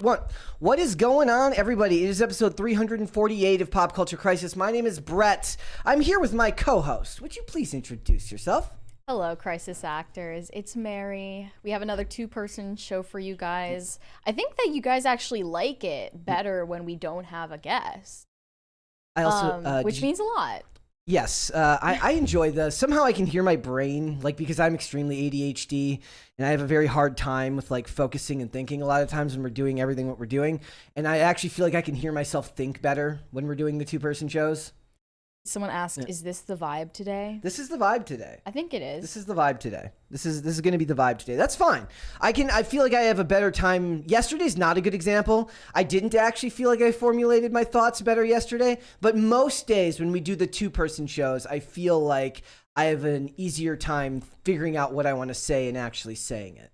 What is going on, everybody? It is episode 348 of Pop Culture Crisis. My name is Brett. I'm here with my co-host. Would you please introduce yourself? Hello, Crisis Actors. It's Mary. We have another two-person show for you guys. I think that you guys actually like it better when we don't have a guest. I also, which means a lot. Yes, I enjoy somehow I can hear my brain, like, because I'm extremely ADHD and I have a very hard time with like focusing and thinking a lot of times when we're doing everything what we're doing. And I actually feel like I can hear myself think better when we're doing the two-person shows. Someone asked, Is this the vibe today? This is the vibe today. I think it is. This is the vibe today. This is going to be the vibe today. That's fine. I feel like I have a better time. Yesterday's not a good example. I didn't actually feel like I formulated my thoughts better yesterday, but most days when we do the two-person shows, I feel like I have an easier time figuring out what I want to say and actually saying it.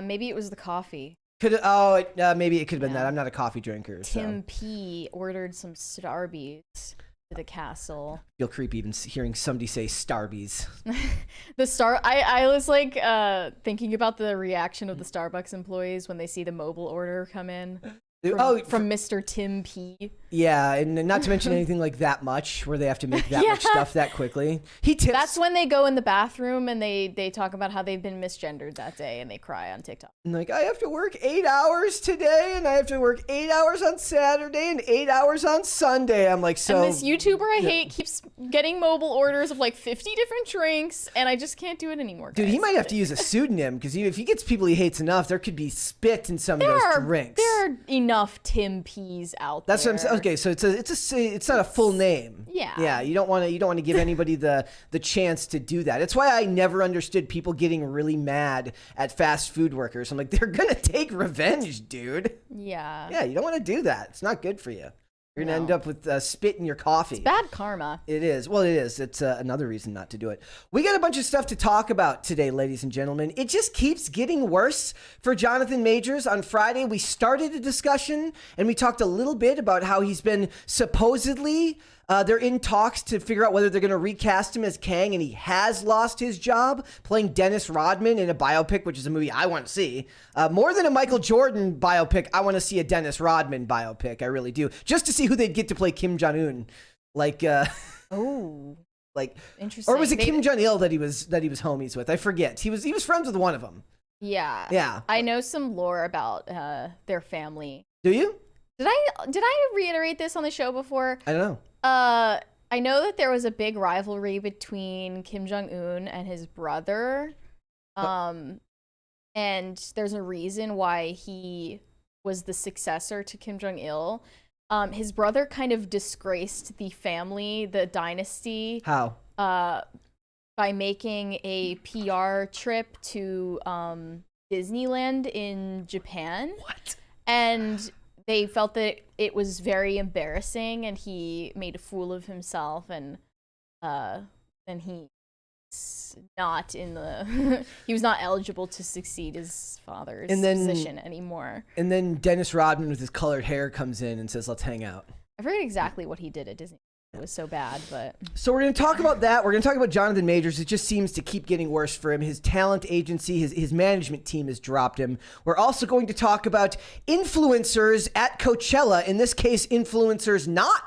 Maybe it was the coffee. Maybe it could have been that. I'm not a coffee drinker. Tim P ordered some Starbies to the castle. Feel creepy even hearing somebody say Starbies. I was like thinking about the reaction of the Starbucks employees when they see the mobile order come in from Mr. Tim P. Yeah, and not to mention anything like that much where they have to make that much stuff that quickly. He tips. That's when they go in the bathroom and they talk about how they've been misgendered that day and they cry on TikTok. And like, I have to work 8 hours today and I have to work 8 hours on Saturday and 8 hours on Sunday. I'm like, so. And this YouTuber I hate keeps getting mobile orders of like 50 different drinks and I just can't do it anymore. Dude, he might have to use a pseudonym because if he gets people he hates enough, there could be spit in some of those drinks. There are enough Tim P's out there. That's what I'm saying. Okay, so it's not a full name. Yeah. You don't want to give anybody the chance to do that. It's why I never understood people getting really mad at fast food workers. I'm like, they're gonna take revenge, dude. Yeah. Yeah, you don't want to do that. It's not good for you. You're going to end up with spit in your coffee. It's bad karma. It is. Well, it is. It's another reason not to do it. We got a bunch of stuff to talk about today, ladies and gentlemen. It just keeps getting worse for Jonathan Majors. On Friday, we started a discussion, and we talked a little bit about how he's been supposedly... they're in talks to figure out whether they're going to recast him as Kang, and he has lost his job playing Dennis Rodman in a biopic, which is a movie I want to see. More than a Michael Jordan biopic, I want to see a Dennis Rodman biopic. I really do. Just to see who they'd get to play Kim Jong-un. Like, Interesting. Or was it Kim Jong-il that he was homies with? I forget. He was friends with one of them. Yeah. Yeah. I know some lore about their family. Do you? Did I reiterate this on the show before? I don't know. I know that there was a big rivalry between Kim Jong-un and his brother. And there's a reason why he was the successor to Kim Jong-il. His brother kind of disgraced the family, the dynasty. How? By making a PR trip to Disneyland in Japan. What? And they felt that it was very embarrassing and he made a fool of himself and then he was not eligible to succeed his father's position anymore. And then Dennis Rodman with his colored hair comes in and says, let's hang out. I forget exactly what he did at Disney. It was so bad, but... So we're going to talk about that. We're going to talk about Jonathan Majors. It just seems to keep getting worse for him. His talent agency, his management team has dropped him. We're also going to talk about influencers at Coachella. In this case, influencers not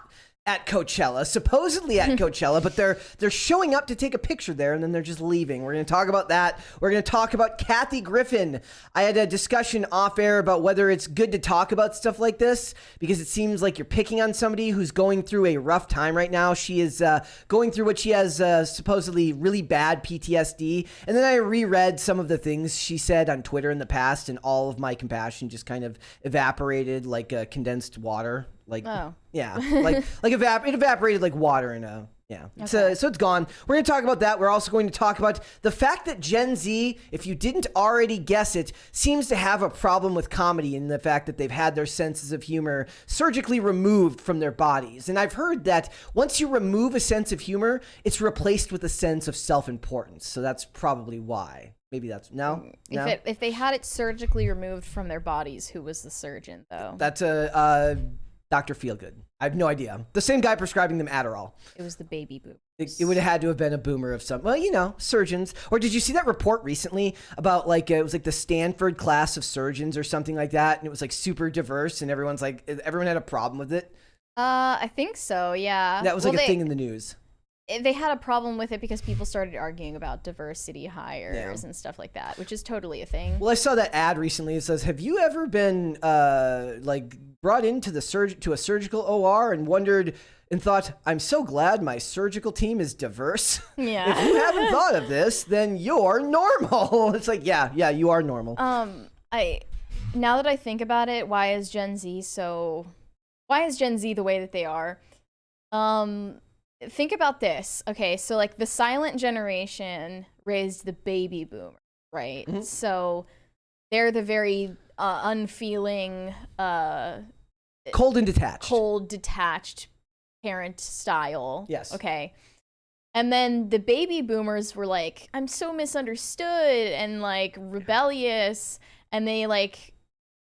at Coachella, supposedly at Coachella, but they're showing up to take a picture there and then they're just leaving. We're going to talk about that. We're going to talk about Kathy Griffin. I had a discussion off air about whether it's good to talk about stuff like this because it seems like you're picking on somebody who's going through a rough time right now. She is going through what she has supposedly really bad PTSD. And then I reread some of the things she said on Twitter in the past and all of my compassion just kind of evaporated like condensed water. Like, yeah, it evaporated like water in a, yeah. Okay. So it's gone. We're going to talk about that. We're also going to talk about the fact that Gen Z, if you didn't already guess it, seems to have a problem with comedy and the fact that they've had their senses of humor surgically removed from their bodies. And I've heard that once you remove a sense of humor, it's replaced with a sense of self-importance. So that's probably why. Maybe that's no. If they had it surgically removed from their bodies, who was the surgeon though? That's Dr. Feelgood. I have no idea. The same guy prescribing them Adderall. It was the baby boomer. It would have had to have been a boomer of some, well, you know, surgeons. Or did you see that report recently about like, it was like the Stanford class of surgeons or something like that. And it was like super diverse and everyone had a problem with it. I think so, yeah. That was like a thing in the news. They had a problem with it because people started arguing about diversity hires and stuff like that, which is totally a thing. Well, I saw that ad recently. It says, have you ever been like brought into to a surgical OR and wondered and thought, I'm so glad my surgical team is diverse. Yeah. If you haven't thought of this, then you're normal. It's like, yeah, you are normal. Now that I think about it, why is Gen Z the way that they are? Think about this. Okay, so like the silent generation raised the baby boomer, right? Mm-hmm. So they're the very unfeeling, cold and detached parent style. Yes. Okay. And then the baby boomers were like, I'm so misunderstood and like rebellious, and they like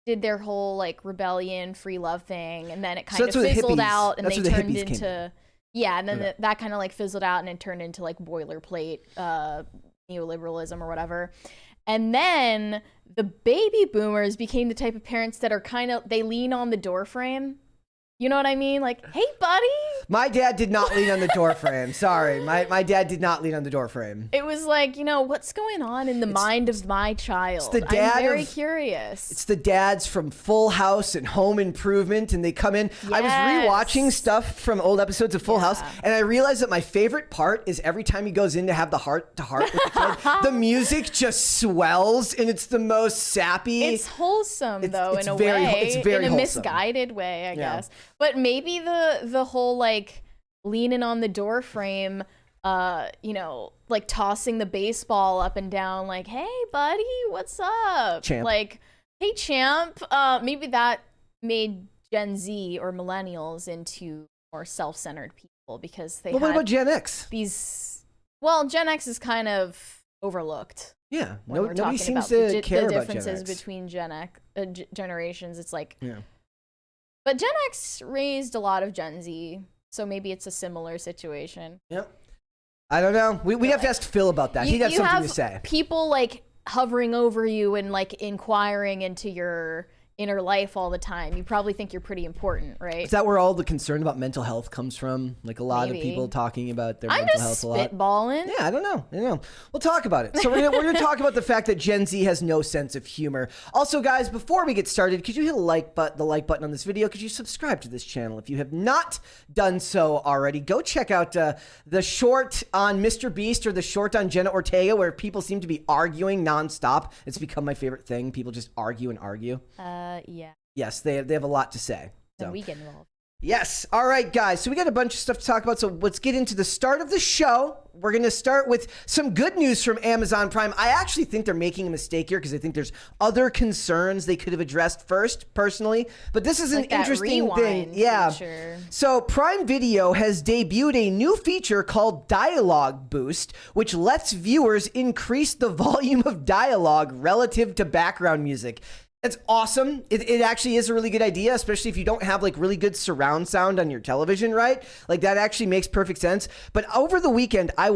did their whole like rebellion, free love thing, and then it kind of fizzled out, and they turned into and then that kind of like fizzled out, and it turned into like boilerplate neoliberalism or whatever. And then the baby boomers became the type of parents that are they lean on the door frame. You know what I mean? Like, hey, buddy. My dad did not lean on the door frame. Sorry. My dad did not lean on the door frame. It was like, what's going on in the mind of my child? I'm very curious. It's the dads from Full House and Home Improvement, and they come in. Yes. I was rewatching stuff from old episodes of Full House, and I realized that my favorite part is every time he goes in to have the heart-to-heart with the kid, the music just swells, and it's the most sappy. It's wholesome, though, it's in a very, way. It's very in a wholesome. Misguided way, I guess. But maybe the whole like leaning on the door frame, like tossing the baseball up and down, like, hey buddy, what's up? Champ. Like, hey champ. Maybe that made Gen Z or millennials into more self-centered people because they what about Gen X? Gen X is kind of overlooked. Yeah, nobody seems to care about Gen X. The differences between Gen X generations, it's like But Gen X raised a lot of Gen Z, so maybe it's a similar situation. Yep. I don't know. We'd have to ask Phil about that. He'd have something to say. People like hovering over you and like inquiring into your inner life all the time. You probably think you're pretty important, right? Is that where all the concern about mental health comes from? Like a lot of people talking about their mental health a lot. I'm just spitballing. Yeah, I don't know. We'll talk about it. So we're gonna talk about the fact that Gen Z has no sense of humor. Also, guys, before we get started, could you hit the like button on this video? Could you subscribe to this channel if you have not done so already? Go check out the short on Mr. Beast or the short on Jenna Ortega, where people seem to be arguing nonstop. It's become my favorite thing. People just argue and argue. Yeah. Yes, they have a lot to say. So. And we get involved. Yes. All right, guys. So we got a bunch of stuff to talk about. So let's get into the start of the show. We're going to start with some good news from Amazon Prime. I actually think they're making a mistake here because I think there's other concerns they could have addressed first, personally. But this is an interesting thing. Yeah. Feature. So Prime Video has debuted a new feature called Dialogue Boost, which lets viewers increase the volume of dialogue relative to background music. It's awesome. It actually is a really good idea, especially if you don't have like really good surround sound on your television, right? Like that actually makes perfect sense. But over the weekend, I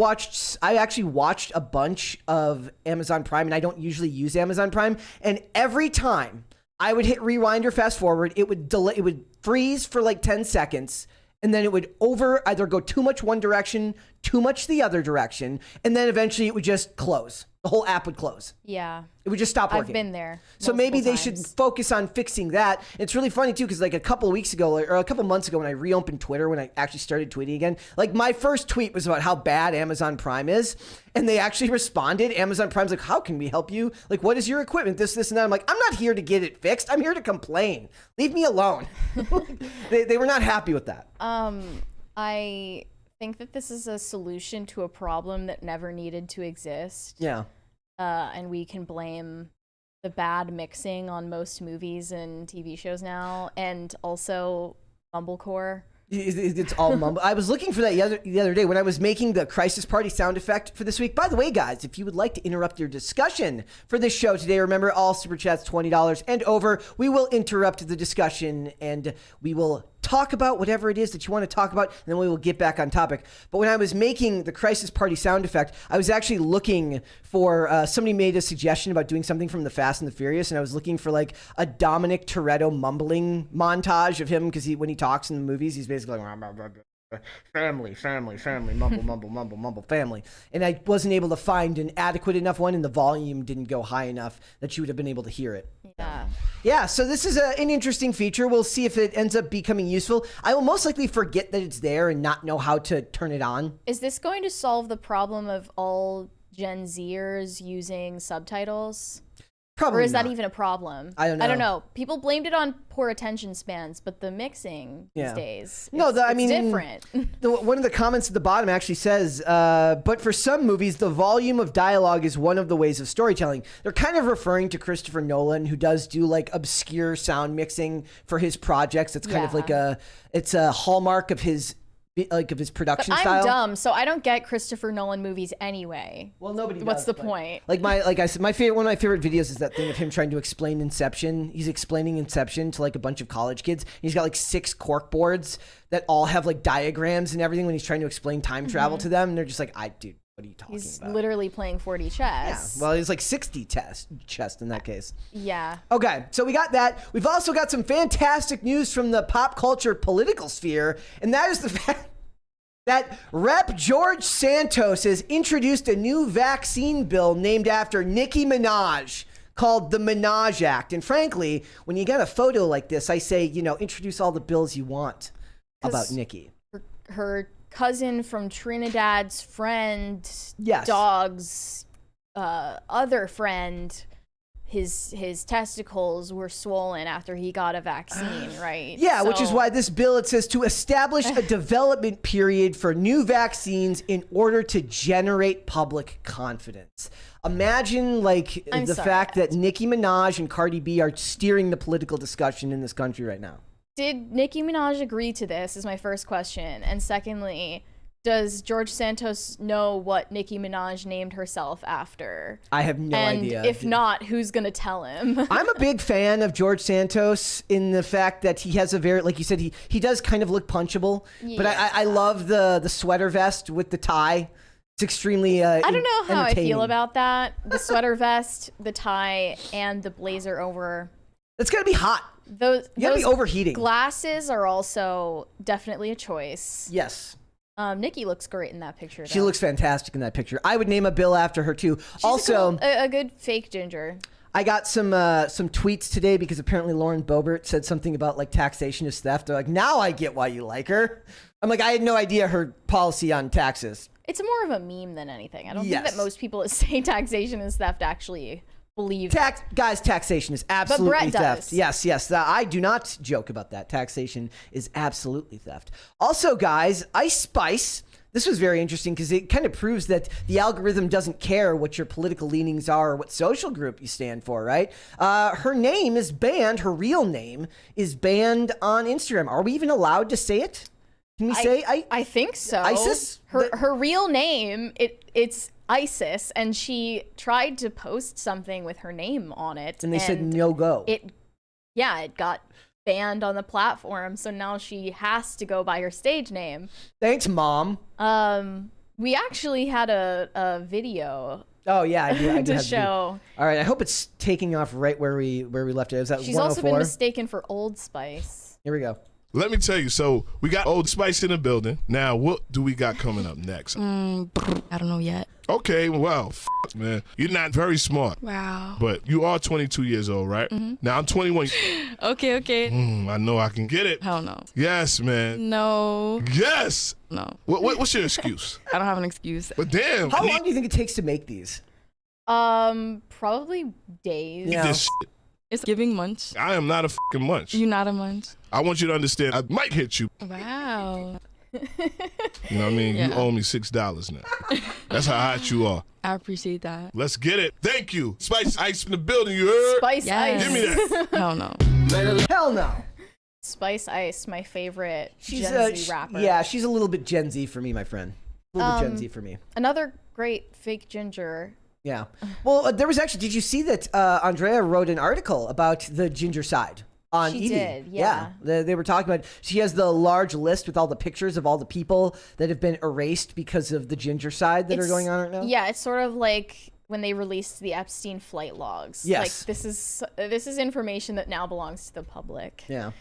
actually watched a bunch of Amazon Prime, and I don't usually use Amazon Prime. And every time I would hit rewind or fast forward, it would freeze for like 10 seconds. And then it would either go too much one direction, too much the other direction, and then eventually it would just close. The whole app would close. Yeah. It would just stop working. I've been there. So maybe they should focus on fixing that. It's really funny too, because like a couple of weeks ago or a couple months ago when I reopened Twitter, when I actually started tweeting again, like my first tweet was about how bad Amazon Prime is. And they actually responded. Amazon Prime's like, how can we help you? Like, what is your equipment? This, and that. I'm like, I'm not here to get it fixed. I'm here to complain. Leave me alone. They were not happy with that. I think that this is a solution to a problem that never needed to exist. Yeah. And we can blame the bad mixing on most movies and TV shows now, and also mumblecore. It's all mumble. I was looking for that the other day when I was making the Crisis Party sound effect for this week. By the way, guys, if you would like to interrupt your discussion for this show today, remember all Superchats $20 and over. We will interrupt the discussion and we will talk about whatever it is that you want to talk about, and then we will get back on topic. But when I was making the Crisis Party sound effect, I was actually looking for, somebody made a suggestion about doing something from the Fast and the Furious, and I was looking for like a Dominic Toretto mumbling montage of him, because when he talks in the movies, he's basically like, family, mumble, mumble, family. And I wasn't able to find an adequate enough one, and the volume didn't go high enough that you would have been able to hear it. Yeah, so this is an interesting feature. We'll see if it ends up becoming useful. I will most likely forget that it's there and not know how to turn it on. Is this going to solve the problem of all Gen Zers using subtitles? Probably Or is not. that even a problem? I don't know. People blamed it on poor attention spans, but the mixing these days, I mean, it's different. One of the comments at the bottom actually says, but for some movies, the volume of dialogue is one of the ways of storytelling. They're kind of referring to Christopher Nolan, who does do like obscure sound mixing for his projects. It's kind of like it's a hallmark of his production I'm style. dumb, so I don't get Christopher Nolan movies anyway. Well, nobody. What's does, the point? Like I said, one of my favorite videos is that thing of him trying to explain Inception. He's explaining Inception to like a bunch of college kids. He's got like 6 cork boards that all have like diagrams and everything when he's trying to explain time travel to them, and they're just like, dude, what are you talking He's about? literally playing 4D chess. Yeah. Well, he's like 60 chess in that case. Yeah. Okay, so we got that. We've also got some fantastic news from the pop culture political sphere, and that is the fact that Rep. George Santos has introduced a new vaccine bill named after Nicki Minaj called the Minaj Act. And frankly, when you get a photo like this, I say, introduce all the bills you want about Nicki. Her cousin from Trinidad's friend, Yes. dog's other friend, his testicles were swollen after he got a vaccine, right? Yeah, which is why this bill, it says to establish a development period for new vaccines in order to generate public confidence. Imagine fact that Nicki Minaj and Cardi B are steering the political discussion in this country right now. Did Nicki Minaj agree to this is my first question. And secondly, does George Santos know what Nicki Minaj named herself after? I have no idea. And if not, who's going to tell him? I'm a big fan of George Santos in the fact that he has a very, like you said, he does kind of look punchable. Yeah. But I love the sweater vest with the tie. It's extremely I don't know how I feel about that. The sweater vest, the tie, and the blazer over. It's going to be hot. Those gotta be overheating. Glasses are also definitely a choice. Yes. Nicki looks great in that picture. She looks fantastic in that picture. I would name a bill after her too. She's also, a good fake ginger. I got some tweets today because apparently Lauren Boebert said something about like taxation is theft. They're like, now I get why you like her. I'm like, I had no idea her policy on taxes. It's more of a meme than anything. I don't think that most people that say taxation is theft actually believe taxation is absolutely theft. Does. Yes. I do not joke about that. Taxation is absolutely theft. Also, guys, Ice Spice. This was very interesting because it kind of proves that the algorithm doesn't care what your political leanings are or what social group you stand for, right? Her name is banned. Her real name is banned on Instagram. Are we even allowed to say it? Can we say I think so. ISIS? Her real name, it's ISIS, and she tried to post something with her name on it. And they said no go. It got banned on the platform, so now she has to go by her stage name. Thanks, Mom. We actually had a video. Oh yeah, I did to show. All right, I hope it's taking off right where we left it. Is that She's 104? also been mistaken for Old Spice. Here we go. Let me tell you, so we got Old Spice in the building. Now, what do we got coming up next? I don't know yet. Okay, well, man, you're not very smart. Wow. But you are 22 years old, right? Mm-hmm. Now, I'm 21. Okay. I know I can get it. Hell no. Yes, man. No. Yes. No. What's your excuse? I don't have an excuse. But damn. How long do you think it takes to make these? Probably days. Eat this shit. It's giving munch. I am not a fucking munch. You not a munch? I want you to understand, I might hit you. Wow. You know what I mean? Yeah. You owe me $6 now. That's how hot you are. I appreciate that. Let's get it. Thank you. Spice Ice in the building, you heard? Spice Yes. Ice. Give me that. Hell no. Hell no. Spice Ice, my favorite She's Gen Z rapper. Yeah, she's a little bit Gen Z for me, my friend. A little bit Gen Z for me. Another great fake ginger. Yeah. Well, there was actually, did you see that Andrea wrote an article about the ginger side? on She Edie. did, yeah. They were talking about, she has the large list with all the pictures of all the people that have been erased because of the ginger side that are going on right now. Yeah, it's sort of like when they released the Epstein flight logs. Yes. Like this is information that now belongs to the public. Yeah.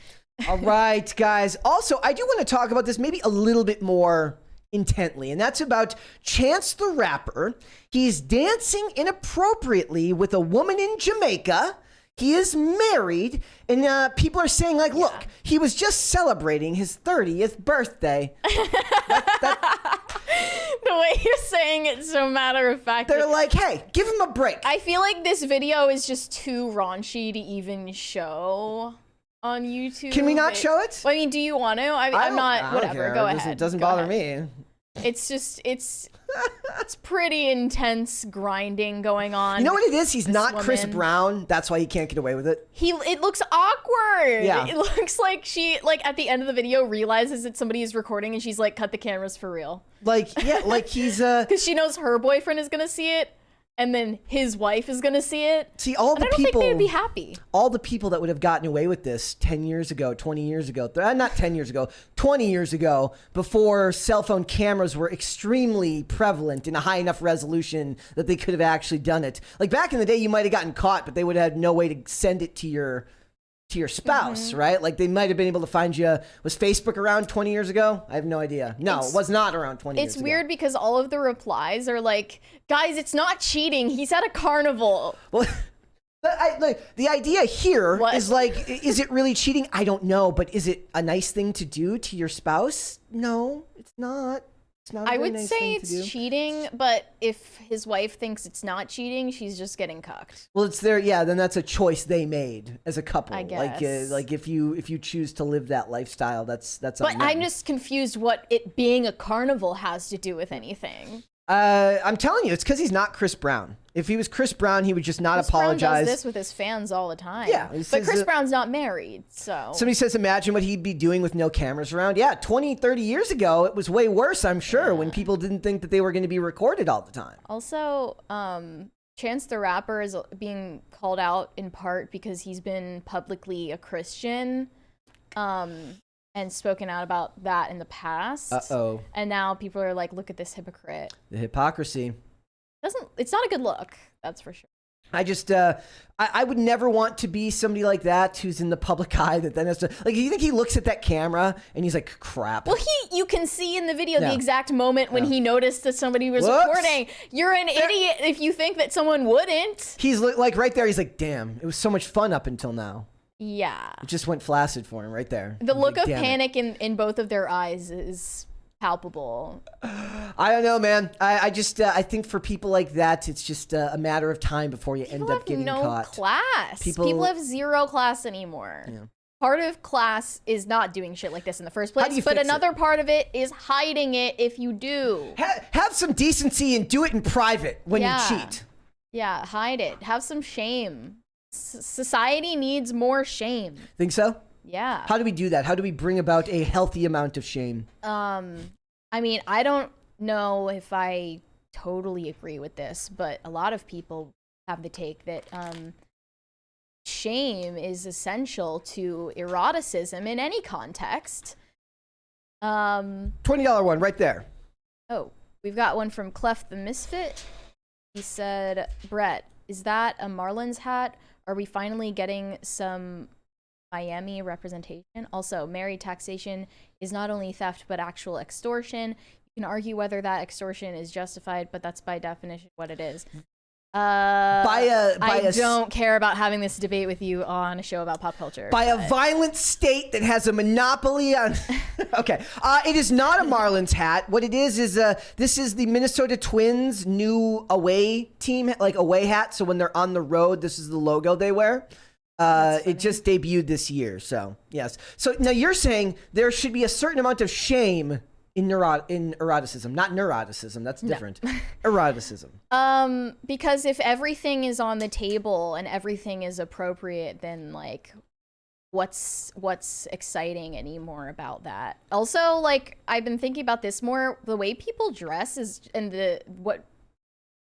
All right, guys. Also, I do want to talk about this maybe a little bit more intently, and that's about Chance the Rapper. He's dancing inappropriately with a woman in Jamaica. He is married, and people are saying, like, look, he was just celebrating his 30th birthday. The way you're saying it so matter of fact. They're like, hey, give him a break. I feel like this video is just too raunchy to even show on YouTube. Can we not show it? Well, I mean, do you want to? I'm not. Whatever. Go ahead. It doesn't Go bother ahead. me. It's just it's pretty intense grinding going on. You know what it is? He's not Chris woman. Brown. That's why he can't get away with it. It looks awkward. Yeah. It looks like she, like, at the end of the video realizes that somebody is recording and she's like, cut the cameras for real. Like, yeah, like he's Because she knows her boyfriend is gonna see it, and then his wife is gonna see it. See, all the and I don't people, think they'd be happy. all the people that would have gotten away with this 10 years ago, 20 years ago, not 10 years ago, 20 years ago, before cell phone cameras were extremely prevalent in a high enough resolution that they could have actually done it. Like back in the day, you might have gotten caught, but they would have had no way to send it to your spouse, right? Like they might have been able to find you. Was Facebook around 20 years ago? I have no idea. No, it was not around 20 years ago. It's weird because all of the replies are like, guys, it's not cheating. He's at a carnival. Well, like, the idea here What? is like, is it really cheating? I don't know, but is it a nice thing to do to your spouse? No, it's not. It's not. I would say it's cheating, but if his wife thinks it's not cheating, she's just getting cucked. Well, it's their, yeah. Then that's a choice they made as a couple. I guess. Like if you choose to live that lifestyle, that's. But on them. I'm just confused what it being a carnival has to do with anything. I'm telling you, it's because he's not Chris Brown. If he was Chris Brown, he would just not Chris apologize. Brown does this with his fans all the time. Yeah, but Chris Brown's not married, so. Somebody says, imagine what he'd be doing with no cameras around. Yeah, 20, 30 years ago, it was way worse, I'm sure, when people didn't think that they were going to be recorded all the time. Also, Chance the Rapper is being called out in part because he's been publicly a Christian, and spoken out about that in the past. Uh-oh. And now people are like, look at this hypocrite. The hypocrisy. It's not a good look, that's for sure. I just, I would never want to be somebody like that who's in the public eye that then has to, like, you think he looks at that camera and he's like, crap. Well, you can see in the video Yeah. the exact moment when he noticed that somebody was Whoops. recording. You're an idiot if you think that someone wouldn't. He's like right there, he's like, damn, it was so much fun up until now. Yeah. It just went flaccid for him right there. The look Like, of damn it. panic in both of their eyes is palpable. I don't know, man. I just, I think for people like that, it's just a matter of time before you end up getting no caught. class. People have zero class anymore. Yeah. Part of class is not doing shit like this in the first How do place, you but fix another it? part of it is hiding it if you do. Have some decency and do it in private when you cheat. Yeah, hide it. Have some shame. Society needs more shame. Think so? Yeah. How do we do that? How do we bring about a healthy amount of shame? I mean, I don't know if I totally agree with this, but a lot of people have the take that shame is essential to eroticism in any context. $20 one right there. Oh, we've got one from Clef the Misfit. He said, Brett, is that a Marlins hat? Are we finally getting some Miami representation? Also, married taxation is not only theft, but actual extortion. You can argue whether that extortion is justified, but that's by definition what it is. I don't care about having this debate with you on a show about pop culture. By a violent state that has a monopoly on... Okay. It is not a Marlins hat. What it is this is the Minnesota Twins' new away team, like away hat. So when they're on the road, this is the logo they wear. It just debuted this year. So, yes. So now you're saying there should be a certain amount of shame in eroticism, not neuroticism. That's different. No. Eroticism. Because if everything is on the table and everything is appropriate, then like, what's exciting anymore about that? Also, like, I've been thinking about this more. The way people dress is, and what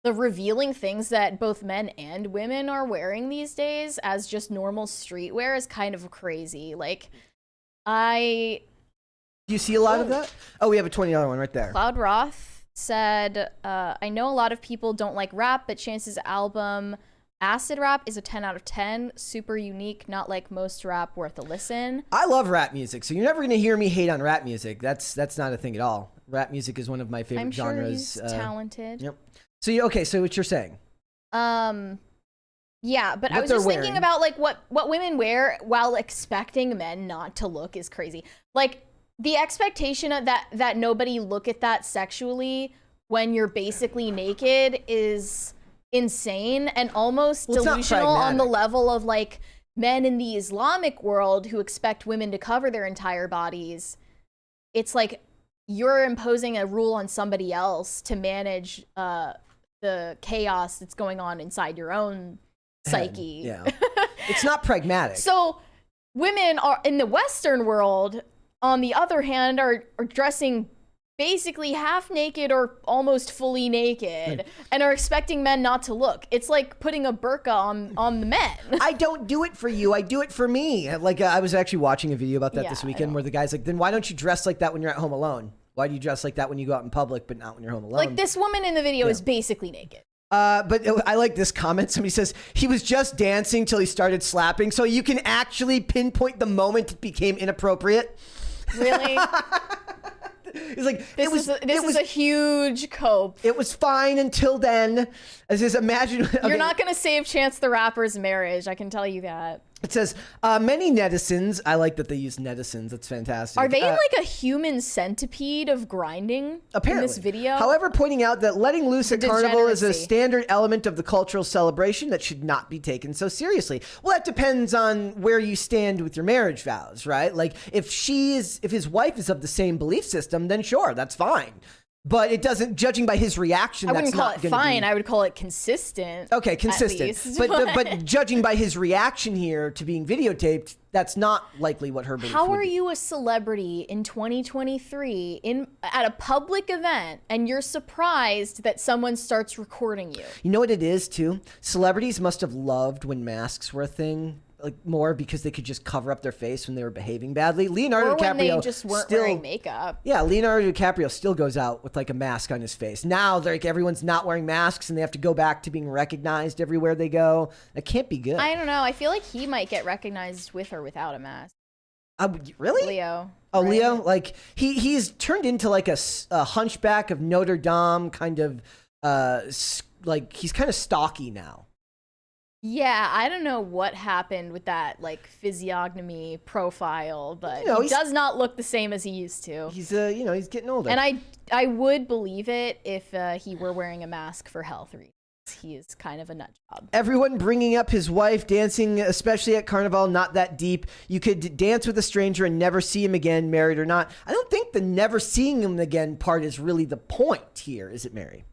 the revealing things that both men and women are wearing these days as just normal streetwear is kind of crazy. Like, do you see a lot of that? Oh, we have a $20 one right there. Cloud Roth said, I know a lot of people don't like rap, but Chance's album Acid Rap is a 10 out of 10. Super unique, not like most rap, worth a listen. I love rap music, so you're never going to hear me hate on rap music. That's not a thing at all. Rap music is one of my favorite I'm sure genres. he's talented. Yep. So so what you're saying? Yeah, but I was just thinking about like what women wear while expecting men not to look is crazy. Like the expectation of that nobody look at that sexually when you're basically naked is insane and almost delusional on the level of like men in the Islamic world who expect women to cover their entire bodies. It's like you're imposing a rule on somebody else to manage the chaos that's going on inside your own psyche. Yeah. It's not pragmatic. So women are in the Western world, on the other hand, are dressing basically half naked or almost fully naked and are expecting men not to look. It's like putting a burqa on the men. I don't do it for you. I do it for me. Like I was actually watching a video about that this weekend where the guy's like, then why don't you dress like that when you're at home alone? Why do you dress like that when you go out in public, but not when you're home alone? Like this woman in the video is basically naked. But I like this comment. Somebody says, he was just dancing till he started slapping. So you can actually pinpoint the moment it became inappropriate. Really? It's like, this is a huge cope. It was fine until then. As just imagine. Okay. You're not going to save Chance the Rapper's marriage. I can tell you that. It says, many netizens, I like that they use netizens, that's fantastic. Are they in like a human centipede of grinding apparently in this video? However, pointing out that letting loose at Carnival is a standard element of the cultural celebration that should not be taken so seriously. Well, that depends on where you stand with your marriage vows, right? Like if his wife is of the same belief system, then sure, that's fine. But it doesn't, judging by his reaction, I wouldn't call it fine. I would call it consistent. Okay, consistent. But judging by his reaction here to being videotaped, that's not likely what her belief would be. How are you a celebrity in 2023 at a public event and you're surprised that someone starts recording you? You know what it is, too? Celebrities must have loved when masks were a thing. Like more because they could just cover up their face when they were behaving badly. Leonardo DiCaprio when they just weren't wearing makeup. Yeah, Leonardo DiCaprio still goes out with like a mask on his face. Now like everyone's not wearing masks and they have to go back to being recognized everywhere they go. That can't be good. I don't know. I feel like he might get recognized with or without a mask. Really? Leo. Oh, right? Leo? Like he's turned into like a hunchback of Notre Dame kind of like he's kind of stocky now. Yeah, I don't know what happened with that like physiognomy profile, but he does not look the same as he used to. He's he's getting older. And I would believe it if he were wearing a mask for health reasons. He is kind of a nut job. Everyone bringing up his wife dancing, especially at Carnival, not that deep. You could dance with a stranger and never see him again, married or not. I don't think the never seeing him again part is really the point here, is it, Mary?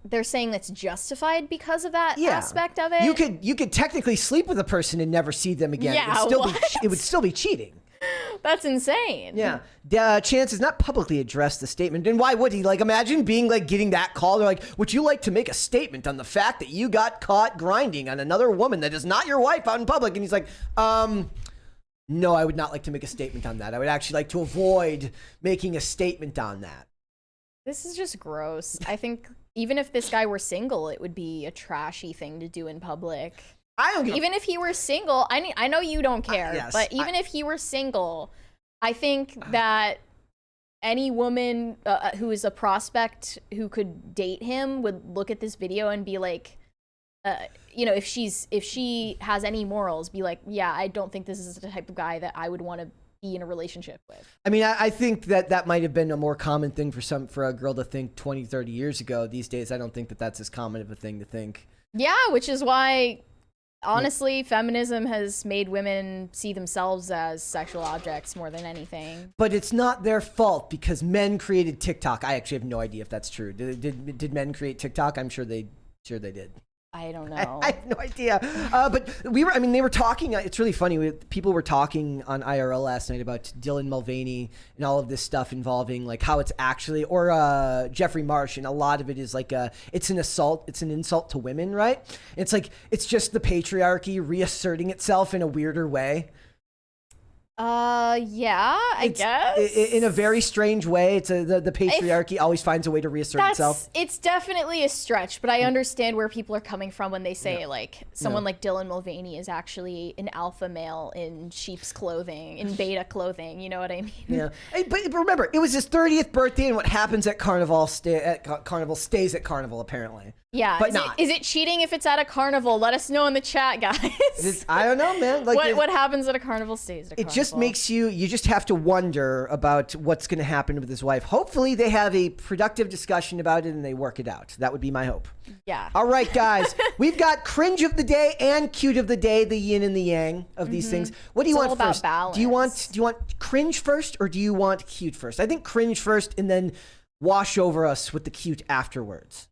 They're saying that's justified because of that aspect of it. You could technically sleep with a person and never see them again. Yeah, it would still be cheating. That's insane. Yeah. Chance has not publicly addressed the statement. And why would he? Like, imagine being like getting that call. They're like, would you like to make a statement on the fact that you got caught grinding on another woman that is not your wife out in public? And he's like, no, I would not like to make a statement on that. I would actually like to avoid making a statement on that. This is just gross. I think even if this guy were single, it would be a trashy thing to do in public. I don't even if he were single, I know you don't care, yes, but even if he were single, I think that any woman who is a prospect who could date him would look at this video and be like, if she has any morals, be like, yeah, I don't think this is the type of guy that I would want to be in a relationship with. I mean, I think that might have been a more common thing for a girl to think 20, 30 years ago. These days, I don't think that that's as common of a thing to think. Yeah, which is why, honestly, feminism has made women see themselves as sexual objects more than anything. But it's not their fault because men created TikTok. I actually have no idea if that's true. Did men create TikTok? I'm sure they did. I don't know. I have no idea. But they were talking. It's really funny. People were talking on IRL last night about Dylan Mulvaney and all of this stuff involving like how it's actually, or Jeffrey Marsh, and a lot of it is like it's an assault. It's an insult to women, right? It's like it's just the patriarchy reasserting itself in a weirder way. Yeah, I guess. In a very strange way. It's the patriarchy always finds a way to reassert itself. It's definitely a stretch, but I understand where people are coming from when they say like someone like Dylan Mulvaney is actually an alpha male in sheep's clothing, in beta clothing. You know what I mean? Yeah. But remember, it was his 30th birthday, and what happens at Carnival stays at Carnival, apparently. Yeah, but is it cheating if it's at a carnival? Let us know in the chat, guys. I don't know, man. Like what happens at a carnival stays at a carnival. It just makes you just have to wonder about what's going to happen with his wife. Hopefully they have a productive discussion about it and they work it out. That would be my hope. Yeah. All right, guys. We've got cringe of the day and cute of the day, the yin and the yang of these things. What do you want first? Balance. Do you want cringe first or do you want cute first? I think cringe first and then wash over us with the cute afterwards.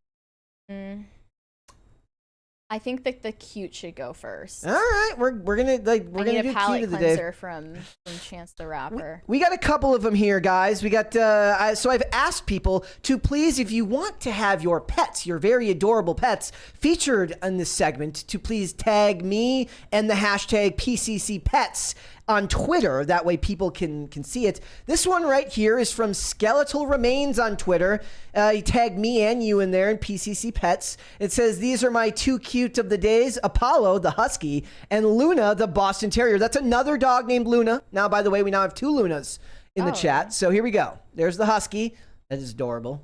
I think that the cute should go first. All right, we're gonna do cute of the day from Chance the Rapper. We got a couple of them here, guys. We got so I've asked people to please, if you want to have your pets, your very adorable pets, featured in this segment, to please tag me and the hashtag PCC Pets on Twitter. That way people can see it. This one right here is from Skeletal Remains on Twitter. He tagged me and you in there in PCC Pets. It says, these are my two cute of the days, Apollo, the husky, and Luna, the Boston Terrier. That's another dog named Luna. Now, by the way, we now have two Lunas in the chat. So here we go. There's the husky. That is adorable.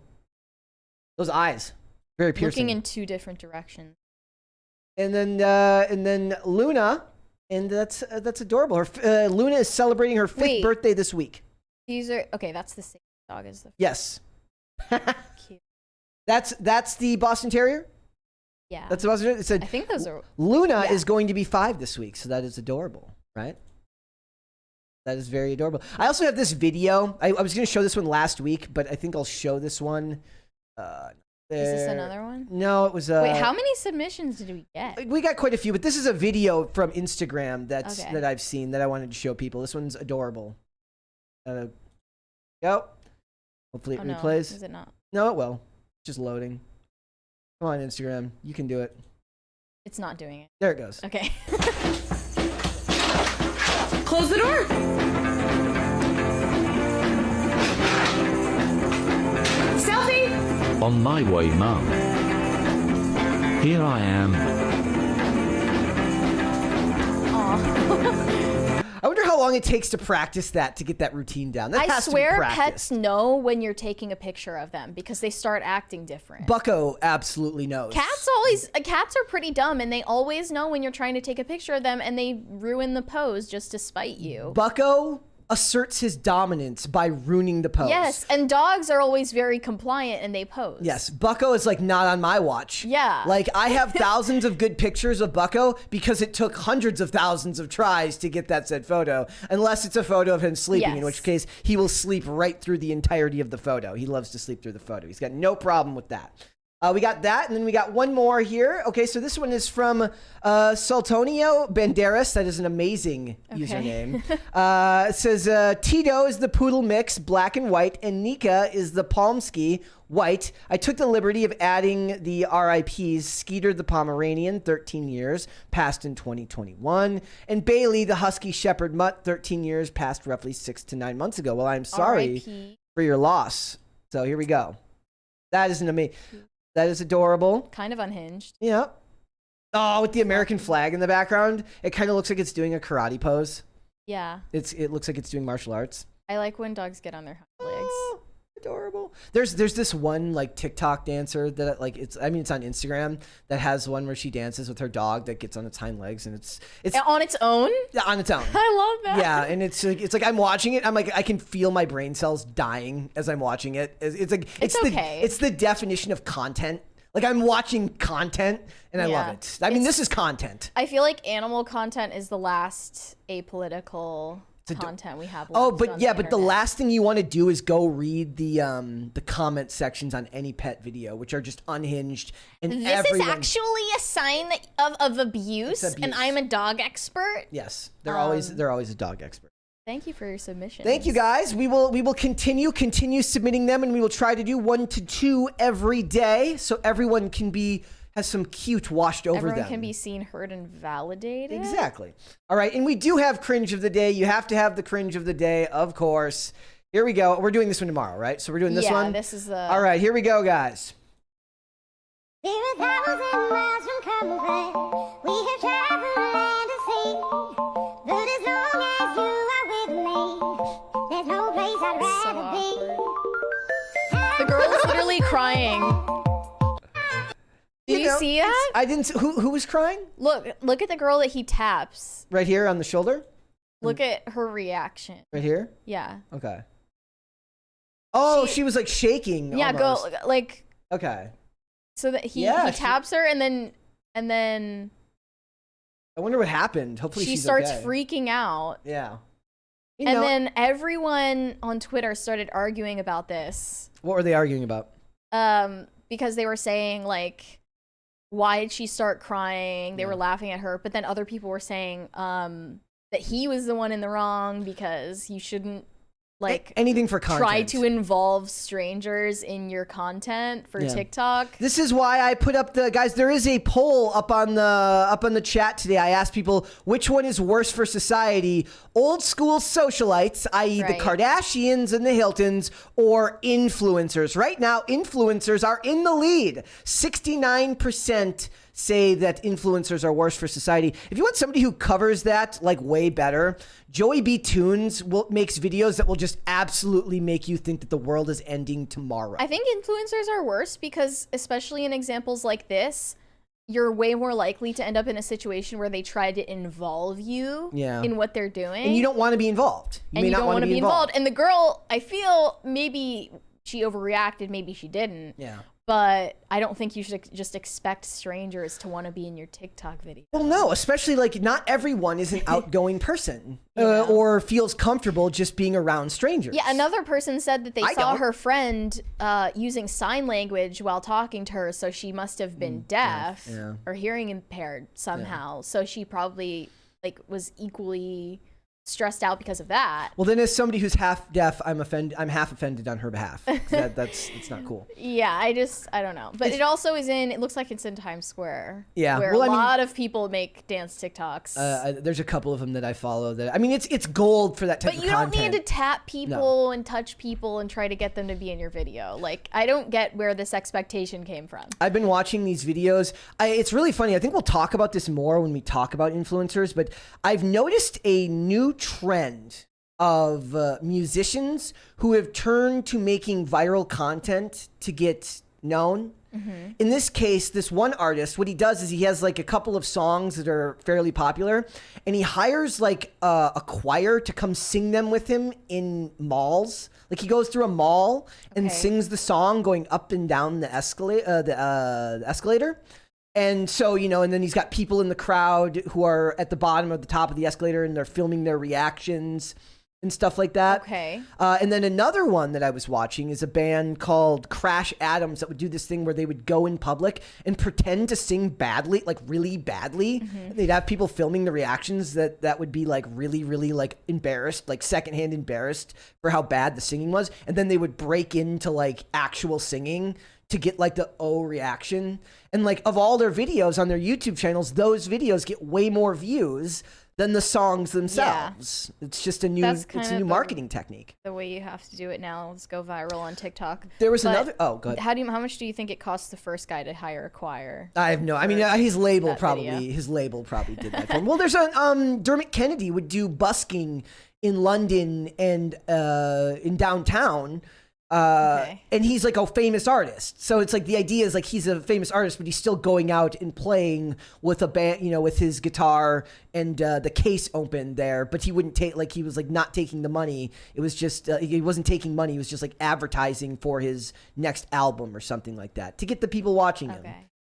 Those eyes, very piercing. Looking in two different directions. And then Luna. And that's adorable. Luna is celebrating her 5th birthday this week. These are okay. That's the same dog as the. Yes. Cute. That's the Boston Terrier. Yeah. That's the Boston Terrier. It said, I think those are. Luna is going to be 5 this week, so that is adorable, right? That is very adorable. I also have this video. I was going to show this one last week, but I think I'll show this one. Is this another one? No, it was. Wait, how many submissions did we get? We got quite a few, but this is a video from Instagram that I've seen that I wanted to show people. This one's adorable. Go. Hopefully it replays. No. Is it not? No, it will. Just loading. Come on, Instagram. You can do it. It's not doing it. There it goes. Okay. Close the door. Selfie. On my way, Mum. Here I am. I wonder how long it takes to practice that, to get that routine down. That I has swear to be practiced. pets know when you're taking a picture of them because they start acting different. Bucko absolutely knows. Cats are pretty dumb and they always know when you're trying to take a picture of them and they ruin the pose just to spite you. Bucko asserts his dominance by ruining the pose. Yes, and dogs are always very compliant and they pose. Yes, Bucko is like not on my watch. Yeah. Like I have thousands of good pictures of Bucko because it took hundreds of thousands of tries to get that said photo, unless it's a photo of him sleeping, in which case he will sleep right through the entirety of the photo. He loves to sleep through the photo. He's got no problem with that. We got that, and then we got one more here. Okay, so this one is from Sultonio Banderas. That is an amazing username. It says, Tito is the poodle mix, black and white, and Nika is the Palmsky, white. I took the liberty of adding the RIPs, Skeeter the Pomeranian, 13 years, passed in 2021, and Bailey the Husky Shepherd Mutt, 13 years, passed roughly 6 to 9 months ago. Well, I'm sorry for your loss. So here we go. That is an amazing... That is adorable. Kind of unhinged. Yeah. Oh, with the American flag in the background, it kind of looks like it's doing a karate pose. Yeah. It looks like it's doing martial arts. I like when dogs get on their hind legs. Oh, adorable. There's this one like TikTok dancer that like it's on Instagram that has one where she dances with her dog that gets on its hind legs, and it's on its own. On its own. I love that. Yeah, and it's like I'm watching it. I'm like I can feel my brain cells dying as I'm watching it. It's like it's the definition of content. Like I'm watching content and I love it. I mean, this is content. I feel like animal content is the last apolitical content we have. Oh, left but on yeah, the but the internet. last thing you want to do is go read the comment sections on any pet video, which are just unhinged. And This everyone, is actually a sign of abuse, It's abuse. and I'm a dog expert. yes, they're always a dog expert. Thank you for your submission. Thank you guys. We will continue submitting them, and we will try to do 1 to 2 every day, so everyone can has some cute washed over Everyone them. can be seen, heard, and validated. Exactly. All right, and we do have cringe of the day. You have to have the cringe of the day, of course. Here we go. We're doing this one tomorrow, right? So we're doing this one. Yeah, this is the. All right, here we go, guys. We're 1,000 miles from common ground. We have traveled land and sea. But as long as you are with me, there's no place I'd So rather awkward. be. The girl is literally crying. Did you know, see that? I didn't. Who was crying? Look at the girl that he taps. Right here on the shoulder. Look at her reaction. Right here. Yeah. Okay. Oh, she was like shaking. Yeah. almost. Go like Okay. so that he Yeah, taps her and then I wonder what happened. Hopefully she she's starts okay. freaking out. Yeah. You And know, then everyone on Twitter started arguing about this. what were they arguing about? Because they were saying like, why did she start crying? They were laughing at her, but then other people were saying that he was the one in the wrong because you shouldn't like Anything for content. try to involve strangers in your content for Yeah. TikTok. This is why I put up the guys. There is a poll up on the chat today. I asked people which one is worse for society: old school socialites, i.e., the Right. Kardashians and the Hiltons, or influencers. Right now, influencers are in the lead. 69% say that influencers are worse for society. If you want somebody who covers that like way better, Joey B. Toons makes videos that will just absolutely make you think that the world is ending tomorrow. I think influencers are worse because, especially in examples like this, you're way more likely to end up in a situation where they try to involve you in what they're doing. And you don't want to be involved. You may you not don't want to be involved. And the girl, I feel maybe she overreacted, maybe she didn't. Yeah. But I don't think you should just expect strangers to want to be in your TikTok video. Well, no, especially like not everyone is an outgoing person or feels comfortable just being around strangers. Yeah, another person said that they I saw don't. her friend using sign language while talking to her, so she must have been deaf yeah. or hearing impaired somehow. So she probably like was equally stressed out because of that. Well, then as somebody who's half deaf, I'm half offended on her behalf. That's not cool. Yeah, I don't know. But it also is it looks like it's in Times Square. Yeah, Where well, I a mean- lot of people make dance TikToks. There's a couple of them that I follow that, I mean, it's gold for that type But of you don't content. need to tap people and touch people and try to get them to be in your video. Like, I don't get where this expectation came from. I've been watching these videos. It's really funny. I think we'll talk about this more when we talk about influencers, but I've noticed a new trend of musicians who have turned to making viral content to get known. In this case, this one artist, what he does is he has like a couple of songs that are fairly popular, and he hires like a choir to come sing them with him in malls. Like he goes through a mall and sings the song going up and down the escalator. And so, and then he's got people in the crowd who are at the bottom of the top of the escalator and they're filming their reactions and stuff like that. Okay. And then another one that I was watching is a band called Crash Adams that would do this thing where they would go in public and pretend to sing badly, like really badly. And they'd have people filming the reactions that would be like really, really like embarrassed, like secondhand embarrassed for how bad the singing was. And then they would break into like actual singing to get like the reaction. And like of all their videos on their YouTube channels, those videos get way more views than the songs themselves. It's just a new marketing technique. The way you have to do it now. Let's go viral on TikTok. There was But another. Oh, go ahead. How much do you think it costs the first guy to hire a choir? I have no. I mean, his label that probably. video. His label probably did that for him. Well, there's a Dermot Kennedy would do busking in London and in downtown. And he's like a famous artist. So it's like the idea is like he's a famous artist, but he's still going out and playing with a band, with his guitar and the case open there. But he wouldn't take, like, he was like not taking the money. It was just, he wasn't taking money. He was just like advertising for his next album or something like that to get the people watching him.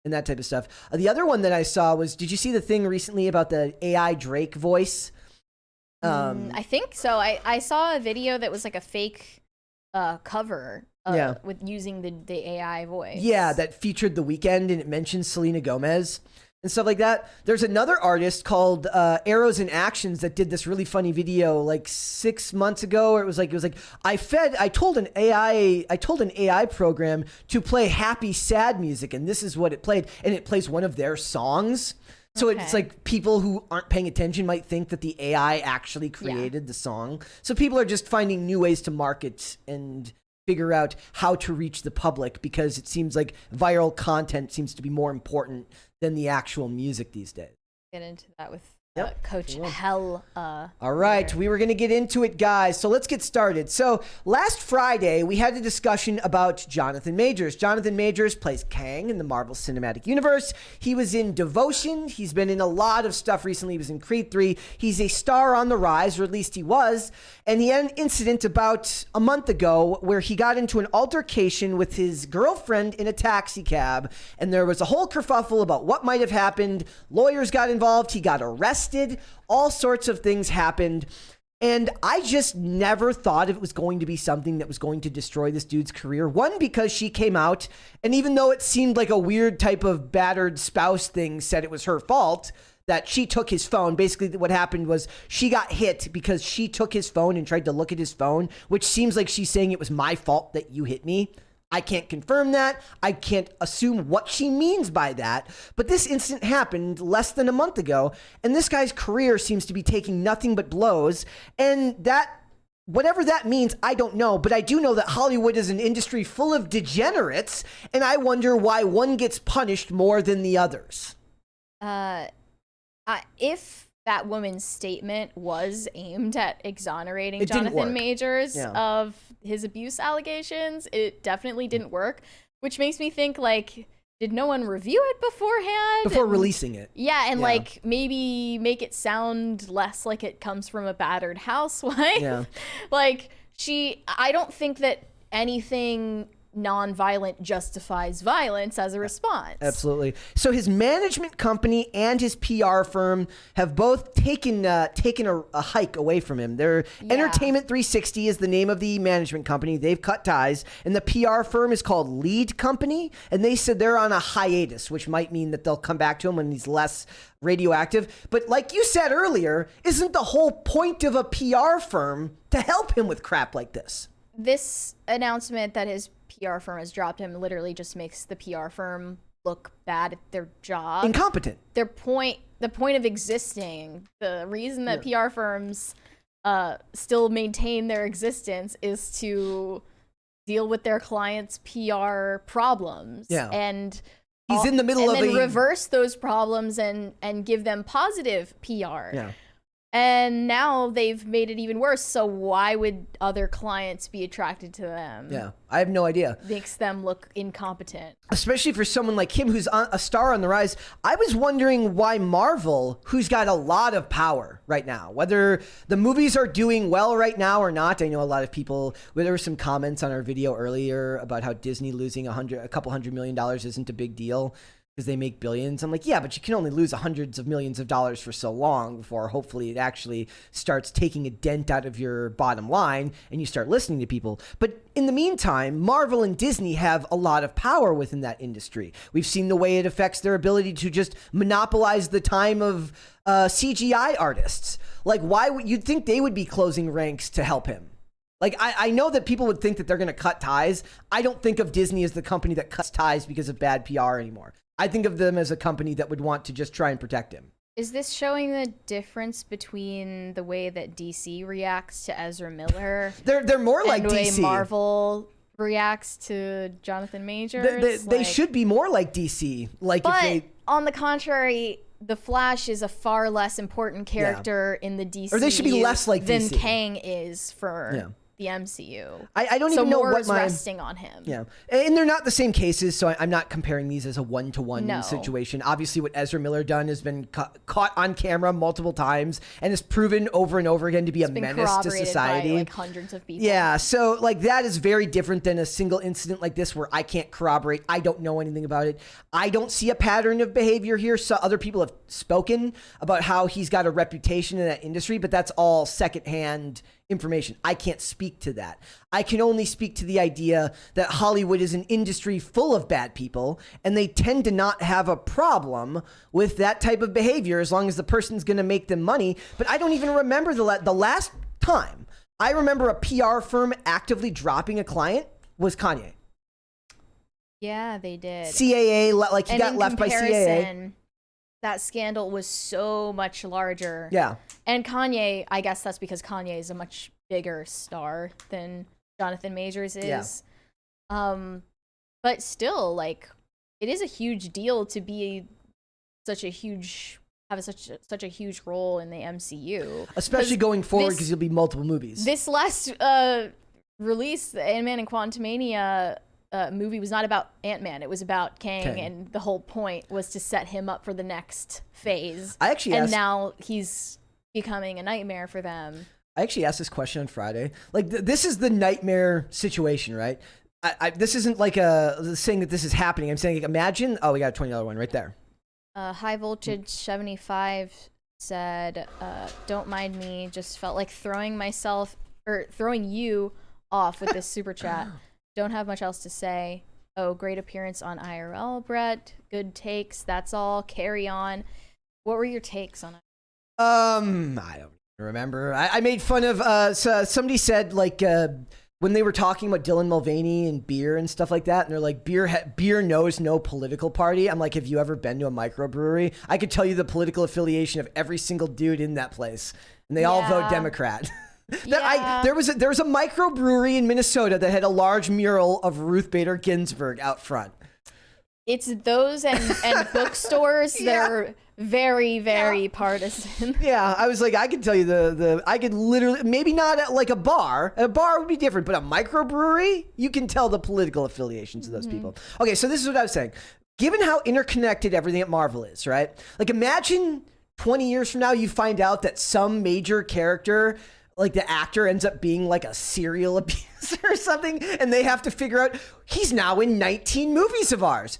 And that type of stuff. The other one that I saw was, did you see the thing recently about the AI Drake voice? I think so. I saw a video that was like a fake cover with using the AI voice. Yeah, that featured The Weeknd and it mentioned Selena Gomez and stuff like that. There's another artist called Arrows and Actions that did this really funny video like 6 months ago. It was like I told an AI program to play happy sad music, and this is what it played, and it plays one of their songs. So it's like people who aren't paying attention might think that the AI actually created the song. So people are just finding new ways to market and figure out how to reach the public, because it seems like viral content seems to be more important than the actual music these days. Get into that with Coachella. All right, we were going to get into it, guys. So let's get started. So last Friday, we had a discussion about Jonathan Majors. Jonathan Majors plays Kang in the Marvel Cinematic Universe. He was in Devotion. He's been in a lot of stuff recently. He was in Creed 3. He's a star on the rise, or at least he was. And he had an incident about a month ago where he got into an altercation with his girlfriend in a taxi cab. And there was a whole kerfuffle about what might have happened. Lawyers got involved. He got arrested. All sorts of things happened. And I just never thought it was going to be something that was going to destroy this dude's career. One, because she came out, and even though it seemed like a weird type of battered spouse thing, said it was her fault, that she took his phone. Basically, what happened was she got hit because she took his phone and tried to look at his phone, which seems like she's saying it was my fault that you hit me. I can't confirm that. I can't assume what she means by that. But this incident happened less than a month ago, and this guy's career seems to be taking nothing but blows. And that, whatever that means, I don't know. But I do know that Hollywood is an industry full of degenerates, and I wonder why one gets punished more than the others. If that woman's statement was aimed at exonerating Jonathan Majors of his abuse allegations, it definitely didn't work, which makes me think, like, did no one review it beforehand? Before releasing it. Yeah, and like maybe make it sound less like it comes from a battered housewife. Yeah. Like, I don't think that anything non-violent justifies violence as a response. Absolutely. So his management company and his PR firm have both taken a hike away from him. Entertainment 360 is the name of the management company. They've cut ties, and the PR firm is called Lead Company, and they said they're on a hiatus, which might mean that they'll come back to him when he's less radioactive. But like you said earlier, isn't the whole point of a PR firm to help him with crap like this? This announcement that his PR firm has dropped him literally just makes the PR firm look bad at their job. Incompetent. The point of existing, the reason that PR firms still maintain their existence is to deal with their clients' PR problems. Yeah. And he's in the middle of then reverse those problems and give them positive PR. Yeah. And now they've made it even worse. So why would other clients be attracted to them? Yeah, I have no idea. Makes them look incompetent. Especially for someone like him who's a star on the rise. I was wondering why Marvel, who's got a lot of power right now, whether the movies are doing well right now or not. I know a lot of people, there were some comments on our video earlier about how Disney losing a couple $100 million isn't a big deal, because they make billions. I'm like, yeah, but you can only lose hundreds of millions of dollars for so long before hopefully it actually starts taking a dent out of your bottom line and you start listening to people. But in the meantime, Marvel and Disney have a lot of power within that industry. We've seen the way it affects their ability to just monopolize the time of CGI artists. Like, why would you'd think they would be closing ranks to help him? Like, I know that people would think that they're going to cut ties. I don't think of Disney as the company that cuts ties because of bad PR anymore. I think of them as a company that would want to just try and protect him. Is this showing the difference between the way that DC reacts to Ezra Miller? They're more like and the DC. way Marvel reacts to Jonathan Majors. They should be more like DC. But on the contrary, the Flash is a far less important character in the DC. Or they should be less like than DC. Kang is for the MCU. I don't so even know more what is my resting on him. Yeah, and they're not the same cases, so I'm not comparing these as a one-to-one No. situation. Obviously, what Ezra Miller done has been caught on camera multiple times and is proven over and over again to be a Been menace to corroborated society. by like hundreds of people. Yeah, so like that is very different than a single incident like this where I can't corroborate. I don't know anything about it. I don't see a pattern of behavior here. So other people have spoken about how he's got a reputation in that industry, but that's all secondhand information. I can't speak to that. I can only speak to the idea that Hollywood is an industry full of bad people, and they tend to not have a problem with that type of behavior as long as the person's going to make them money. But I don't even remember the last time I remember a PR firm actively dropping a client was Kanye. Yeah, they did. CAA, like he And got in left by CAA. comparison, that scandal was so much larger. Yeah. And Kanye, I guess that's because Kanye is a much bigger star than Jonathan Majors is. Yeah. But still, like, it is a huge deal to be such a huge role in the MCU. Especially going forward this- because you'll be multiple movies. This last release, the Ant-Man and Quantumania movie was not about Ant-Man. It was about Kang, and the whole point was to set him up for the next phase. I actually and asked- now he's becoming a nightmare for them. I actually asked this question on Friday. Like, this is the nightmare situation, right? This isn't like saying that this is happening. I'm saying, like, imagine. Oh, we got a $20 one right there. High Voltage 75 said, "Don't mind me. Just felt like throwing you off with this super chat. Don't have much else to say. Oh, great appearance on IRL, Brett. Good takes. That's all. Carry on." What were your takes on it? I don't remember. I made fun of. So somebody said like when they were talking about Dylan Mulvaney and beer and stuff like that, and they're like, beer knows no political party. I'm like, have you ever been to a microbrewery? I could tell you the political affiliation of every single dude in that place, and they all vote Democrat. There was a microbrewery in Minnesota that had a large mural of Ruth Bader Ginsburg out front. It's those and bookstores that are very, very partisan. Yeah, I was like, I could tell you I could literally, maybe not at like a bar. A bar would be different, but a microbrewery, you can tell the political affiliations of those people. Okay, so this is what I was saying. Given how interconnected everything at Marvel is, right? Like, imagine 20 years from now, you find out that some major character, like the actor, ends up being like a serial abuser or something, and they have to figure out he's now in 19 movies of ours.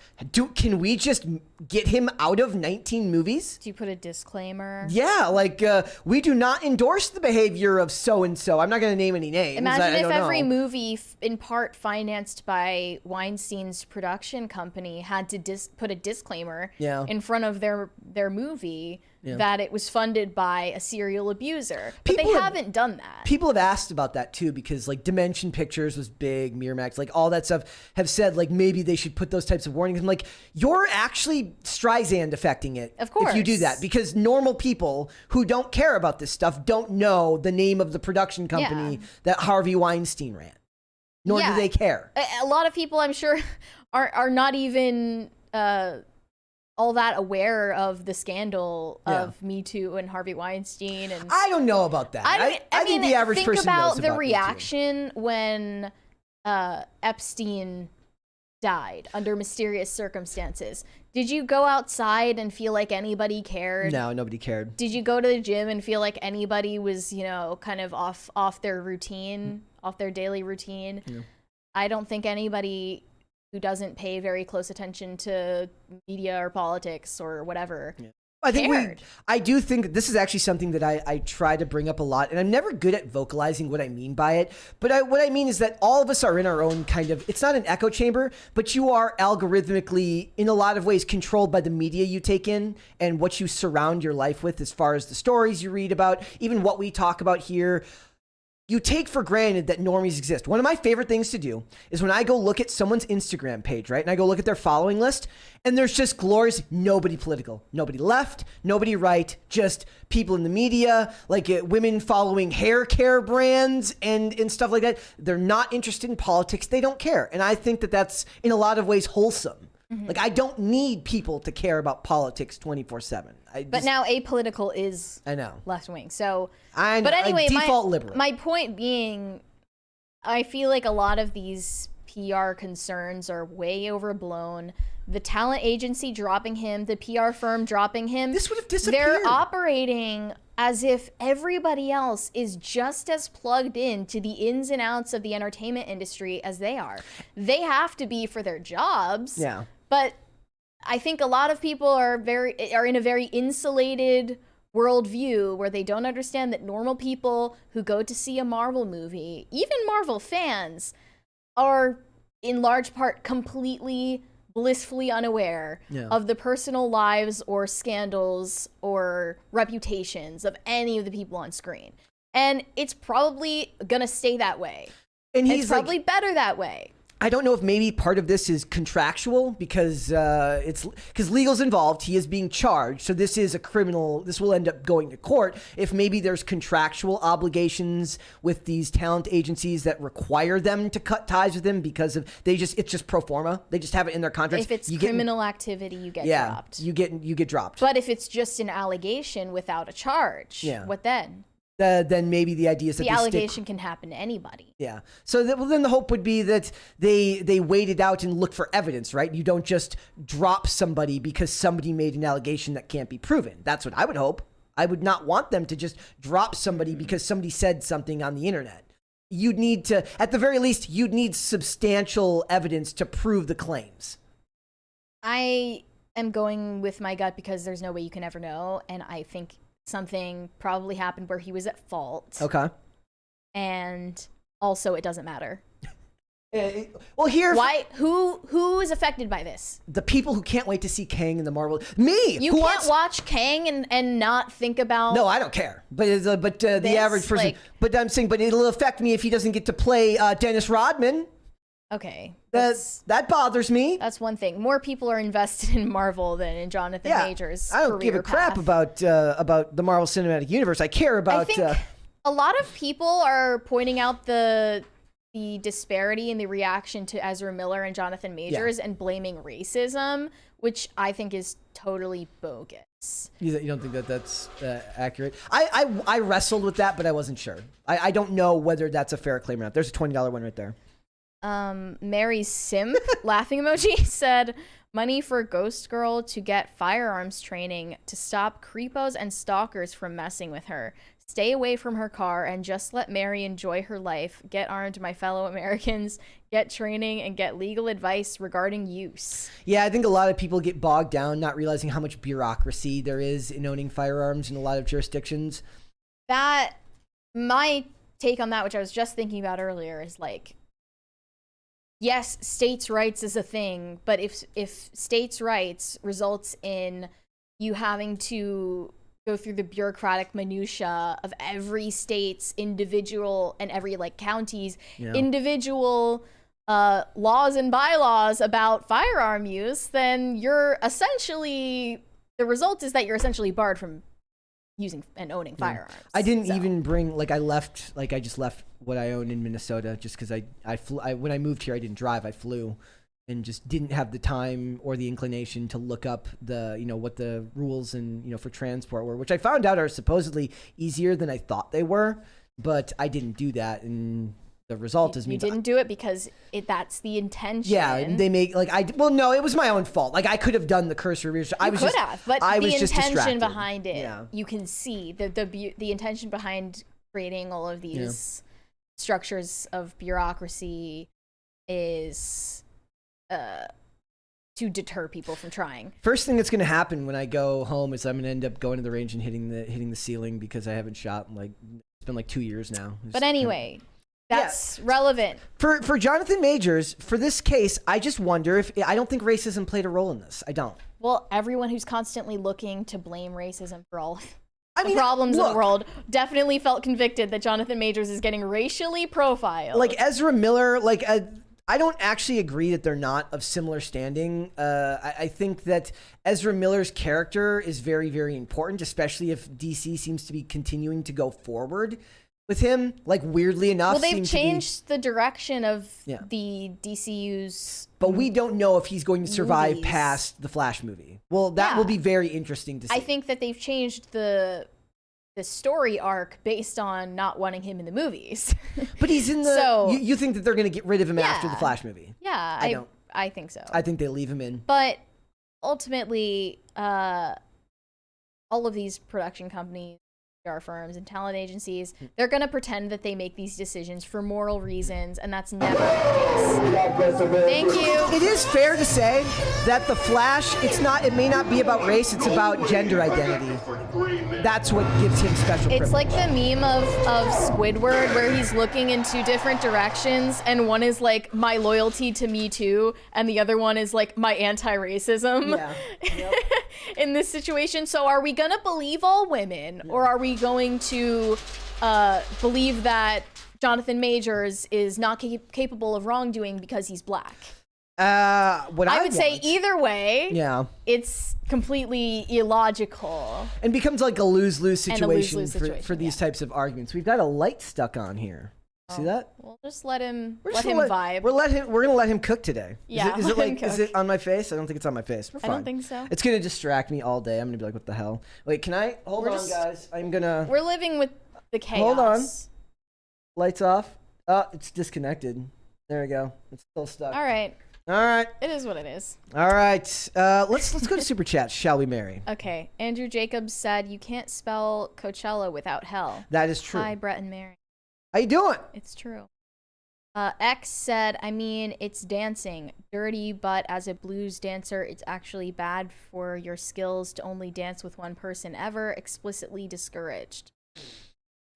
Can we just get him out of 19 movies? Do you put a disclaimer? Yeah, like we do not endorse the behavior of so and so. I'm not going to name any names. Imagine I if don't every know. movie, in part financed by Weinstein's production company, had to put a disclaimer in front of their movie that it was funded by a serial abuser. But they haven't done that. People have asked about that too, because like Dimension Pictures was big, Miramax, like all that stuff have said like maybe they should put those types of warnings. I'm like, you're actually Streisand affecting it. Of course. If you do that, because normal people who don't care about this stuff don't know the name of the production company that Harvey Weinstein ran. Nor do they care. A lot of people, I'm sure, are not even all that aware of the scandal of Me Too and Harvey Weinstein. And I don't know about that. I think the average person knows about the Me Too. reaction when Epstein died under mysterious circumstances. Did you go outside and feel like anybody cared? No, nobody cared. Did you go to the gym and feel like anybody was, kind of off their routine, off their daily routine? Yeah. I don't think anybody who doesn't pay very close attention to media or politics or whatever I think cared. I do think that this is actually something that I try to bring up a lot, and I'm never good at vocalizing what I mean by it. But what I mean is that all of us are in our own kind of, it's not an echo chamber, but you are algorithmically, in a lot of ways, controlled by the media you take in and what you surround your life with, as far as the stories you read about, even what we talk about here. You take for granted that normies exist. One of my favorite things to do is when I go look at someone's Instagram page, right? And I go look at their following list, and there's just glorious, nobody political, nobody left, nobody right, just people in the media, like women following hair care brands and stuff like that. They're not interested in politics. They don't care. And I think that that's in a lot of ways wholesome. Like, I don't need people to care about politics 24/7. But now apolitical is I know left wing. So, I know, but anyway, default liberal. My point being, I feel like a lot of these PR concerns are way overblown. The talent agency dropping him, the PR firm dropping him. This would have disappeared. They're operating as if everybody else is just as plugged in to the ins and outs of the entertainment industry as they are. They have to be for their jobs. Yeah. But I think a lot of people are in a very insulated worldview where they don't understand that normal people who go to see a Marvel movie, even Marvel fans, are in large part completely blissfully unaware of the personal lives or scandals or reputations of any of the people on screen. And it's probably gonna stay that way. And it's probably better that way. I don't know if maybe part of this is contractual because legal's involved. He is being charged. So this is a criminal. This will end up going to court. If maybe there's contractual obligations with these talent agencies that require them to cut ties with him because of it's just pro forma. They just have it in their contracts. If it's criminal activity, you get dropped. You get dropped. But if it's just an allegation without a charge, what then? Then maybe the idea is that the allegation can happen to anybody. Yeah. So then the hope would be that they wait it out and look for evidence, right? You don't just drop somebody because somebody made an allegation that can't be proven. That's what I would hope. I would not want them to just drop somebody because somebody said something on the internet. You'd need to, at the very least, you'd need substantial evidence to prove the claims. I am going with my gut because there's no way you can ever know, and I think something probably happened where he was at fault. Okay. And also, it doesn't matter. Well, why? Who is affected by this? The people who can't wait to see Kang in the Marvel. Me. You can't watch Kang and not think about. No, I don't care. But the average person. But I'm saying, but it'll affect me if he doesn't get to play Dennis Rodman. Okay. That bothers me. That's one thing. More people are invested in Marvel than in Jonathan Majors' I don't give a crap about the Marvel Cinematic Universe. I care about. I think a lot of people are pointing out the disparity in the reaction to Ezra Miller and Jonathan Majors and blaming racism, which I think is totally bogus. You don't think that's accurate? I wrestled with that, but I wasn't sure. I don't know whether that's a fair claim or not. There's a $20 one right there. Mary's simp laughing emoji said, money for Ghost Girl to get firearms training to stop creepos and stalkers from messing with her. Stay away from her car and just let Mary enjoy her life. Get armed, my fellow Americans. Get training and get legal advice regarding use. Yeah, I think a lot of people get bogged down not realizing how much bureaucracy there is in owning firearms in a lot of jurisdictions. My take on that, which I was just thinking about earlier, is like, yes, states' rights is a thing, but if states' rights results in you having to go through the bureaucratic minutia of every state's individual and every county's individual laws and bylaws about firearm use, then the result is that you're essentially barred from using and owning firearms. I didn't even bring I just left what I own in Minnesota just because I flew. When I moved here, I didn't drive. I flew, and just didn't have the time or the inclination to look up what the rules and for transport were, which I found out are supposedly easier than I thought they were, but I didn't do that, and the result is you didn't do it because that's the intention. Yeah, and they make no, it was my own fault. I could have done the cursory research. But the intention behind it, yeah. You can see the intention behind creating all of these structures of bureaucracy is to deter people from trying. First thing that's going to happen when I go home is I'm going to end up going to the range and hitting the ceiling because I haven't shot in it's been 2 years now. But anyway, that's relevant. For Jonathan Majors, for this case, I just wonder I don't think racism played a role in this. I don't. Well, everyone who's constantly looking to blame racism for all the problems in the world definitely felt convicted that Jonathan Majors is getting racially profiled. Ezra Miller, I don't actually agree that they're not of similar standing. I think that Ezra Miller's character is very, very important, especially if DC seems to be continuing to go forward with him. Weirdly enough, they've changed the direction of the DCU's. But we don't know if he's going to survive past the Flash movie. Well, that will be very interesting to see. I think that they've changed the the story arc based on not wanting him in the movies. But he's in the. So- you think that they're going to get rid of him after the Yeah. Flash movie? Yeah, I don't. I think so. I think they leave him in. But ultimately, all of these production companies, PR firms, and talent agencies, they're going to pretend that they make these decisions for moral reasons, and that's never the case. Thank you. It is fair to say that the Flash, it may not be about race, it's about gender identity. That's what gives him special privilege. It's like the meme of Squidward where he's looking in two different directions, and one is like my loyalty to Me Too, and the other one is like my anti-racism. Yeah. Yep. In this situation. So are we gonna believe all women, or are we going to believe that Jonathan Majors is not capable of wrongdoing because he's black? What I would say either way, Yeah. it's completely illogical. And becomes like a lose-lose And a situation, lose-lose situation, for these yeah. types of arguments. We've got a light stuck on here. See that? We'll just let him We're vibe. We're gonna let him cook today. Yeah, Is it let him is cook. it on my face? I don't think it's on my face. We're I fine. don't think so. It's gonna distract me all day. I'm gonna be like, what the hell? Wait, can I hold We're on, just- guys? I'm gonna We're living with the chaos. Hold on. lights off. Oh, it's disconnected. There we go. It's still stuck. All right. All right. It is what it is. All right. Let's go to super chats. Shall we, Mary? Okay. Andrew Jacobs said you can't spell Coachella without hell. That is true. Hi, Brett and Mary. How you doing? It's true. X said, I mean, it's dancing. Dirty, but as a blues dancer, it's actually bad for your skills to only dance with one person ever. Explicitly discouraged.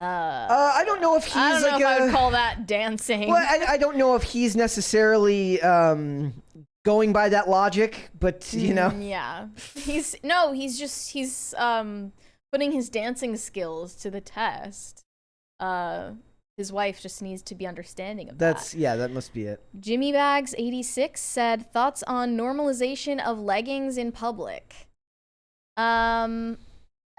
I don't know if he's I don't know like if I would call that dancing. Well, I don't know if he's necessarily going by that logic, but you know. Yeah. He's putting his dancing skills to the test. His wife just needs to be understanding of that. That must be it. Jimmy Bags 86 said thoughts on normalization of leggings in public.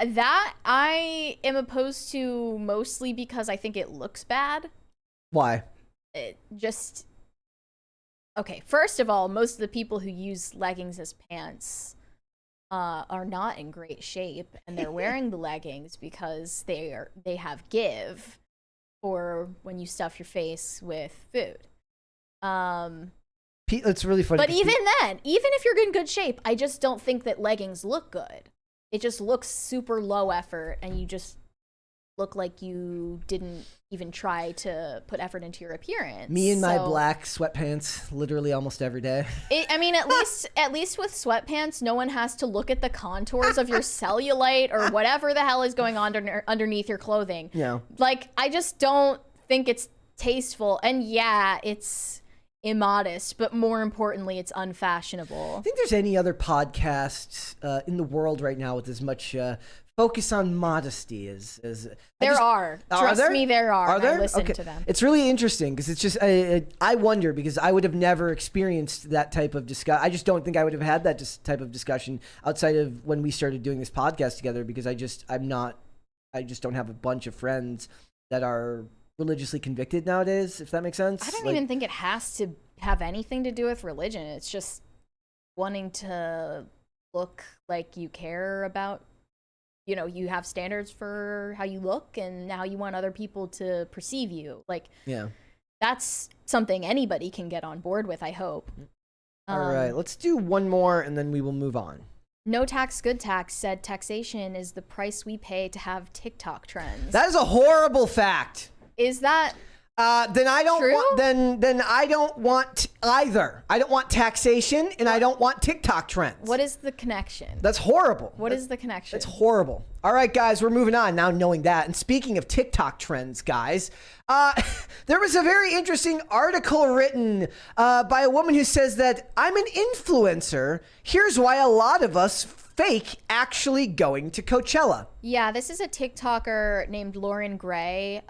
That I am opposed to mostly because I think it looks bad. Why? Okay, first of all, most of the people who use leggings as pants are not in great shape, and they're wearing the leggings because they have give for when you stuff your face with food. It's really funny. But even then, even if you're in good shape, I just don't think that leggings look good. It just looks super low effort, and you just look like you didn't even try to put effort into your appearance. Me and my black sweatpants literally almost every day. At least with sweatpants, no one has to look at the contours of your cellulite or whatever the hell is going on underneath your clothing. Yeah. Like, I just don't think it's tasteful. And yeah, it's immodest, but more importantly, it's unfashionable. I think there's any other podcast in the world right now with as much focus on modesty as there are. Trust me, there are. Are there? I listen Okay. to them. It's really interesting because it's just I wonder, because I would have never experienced that type of discussion. I just don't think I would have had that type of discussion outside of when we started doing this podcast together, because I just don't have a bunch of friends that are religiously convicted nowadays, if that makes sense. I don't even think it has to have anything to do with religion. It's just wanting to look like you care about, you have standards for how you look and how you want other people to perceive you. Like, yeah. That's something anybody can get on board with, I hope. All right, let's do one more and then we will move on. No Tax Good Tax said taxation is the price we pay to have TikTok trends. That is a horrible fact. Is that then I don't true? want then I don't want either. I don't want taxation and I don't want TikTok trends. What is the connection? That's horrible. What is the connection? That's horrible. All right, guys, we're moving on now, knowing that. And speaking of TikTok trends, guys, there was a very interesting article written by a woman who says that I'm an influencer. Here's why a lot of us fake actually going to Coachella. Yeah, this is a TikToker named Lauren Gray,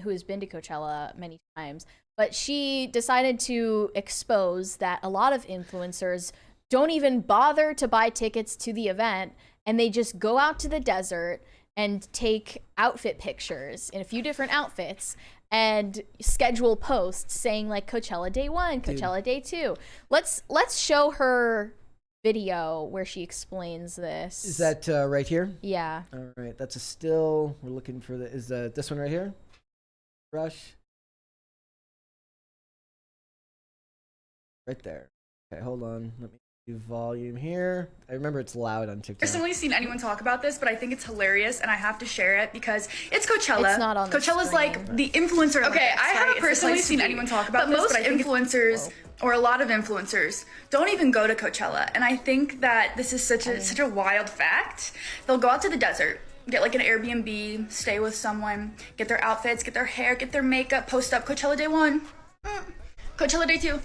who has been to Coachella many times. But she decided to expose that a lot of influencers don't even bother to buy tickets to the event, and they just go out to the desert and take outfit pictures in a few different outfits and schedule posts saying like Coachella day 1, Coachella day 2. Let's show her video where she explains this. Is that right here? Yeah. All right, that's a still. We're looking for is this one right here? Rush. Right there. Okay, hold on. Let me do volume here. I remember it's loud on TikTok. Personally seen anyone talk about this, but I think it's hilarious and I have to share it because it's Coachella. It's not on the Coachella's screen. like the influencer. Okay, I haven't personally seen anyone talk about this, but I think influencers or a lot of influencers don't even go to Coachella, and I think that this is such a wild fact. They'll go out to the desert, get like an Airbnb, stay with someone, get their outfits, get their hair, get their makeup, post up Coachella day 1, Coachella day 2,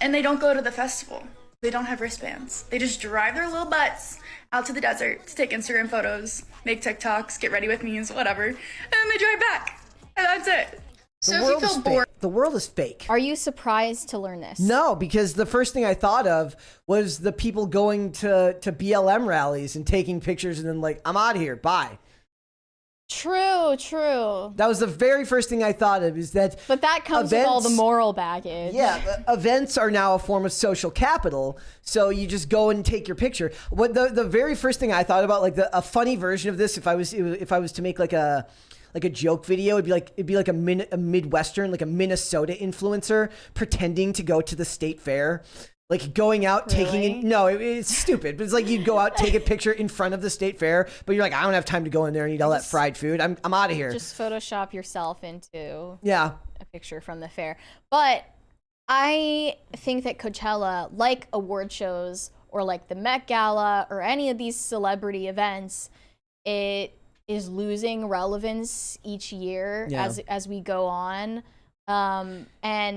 and they don't go to the festival. They don't have wristbands. They just drive their little butts out to the desert to take Instagram photos, make TikToks, get ready with me's, whatever, and then they drive back. And that's it. So if you feel bored, The world is fake. Are you surprised to learn this? No, because the first thing I thought of was the people going to BLM rallies and taking pictures and then like, I'm out of here, bye. True. That was the very first thing I thought of, is that But that comes with all the moral baggage. Yeah, events are now a form of social capital, so you just go and take your picture. What the very first thing I thought about, like a funny version of this, if I was to make like a joke video, it'd be like a Midwestern, like a Minnesota influencer pretending to go to the state fair. Like going out, taking it's stupid, but it's like you'd go out, take a picture in front of the state fair, but you're like, I don't have time to go in there and eat all that fried food. I'm out of here. Just Photoshop yourself into a picture from the fair. But I think that Coachella, like award shows or like the Met Gala or any of these celebrity events, it is losing relevance each year as we go on. And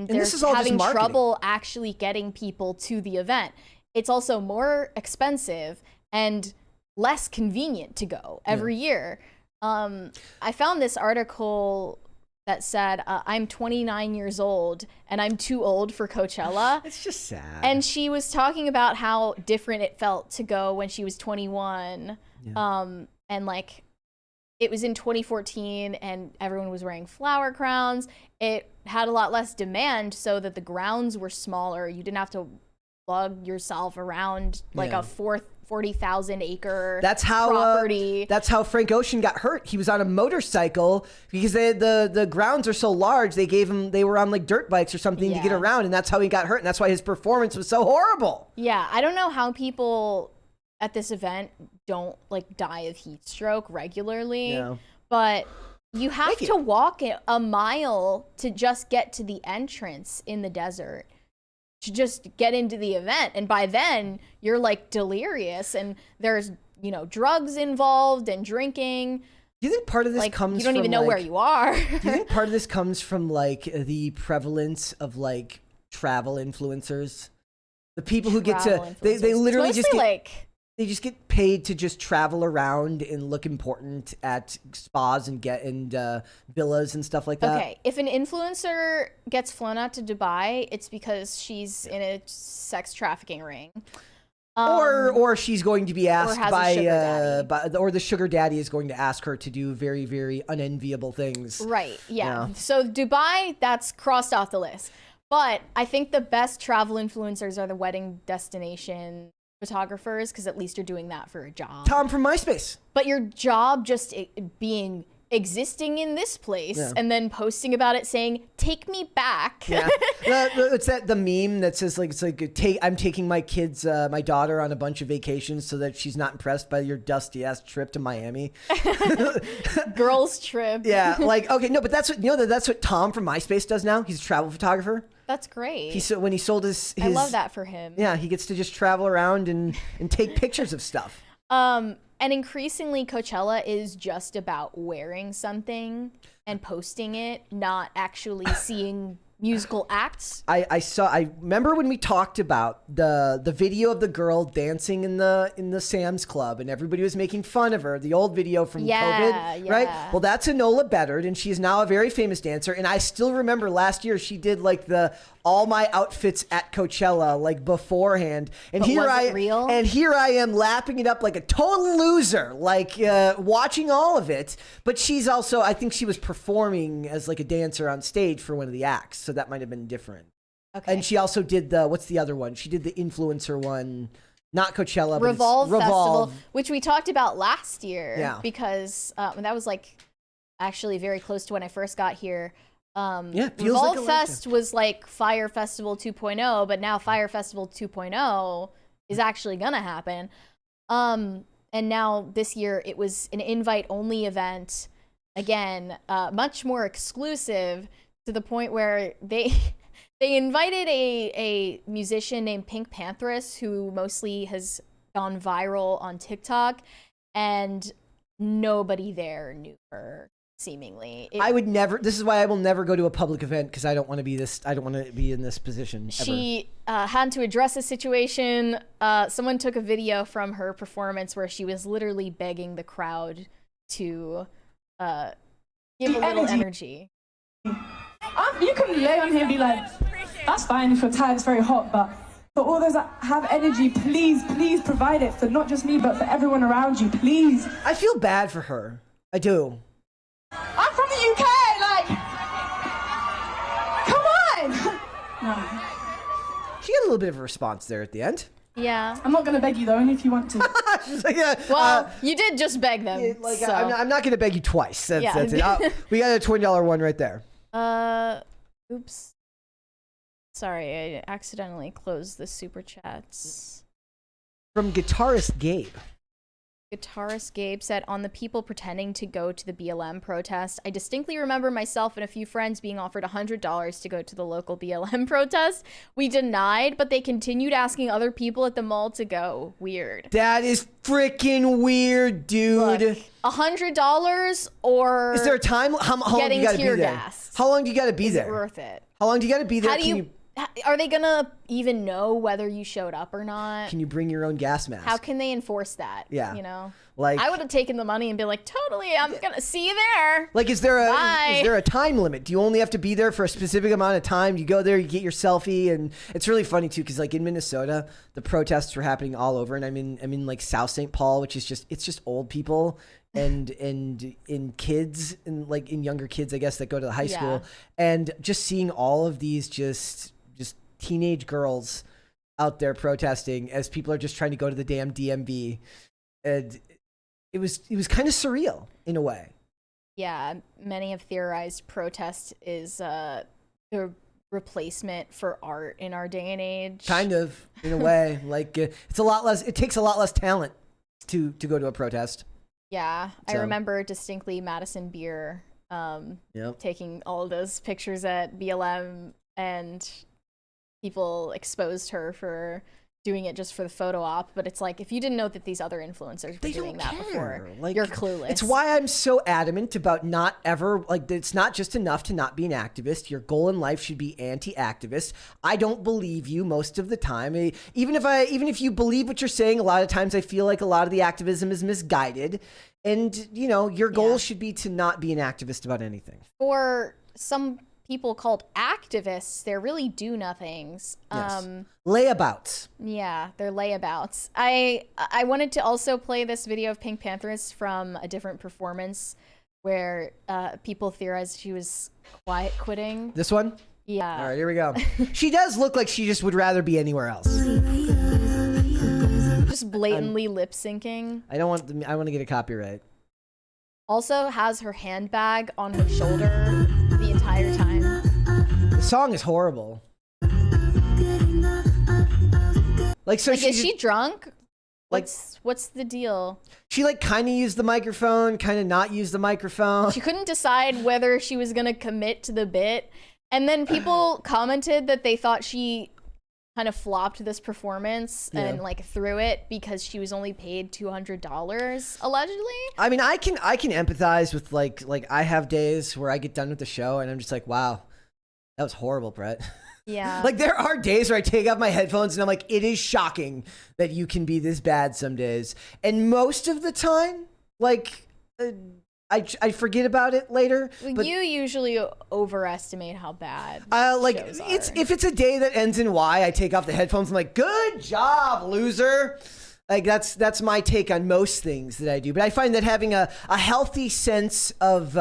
they're having trouble actually getting people to the event. It's also more expensive and less convenient to go every year. I found this article that said, I'm 29 years old and I'm too old for Coachella. It's just sad. And she was talking about how different it felt to go when she was 21. And like, it was in 2014 and everyone was wearing flower crowns. It had a lot less demand so that the grounds were smaller. You didn't have to lug yourself around like a 40,000 acre property. That's how Frank Ocean got hurt. He was on a motorcycle because the grounds are so large. They were on like dirt bikes or something to get around, and that's how he got hurt. And that's why his performance was so horrible. Yeah, I don't know how people at this event don't like die of heat stroke regularly, but you have to walk a mile to just get to the entrance in the desert to just get into the event. And by then you're like delirious and there's, drugs involved and drinking. Do you think part of this comes from you don't even know where you are? Do you think part of this comes from like the prevalence of like travel influencers? The people who get to, they literally just get, they just get paid to just travel around and look important at spas and villas and stuff like that. Okay, if an influencer gets flown out to Dubai, it's because she's in a sex trafficking ring. Or she's going to be asked or the sugar daddy is going to ask her to do very, very unenviable things. Right, yeah. So Dubai, that's crossed off the list. But I think the best travel influencers are the wedding destination photographers, because at least you're doing that for a job. Tom from MySpace. But your job just existing in this place and then posting about it saying, take me back. Yeah. It's the meme that says I'm taking my kids, my daughter on a bunch of vacations so that she's not impressed by your dusty ass trip to Miami. Girls trip. Yeah. Like, okay, no, but that's what Tom from MySpace does now. He's a travel photographer. That's great. When he sold his I love that for him. Yeah, he gets to just travel around and take pictures of stuff. And increasingly Coachella is just about wearing something and posting it, not actually seeing musical acts. I remember when we talked about the video of the girl dancing in the Sam's Club and everybody was making fun of her, the old video from COVID, right? Well, that's Enola Beddard and she is now a very famous dancer. And I still remember last year she did like all my outfits at Coachella like beforehand. And here I am lapping it up like a total loser, like watching all of it. But she's also, I think she was performing as like a dancer on stage for one of the acts. So that might have been different. Okay. And she also did what's the other one? She did the influencer one, not Coachella, but Revolve it's Revolve. Festival, which we talked about last year. Yeah. Because that was like actually very close to when I first got here. Yeah, feels Revolve like a Fest was like Fire Festival 2.0, but now Fire Festival 2.0 is actually gonna happen. And now this year it was an invite-only event. Again, much more exclusive to the point where they invited a musician named Pink Panthers, who mostly has gone viral on TikTok, and nobody there knew her. Seemingly, I would never. This is why I will never go to a public event, because I don't want to be this. I don't want to be in this position. She had to address the situation. Someone took a video from her performance where she was literally begging the crowd to give a little energy. You can lay on here and be like, that's fine if you're tired, it's very hot, but for all those that have energy, please provide it for not just me, but for everyone around you, please. I feel bad for her. I do. I'm from the UK, like, come on! No. She had a little bit of a response there at the end. Yeah. I'm not going to beg you, though, only if you want to. She's like, yeah, Well, you did just beg them. like, so. I'm not going to beg you twice. That's Yeah. it. We got a $20 one right there. Oops. Sorry, I accidentally closed the super chats. From guitarist Gabe. Guitarist Gabe said, on the people pretending to go to the BLM protest, I distinctly remember myself and a few friends being offered $100 to go to the local BLM protest. We denied, but they continued asking other people at the mall to go. Weird. That is freaking weird, dude. Look, $100 or is there a time? How long do getting you got to be tear there? gassed? How long do you got to be Is there? it worth it? How long do you got to be there? How do you are they gonna even know whether you showed up or not? Can you bring your own gas mask? How can they enforce that? Yeah. You know? Like, I would have taken the money and been like, totally, I'm gonna see you there. Like, is there Bye. a time limit? Do you only have to be there for a specific amount of time? You go there, you get your selfie, and it's really funny too, because like in Minnesota, the protests were happening all over, and I'm in like South St. Paul, which is just old people and in kids and like in younger kids, I guess, that go to the high school, and just seeing all of these just teenage girls out there protesting as people are just trying to go to the damn DMV, and it was kind of surreal in a way. Yeah, many have theorized protest is the replacement for art in our day and age. Kind of, in a way. Like it's a lot less. It takes a lot less talent to go to a protest. Yeah, I So. remember distinctly Madison Beer taking all those pictures at BLM, and people exposed her for doing it just for the photo op, but it's like, if you didn't know that these other influencers were doing that before, like, you're clueless. It's why I'm so adamant about not ever, like, it's not just enough to not be an activist. Your goal in life should be anti-activist. I don't believe you most of the time. Even if you believe what you're saying, a lot of times I feel like a lot of the activism is misguided. And, you know, your goal should be to not be an activist about anything. For some people called activists, they're really do-nothings. Yes. Layabouts. Yeah, they're layabouts. I wanted to also play this video of Pink Panthers from a different performance where people theorized she was quiet quitting. This one? Yeah. All right, here we go. She does look like she just would rather be anywhere else. Just blatantly lip syncing. I want to get a copyright. Also has her handbag on her shoulder the entire time. The song is horrible. Like, so Like, is she drunk? Like, What's the deal? she like kind of used the microphone, kind of not use the microphone. She couldn't decide whether she was gonna commit to the bit, and then people commented that they thought she kind of flopped this performance and like threw it because she was only paid $200 allegedly. I mean, I can empathize with like I have days where I get done with the show and I'm just like, wow, that was horrible, Brett. Yeah. Like, there are days where I take off my headphones and I'm like, it is shocking that you can be this bad some days. And most of the time, like, I forget about it later. But you usually overestimate how bad like, shows are. if it's a day that ends in Y, I take off the headphones. I'm like, good job, loser. Like, that's my take on most things that I do. But I find that having a healthy sense of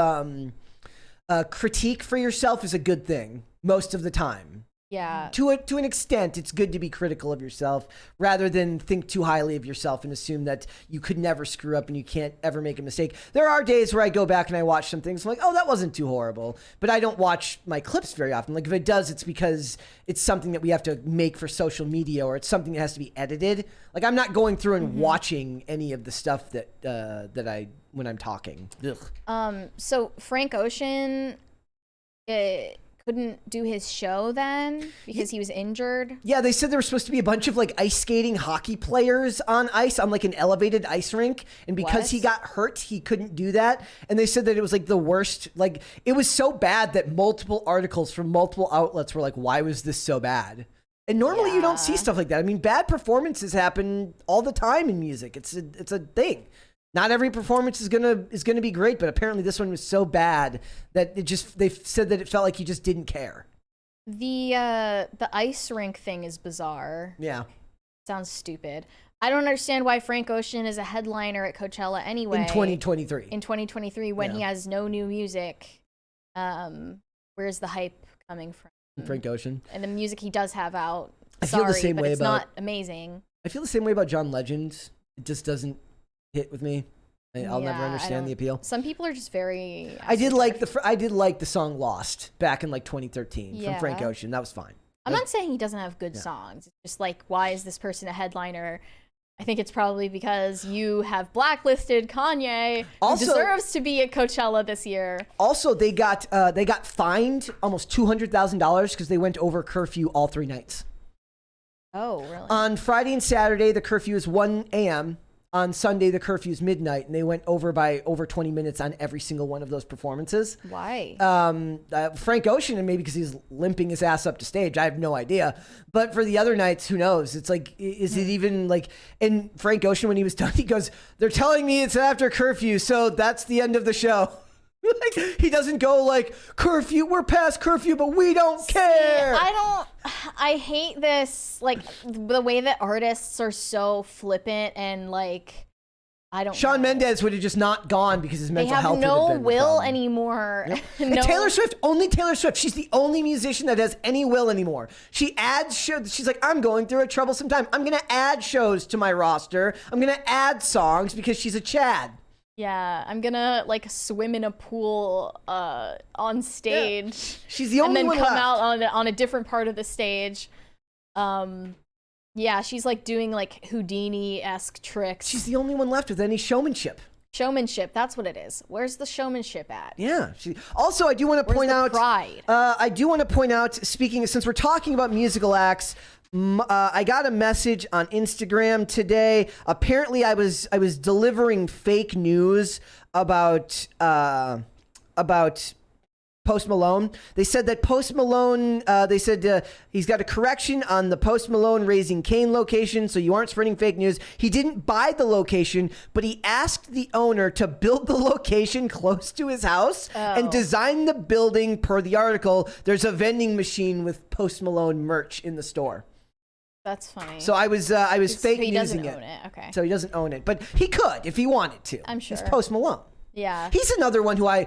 critique for yourself is a good thing most of the time. Yeah. To an extent, it's good to be critical of yourself rather than think too highly of yourself and assume that you could never screw up and you can't ever make a mistake. There are days where I go back and I watch some things, I'm like, oh, that wasn't too horrible. But I don't watch my clips very often. Like, if it does, it's because it's something that we have to make for social media, or it's something that has to be edited. Like, I'm not going through and watching any of the stuff that when I'm talking. Ugh. So Frank Ocean couldn't do his show then because he was injured. Yeah, they said there were supposed to be a bunch of like ice skating hockey players on ice on like an elevated ice rink, and because he got hurt, he couldn't do that. And they said that it was like the worst. Like, it was so bad that multiple articles from multiple outlets were like, "Why was this so bad?" And normally you don't see stuff like that. I mean, bad performances happen all the time in music. It's a thing. Not every performance is gonna be great, but apparently this one was so bad that they said that it felt like he just didn't care. The ice rink thing is bizarre. Yeah. Sounds stupid. I don't understand why Frank Ocean is a headliner at Coachella anyway. In 2023. In 2023, when he has no new music. Where's the hype coming from? Frank Ocean. And the music he does have out. I feel the same but way it's about, not amazing. I feel the same way about John Legend. It just doesn't hit with me. I'll never understand the appeal. Some people are just very. I did like the song "Lost" back in like 2013 from Frank Ocean. That was fine. I'm not saying he doesn't have good songs. It's just like, why is this person a headliner? I think it's probably because you have blacklisted Kanye, who deserves to be at Coachella this year. Also, they got fined almost $200,000 because they went over curfew all 3 nights. Oh, really? On Friday and Saturday, the curfew is 1 a.m. On Sunday, the curfew is midnight, and they went over by over 20 minutes on every single one of those performances. Why? Frank Ocean, and maybe because he's limping his ass up to stage, I have no idea. But for the other nights, who knows? It's like, is it even like, and Frank Ocean, when he was done, he goes, "They're telling me it's after curfew, so that's the end of the show." Like, he doesn't go like, "Curfew, we're past curfew, but we don't care." I hate this, like, the way that artists are so flippant and like, I don't Shawn know. Mendes would have just not gone because his mental health would have no been will anymore. Yep. No. And Taylor Swift, only Taylor Swift. She's the only musician that has any will anymore. She adds shows. She's like, "I'm going through a troublesome time. I'm going to add shows to my roster. I'm going to add songs," because she's a Chad. Yeah, I'm gonna like swim in a pool on stage. Yeah. She's the only one and then come left. out on a different part of the stage. Yeah, she's like doing like Houdini-esque tricks. She's the only one left with any showmanship. Showmanship, that's what it is. Where's the showmanship at? Yeah. Also, I do want to point out. Pride? I do want to point out. Speaking, since we're talking about musical acts. I got a message on Instagram today. Apparently, I was delivering fake news about Post Malone. They said that Post Malone. They said he's got a correction on the Post Malone Raising Cane location, so you aren't spreading fake news. He didn't buy the location, but he asked the owner to build the location close to his house and design the building per the article. There's a vending machine with Post Malone merch in the store. That's funny. So I was fake newsing it. He doesn't own it. Okay. So he doesn't own it, but he could if he wanted to. I'm sure. He's Post Malone. Yeah. He's another one who I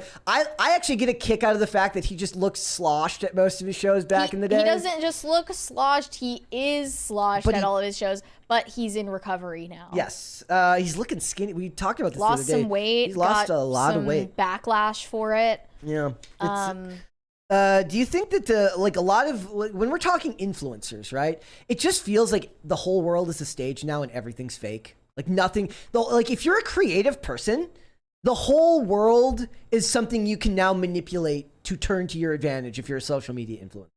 actually get a kick out of the fact that he just looks sloshed at most of his shows back in the day. He doesn't just look sloshed. He is sloshed at all of his shows, but he's in recovery now. Yes. He's looking skinny. We talked about this the Lost other day. some weight. He lost a lot of weight. Backlash for it. Yeah. Do you think that like a lot of when we're talking influencers, right? It just feels like the whole world is a stage now and everything's fake. Like nothing. Like if you're a creative person, the whole world is something you can now manipulate to turn to your advantage if you're a social media influencer.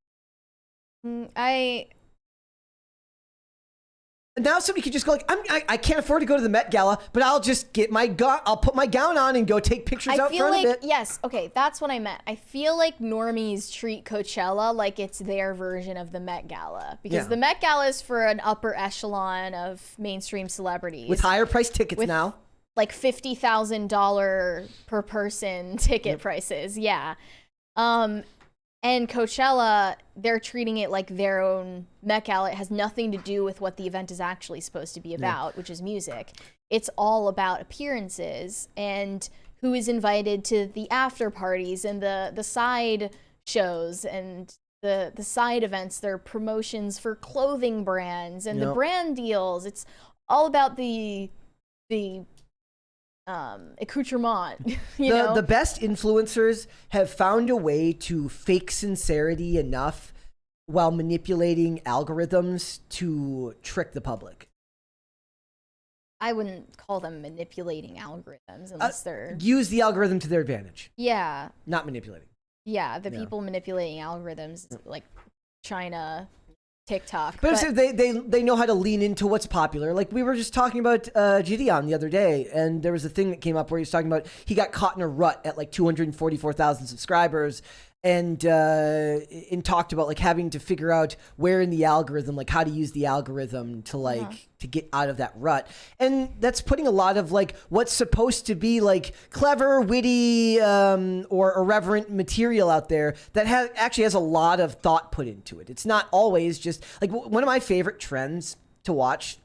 Now somebody could just go like, I can't afford to go to the Met Gala, but I'll just get I'll put my gown on and go take pictures out front of it. Yes, okay, that's what I meant. I feel like normies treat Coachella like it's their version of the Met Gala. Because the Met Gala is for an upper echelon of mainstream celebrities. With higher price tickets now. Like $50,000 per person ticket prices, yeah. And Coachella, they're treating it like their own Met Gala. It has nothing to do with what the event is actually supposed to be about, which is music. It's all about appearances and who is invited to the after parties and the side shows and the side events, their promotions for clothing brands and the brand deals. It's all about the accoutrement. The best influencers have found a way to fake sincerity enough while manipulating algorithms to trick the public. I wouldn't call them manipulating algorithms unless they're use the algorithm to their advantage. Yeah. Not manipulating. Yeah, the people manipulating algorithms like China, TikTok. But they know how to lean into what's popular. Like we were just talking about Gideon the other day, and there was a thing that came up where he was talking about he got caught in a rut at like 244,000 subscribers, and talked about like having to figure out where in the algorithm, like how to use the algorithm to like to get out of that rut. And that's putting a lot of like what's supposed to be like clever, witty, or irreverent material out there that actually has a lot of thought put into it. It's not always just like one of my favorite trends to watch.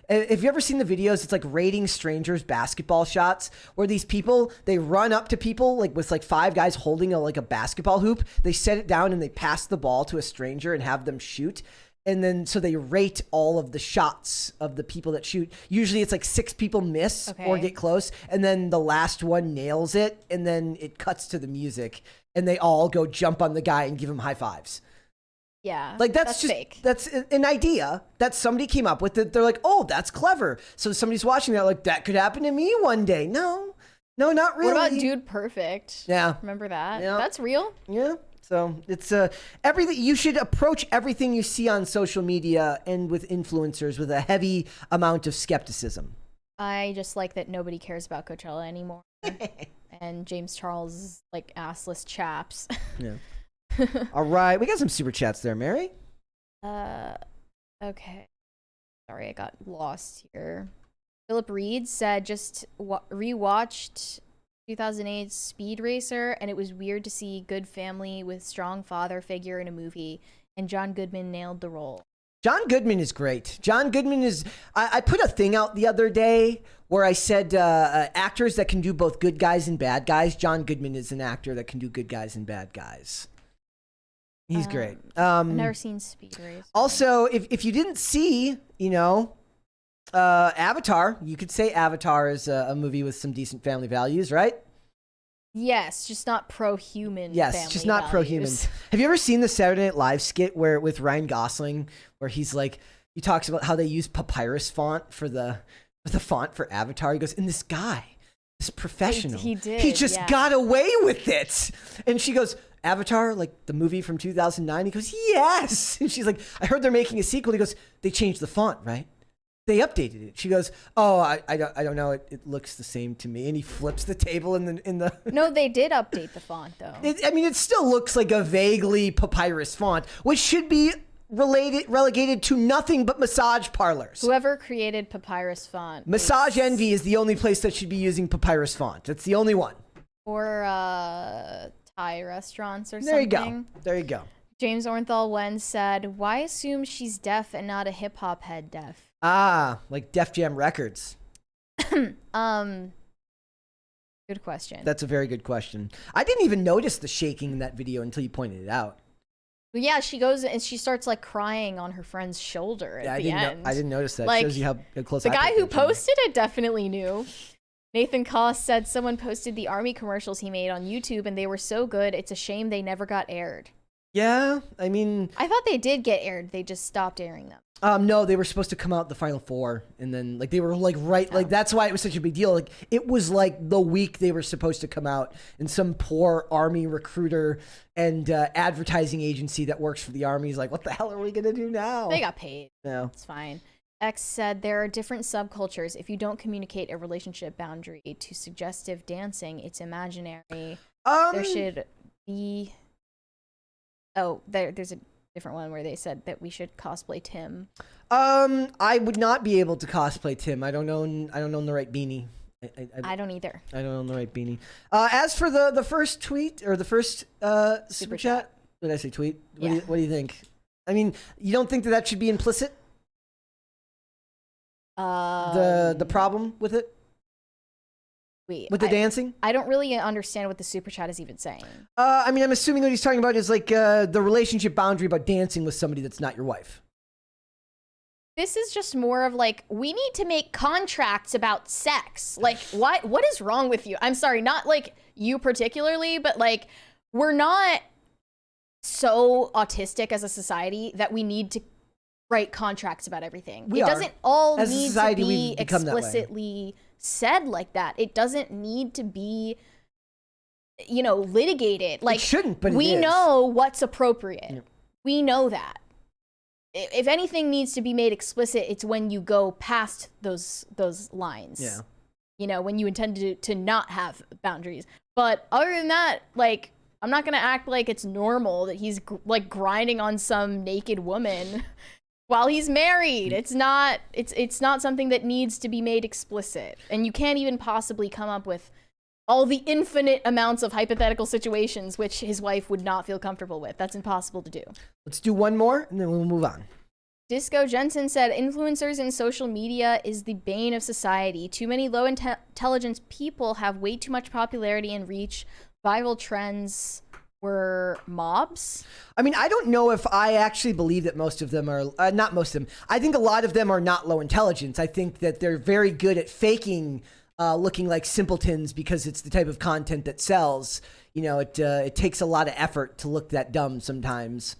Have you ever seen the videos? It's like rating strangers basketball shots where these people, they run up to people like with like 5 guys holding a basketball hoop. They set it down and they pass the ball to a stranger and have them shoot. And then so they rate all of the shots of the people that shoot. Usually it's like 6 people miss or get close. And then the last one nails it. And then it cuts to the music and they all go jump on the guy and give him high fives. Yeah, like that's just fake. That's an idea that somebody came up with. They're like, oh, that's clever. So somebody's watching that, like that could happen to me one day. No, not really. What about Dude Perfect? Yeah, remember that? Yeah. That's real. Yeah. So it's everything. You should approach everything you see on social media and with influencers with a heavy amount of skepticism. I just like that nobody cares about Coachella anymore, and James Charles like assless chaps. Yeah. All right, we got some super chats there, Mary. Okay. Sorry, I got lost here. Philip Reed said just rewatched 2008's Speed Racer, and it was weird to see good family with strong father figure in a movie, and John Goodman nailed the role. John Goodman is great. John Goodman is... I put a thing out the other day where I said actors that can do both good guys and bad guys. John Goodman is an actor that can do good guys and bad guys. He's great. I've never seen Speed Racer. Also, if you didn't see, Avatar, you could say Avatar is a movie with some decent family values, right? Yes, just not pro-human. Yes, just not pro-human. Have you ever seen the Saturday Night Live skit with Ryan Gosling, where he's like, he talks about how they use papyrus font for the font for Avatar? He goes, and this guy, this professional, he just got away with it. And she goes, Avatar, like the movie from 2009? He goes, yes. And she's like, I heard they're making a sequel. He goes, they changed the font, right? They updated it. She goes, oh, I don't know. It looks the same to me. And he flips the table in the. No, they did update the font though. It still looks like a vaguely papyrus font, which should be relegated to nothing but massage parlors. Whoever created papyrus font. Massage Envy is the only place that should be using papyrus font. It's the only one. Or Thai restaurants or there something. There you go. James Ornthal Wen said, why assume she's deaf and not a hip hop head deaf? Ah, like Def Jam Records. Good question. That's a very good question. I didn't even notice the shaking in that video until you pointed it out. Well, yeah, she goes and she starts like crying on her friend's shoulder at the end. I didn't notice that. Like, shows you how close the guy who posted it definitely knew. Nathan Koss said someone posted the Army commercials he made on YouTube and they were so good, it's a shame they never got aired. Yeah, I mean... I thought they did get aired. They just stopped airing them. No, they were supposed to come out the final 4, and then like they were like like that's why it was such a big deal. Like it was like the week they were supposed to come out, and some poor Army recruiter and advertising agency that works for the Army is like, what the hell are we gonna do now? They got paid. No, it's fine. X said there are different subcultures. If you don't communicate a relationship boundary to suggestive dancing, it's imaginary. There should be. Oh, there's a different one where they said that we should cosplay Tim. I would not be able to cosplay Tim. I don't own the right beanie. I don't either. I don't own the right beanie. As for the first tweet or the first super chat, what did I say? Tweet. What do you think? I mean, you don't think that should be implicit? The problem with it? Wait, With the dancing? I don't really understand what the super chat is even saying. I mean, I'm assuming what he's talking about is like the relationship boundary about dancing with somebody that's not your wife. This is just more of like, we need to make contracts about sex. Like, what is wrong with you? I'm sorry, not like you particularly, but like, we're not so autistic as a society that we need to write contracts about everything. It doesn't all need to be explicitly said like that. It doesn't need to be, you know, litigated. Like, it shouldn't, but we it is. know what's appropriate. Yeah. We know that. If anything needs to be made explicit, it's when you go past those lines. Yeah. You know, when you intend to not have boundaries. But other than that, like, I'm not gonna act like it's normal that he's like grinding on some naked woman while he's married. It's not something that needs to be made explicit. And you can't even possibly come up with all the infinite amounts of hypothetical situations which his wife would not feel comfortable with. That's impossible to do. Let's do one more, and then we'll move on. Disco Jensen said, influencers in social media is the bane of society. Too many low intelligence people have way too much popularity and reach. Viral trends were mobs. I mean, I don't know if I actually believe that most of them are, not most of them. I think a lot of them are not low intelligence. I think that they're very good at faking looking like simpletons because it's the type of content that sells. You know, it takes a lot of effort to look that dumb sometimes.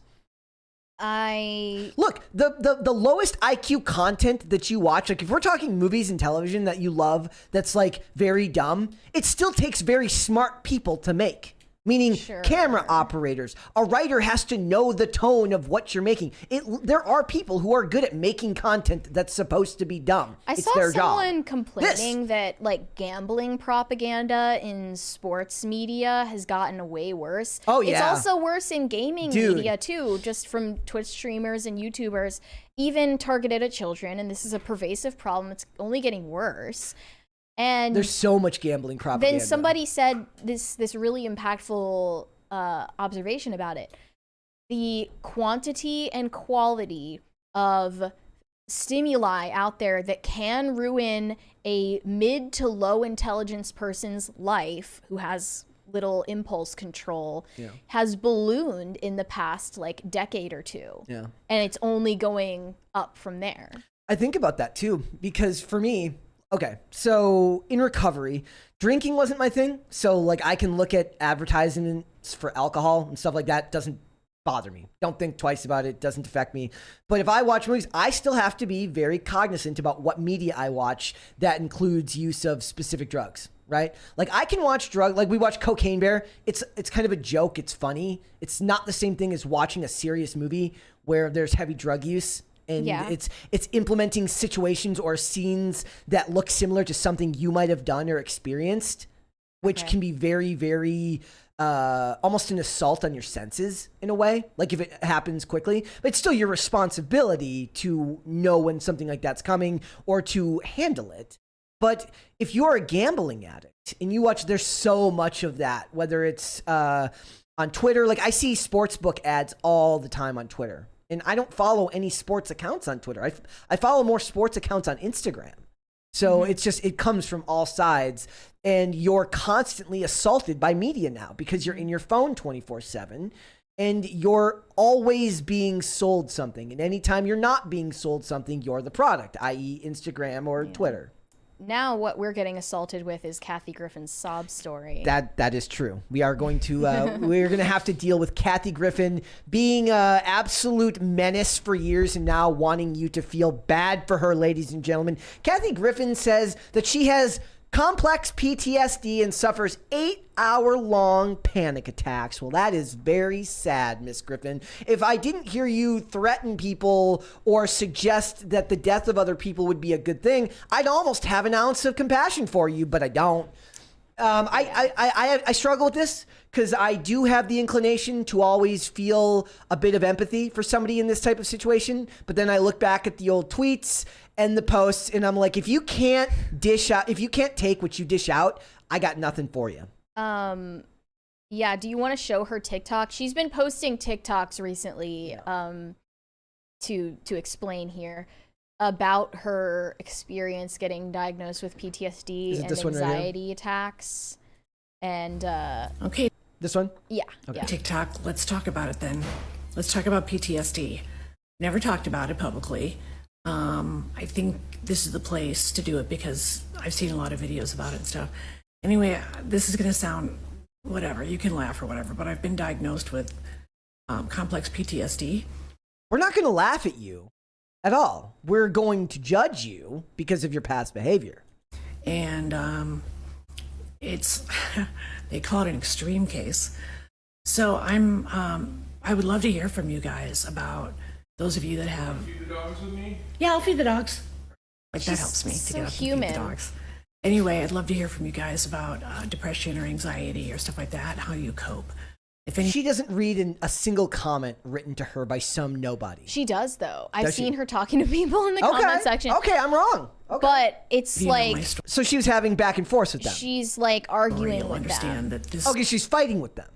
Look, the lowest IQ content that you watch, like if we're talking movies and television that you love that's like very dumb, it still takes very smart people to make. Meaning camera operators. A writer has to know the tone of what you're making. There are people who are good at making content that's supposed to be dumb. I saw someone complaining that like gambling propaganda in sports media has gotten way worse. Oh yeah. It's also worse in gaming media too, just from Twitch streamers and YouTubers, even targeted at children. And this is a pervasive problem. It's only getting worse. And there's so much gambling propaganda. Then somebody said this really impactful observation about it. The quantity and quality of stimuli out there that can ruin a mid to low intelligence person's life who has little impulse control has ballooned in the past like decade or two. Yeah. And it's only going up from there. I think about that too, because for me, okay, so in recovery, drinking wasn't my thing. So like I can look at advertisements for alcohol and stuff like that. It doesn't bother me. Don't think twice about it. Doesn't affect me. But if I watch movies, I still have to be very cognizant about what media I watch that includes use of specific drugs, right? Like I can watch like we watch Cocaine Bear. It's kind of a joke. It's funny. It's not the same thing as watching a serious movie where there's heavy drug use. And it's implementing situations or scenes that look similar to something you might have done or experienced, which can be very, very almost an assault on your senses in a way, like if it happens quickly. But it's still your responsibility to know when something like that's coming or to handle it. But if you're a gambling addict and you watch, there's so much of that, whether it's on Twitter. Like I see sportsbook ads all the time on Twitter. And I don't follow any sports accounts on Twitter. I follow more sports accounts on Instagram. So it's just, it comes from all sides. And you're constantly assaulted by media now because you're in your phone 24/7 and you're always being sold something. And anytime you're not being sold something, you're the product, i.e. Instagram or Twitter. Now what we're getting assaulted with is Kathy Griffin's sob story. That is true. We are going to we're going to have to deal with Kathy Griffin being an absolute menace for years and now wanting you to feel bad for her, ladies and gentlemen. Kathy Griffin says that she has complex PTSD and suffers 8-hour-long panic attacks. Well, that is very sad, Miss Griffin. If I didn't hear you threaten people or suggest that the death of other people would be a good thing, I'd almost have an ounce of compassion for you, but I don't. I struggle with this because I do have the inclination to always feel a bit of empathy for somebody in this type of situation. But then I look back at the old tweets and the posts and I'm like, if you can't take what you dish out, I got nothing for you. Yeah. Do you want to show her TikTok? She's been posting TikToks recently, to explain here. about her experience getting diagnosed with PTSD and anxiety attacks. And okay, this one? Yeah. Okay. Yeah. TikTok, let's talk about it then. Let's talk about PTSD. Never talked about it publicly. I think this is the place to do it because I've seen a lot of videos about it and stuff. Anyway, this is going to sound whatever. You can laugh or whatever, but I've been diagnosed with complex PTSD. We're not going to laugh at you at all. We're going to judge you because of your past behavior. And it's, they call it an extreme case. So I would love to hear from you guys about those of you that have. Feed the dogs with me? Yeah, I'll feed the dogs. Like, that She's helps me to so get up human. and feed the dogs. Anyway, I'd love to hear from you guys about depression or anxiety or stuff like that. How you cope. If any, She doesn't read a single comment written to her by some nobody. She does, though. I've Does she? seen her talking to people in the comment section. Okay, I'm wrong. Okay. But it's you know my like story, So she was having back and forth with them. she's like arguing you'll with understand them. that this. Okay, she's fighting with them.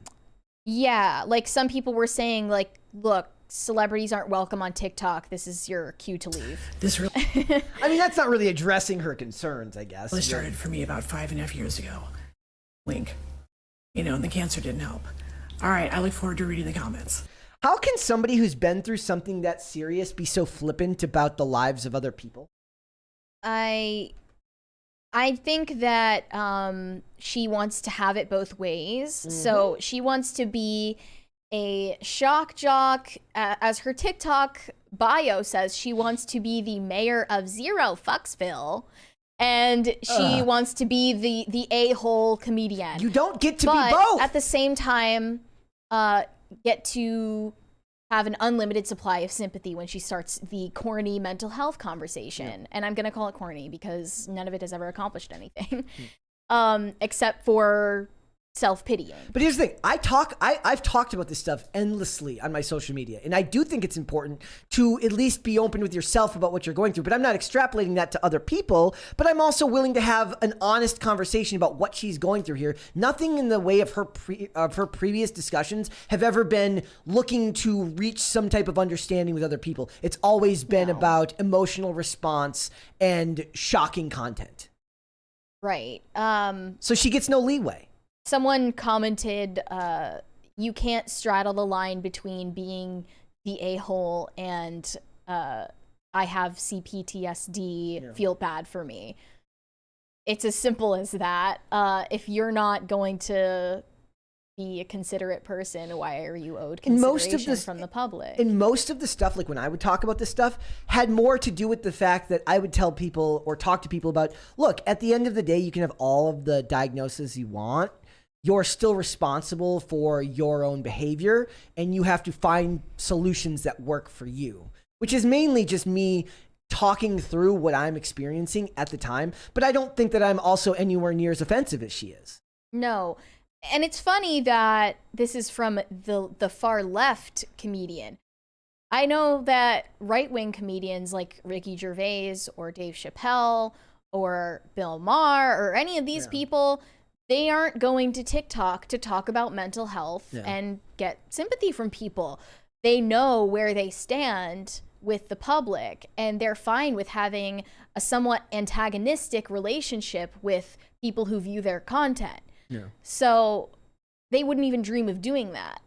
Yeah, like some people were saying, like, look, celebrities aren't welcome on TikTok. This is your cue to leave. This really I mean, that's not really addressing her concerns, I guess. started for me about 5.5 years ago. Wink. You know, and the cancer didn't help. All right, I look forward to reading the comments. How can somebody who's been through something that serious be so flippant about the lives of other people? I think that she wants to have it both ways. So she wants to be a shock jock. As her TikTok bio says, she wants to be the mayor of Zero Fucksville. And she wants to be the a-hole comedian. You don't get to but be both. at the same time, get to have an unlimited supply of sympathy when she starts the corny mental health conversation. Yeah. And I'm going to call it corny because none of it has ever accomplished anything, except for self-pitying. But here's the thing. I've talked about this stuff endlessly on my social media. And I do think it's important to at least be open with yourself about what you're going through. But I'm not extrapolating that to other people. But I'm also willing to have an honest conversation about what she's going through here. Nothing in the way of her previous discussions have ever been looking to reach some type of understanding with other people. It's always been about emotional response and shocking content. Right. So she gets no leeway. Someone commented, you can't straddle the line between being the a-hole and I have CPTSD, feel bad for me. It's as simple as that. If you're not going to be a considerate person, why are you owed consideration from the public? And most of the stuff, like when I would talk about this stuff, had more to do with the fact that I would tell people or talk to people about, look, at the end of the day, you can have all of the diagnoses you want. You're still responsible for your own behavior, and you have to find solutions that work for you, which is mainly just me talking through what I'm experiencing at the time. But I don't think that I'm also anywhere near as offensive as she is. No. And it's funny that this is from the far left comedian. I know that right-wing comedians like Ricky Gervais or Dave Chappelle or Bill Maher or any of these people, they aren't going to TikTok to talk about mental health and get sympathy from people. They know where they stand with the public, and they're fine with having a somewhat antagonistic relationship with people who view their content. Yeah. So they wouldn't even dream of doing that.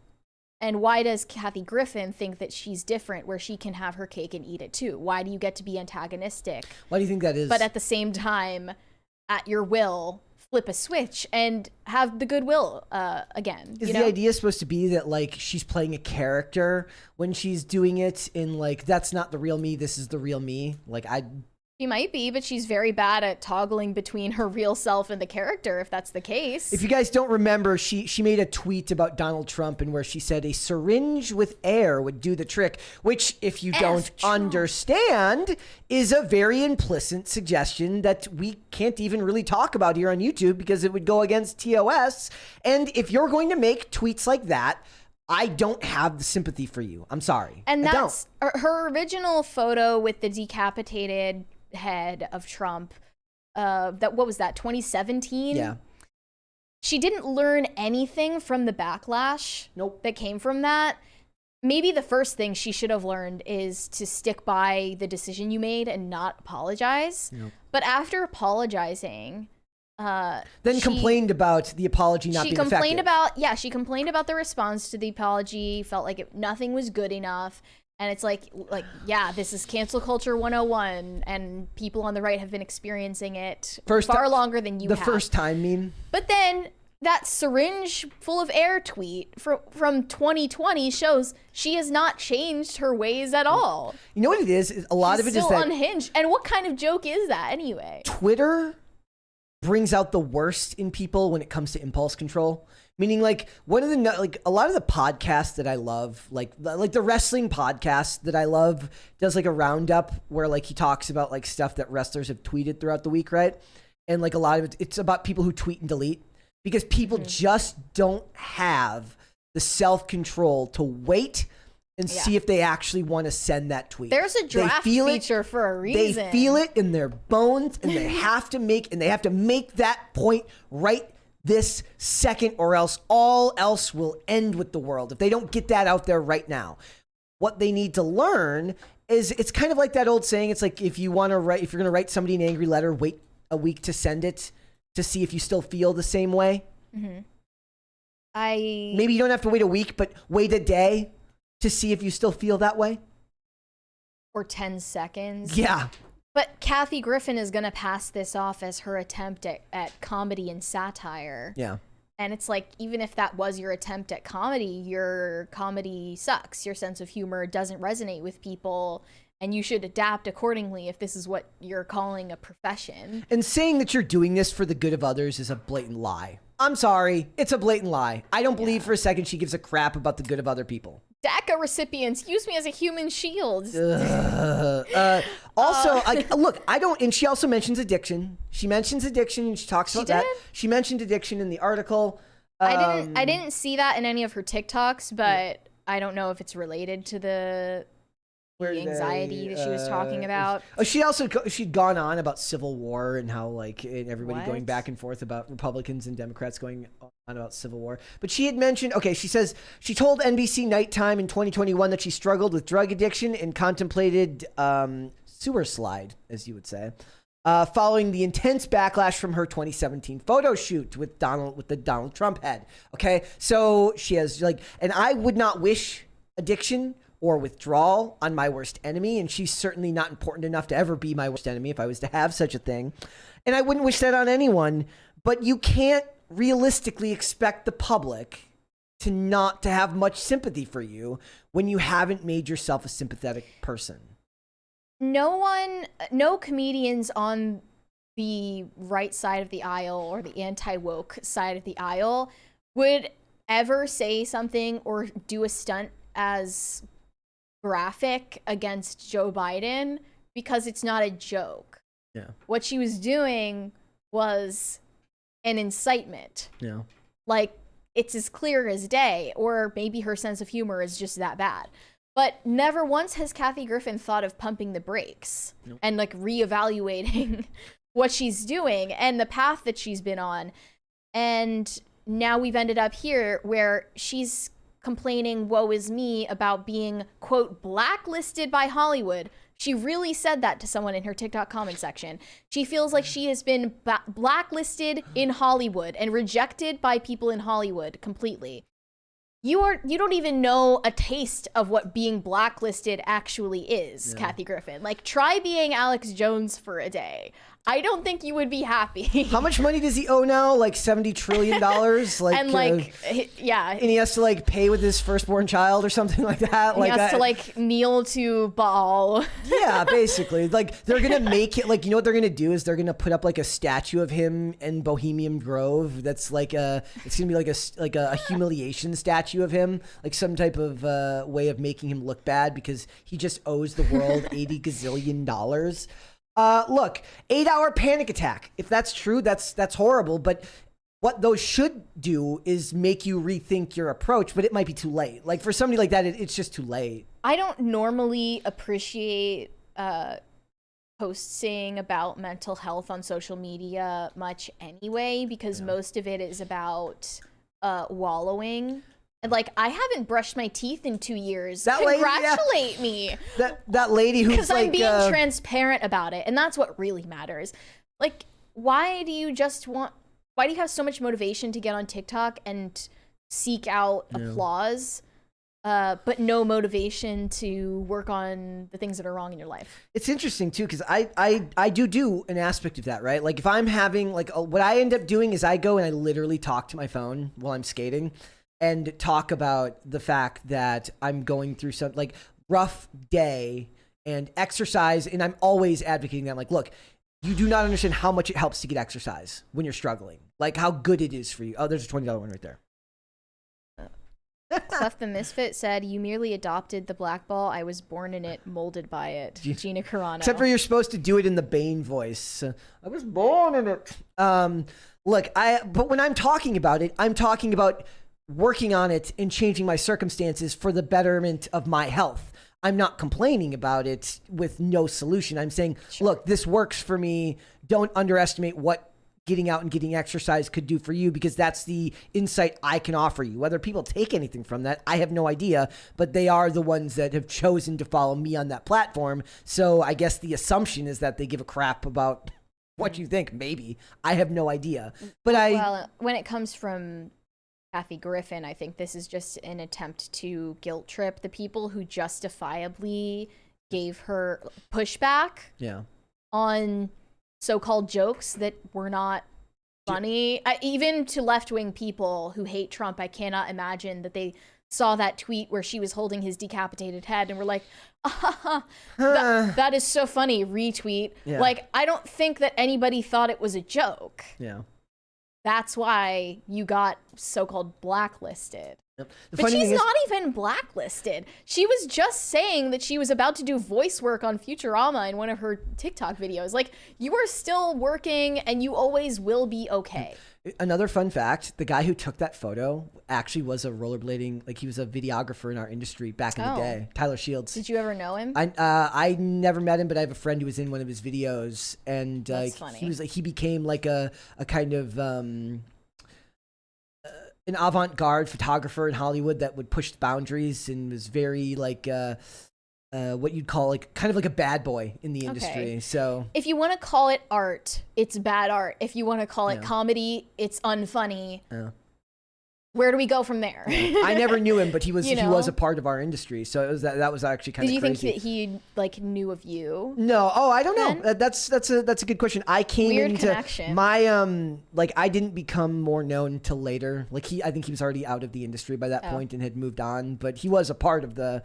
And why does Kathy Griffin think that she's different, where she can have her cake and eat it too? Why do you get to be antagonistic? Why do you think that is? But at the same time, at your will, flip a switch and have the goodwill again. Is the idea supposed to be that like she's playing a character when she's doing it in like, that's not the real me, this is the real me? Like She might be, but she's very bad at toggling between her real self and the character, if that's the case. If you guys don't remember, she made a tweet about Donald Trump and where she said a syringe with air would do the trick, which, if you don't understand, is a very implicit suggestion that we can't even really talk about here on YouTube because it would go against TOS. And if you're going to make tweets like that, I don't have the sympathy for you. I'm sorry. And that's her original photo with the decapitated head of Trump. What was that, 2017? Yeah. She didn't learn anything from the backlash that came from that. maybe the first thing she should have learned is to stick by the decision you made and not apologize. Yep. But after apologizing, then complained about the apology not being effective. She complained about the response to the apology, felt like nothing was good enough. And it's like, yeah, this is cancel culture 101, and people on the right have been experiencing it far longer than you have. The first time meme. But then that syringe full of air tweet from 2020 shows she has not changed her ways at all. You know what it is? A lot of it is still that unhinged. And what kind of joke is that anyway? Twitter brings out the worst in people when it comes to impulse control. Meaning, like, a lot of the podcasts that I love, like the wrestling podcast that I love, does like a roundup where like he talks about like stuff that wrestlers have tweeted throughout the week, right? And like a lot of it's about people who tweet and delete, because people just don't have the self-control to wait and see if they actually want to send that tweet. There's a draft feature for a reason. They feel it in their bones, and they have to make that point right this second, or else all else will end with the world if they don't get that out there right now. What they need to learn is, it's kind of like that old saying, it's like if you're going to write somebody an angry letter, wait a week to send it to see if you still feel the same way. Mm-hmm. Maybe you don't have to wait a week, but wait a day to see if you still feel that way. Or 10 seconds. Yeah. But Kathy Griffin is going to pass this off as her attempt at comedy and satire. Yeah. And it's like, even if that was your attempt at comedy, your comedy sucks. Your sense of humor doesn't resonate with people, and you should adapt accordingly if this is what you're calling a profession. And saying that you're doing this for the good of others is a blatant lie. I'm sorry. It's a blatant lie. I don't believe for a second she gives a crap about the good of other people. DACA recipients, use me as a human shield. Look, I don't, and she also mentions addiction. She mentions addiction, and she talks about that. She mentioned addiction in the article. I didn't see that in any of her TikToks, but I don't know if it's related to the anxiety that she was talking about. She'd gone on about Civil War and how everybody going back and forth about Republicans and Democrats going on about Civil War. But she had mentioned, she says she told NBC Nighttime in 2021 that she struggled with drug addiction and contemplated sewer slide, as you would say, following the intense backlash from her 2017 photo shoot with the Donald Trump head. Okay, so she has and I would not wish addiction or withdrawal on my worst enemy, and she's certainly not important enough to ever be my worst enemy if I was to have such a thing. And I wouldn't wish that on anyone, but you can't realistically expect the public to not to have much sympathy for you when you haven't made yourself a sympathetic person. No comedians on the right side of the aisle or the anti-woke side of the aisle would ever say something or do a stunt as graphic against Joe Biden, because it's not a joke. Yeah. What she was doing was an incitement. Yeah. It's as clear as day, or maybe her sense of humor is just that bad. But never once has Kathy Griffin thought of pumping the brakes and reevaluating what she's doing and the path that she's been on. And now we've ended up here where she's complaining, woe is me, about being, quote, blacklisted by Hollywood. She really said that to someone in her TikTok comment section. She feels like she has been blacklisted in Hollywood and rejected by people in Hollywood completely. You don't even know a taste of what being blacklisted actually is, Kathy Griffin. Try being Alex Jones for a day. I don't think you would be happy. How much money does he owe now? $70 trillion? Yeah. And he has to pay with his firstborn child or something like that. He has to kneel to Baal. Yeah, basically. They're going to make it, you know what they're going to do is they're going to put up a statue of him in Bohemian Grove. That's it's going to be a humiliation statue of him, some type of way of making him look bad because he just owes the world $80 gazillion. Look, 8-hour panic attack. If that's true, that's horrible. But what those should do is make you rethink your approach. But it might be too late. For somebody like that, it's just too late. I don't normally appreciate posting about mental health on social media much anyway, because most of it is about wallowing And like, I haven't brushed my teeth in 2 years. That lady, yeah. Congratulate me. That lady who's Because like, I'm being transparent about it, and that's what really matters. Like, why do you have so much motivation to get on TikTok and seek out applause, but no motivation to work on the things that are wrong in your life? It's interesting too, because I do an aspect of that, right? Like if I'm having what I end up doing is I go and I literally talk to my phone while I'm skating and talk about the fact that I'm going through some like rough day and exercise, and I'm always advocating that. I'm like, look, you do not understand how much it helps to get exercise when you're struggling, like how good it is for you. Oh, there's a $20 one right there. Clef the Misfit said, "You merely adopted the black ball. I was born in it, molded by it." Gina Carano. Except for you're supposed to do it in the Bane voice. I was born in it. Look, but when I'm talking about it, I'm talking about working on it and changing my circumstances for the betterment of my health. I'm not complaining about it with no solution. I'm saying, look, this works for me. Don't underestimate what getting out and getting exercise could do for you, because that's the insight I can offer you. Whether people take anything from that, I have no idea, but they are the ones that have chosen to follow me on that platform. So I guess the assumption is that they give a crap about what you think. Maybe. I have no idea. But well, when it comes from Kathy Griffin, I think this is just an attempt to guilt trip the people who justifiably gave her pushback on so-called jokes that were not funny. Even to left-wing people who hate Trump, I cannot imagine that they saw that tweet where she was holding his decapitated head and were like, that is so funny, retweet. Like, I don't think that anybody thought it was a joke. That's why you got so-called blacklisted. But she's not even blacklisted. She was just saying that she was about to do voice work on Futurama in one of her TikTok videos. Like, you are still working and you always will be okay. Another fun fact, the guy who took that photo actually was a rollerblading, like he was a videographer in our industry back in the day. Tyler Shields. Did you ever know him? I never met him, but I have a friend who was in one of his videos, and he became like a kind of an avant-garde photographer in Hollywood that would push the boundaries and was very like what you'd call like kind of like a bad boy in the industry. So if you want to call it art, it's bad art. If you want to call it comedy, it's unfunny. Where do we go from there? I never knew him, but he was he was a part of our industry. So it was that was actually kind of crazy. Did you think that he like knew of you? No. Oh, I don't know. That's a good question. I came Weird into connection. my like I didn't become more known till later. Like I think he was already out of the industry by that point and had moved on, but he was a part of the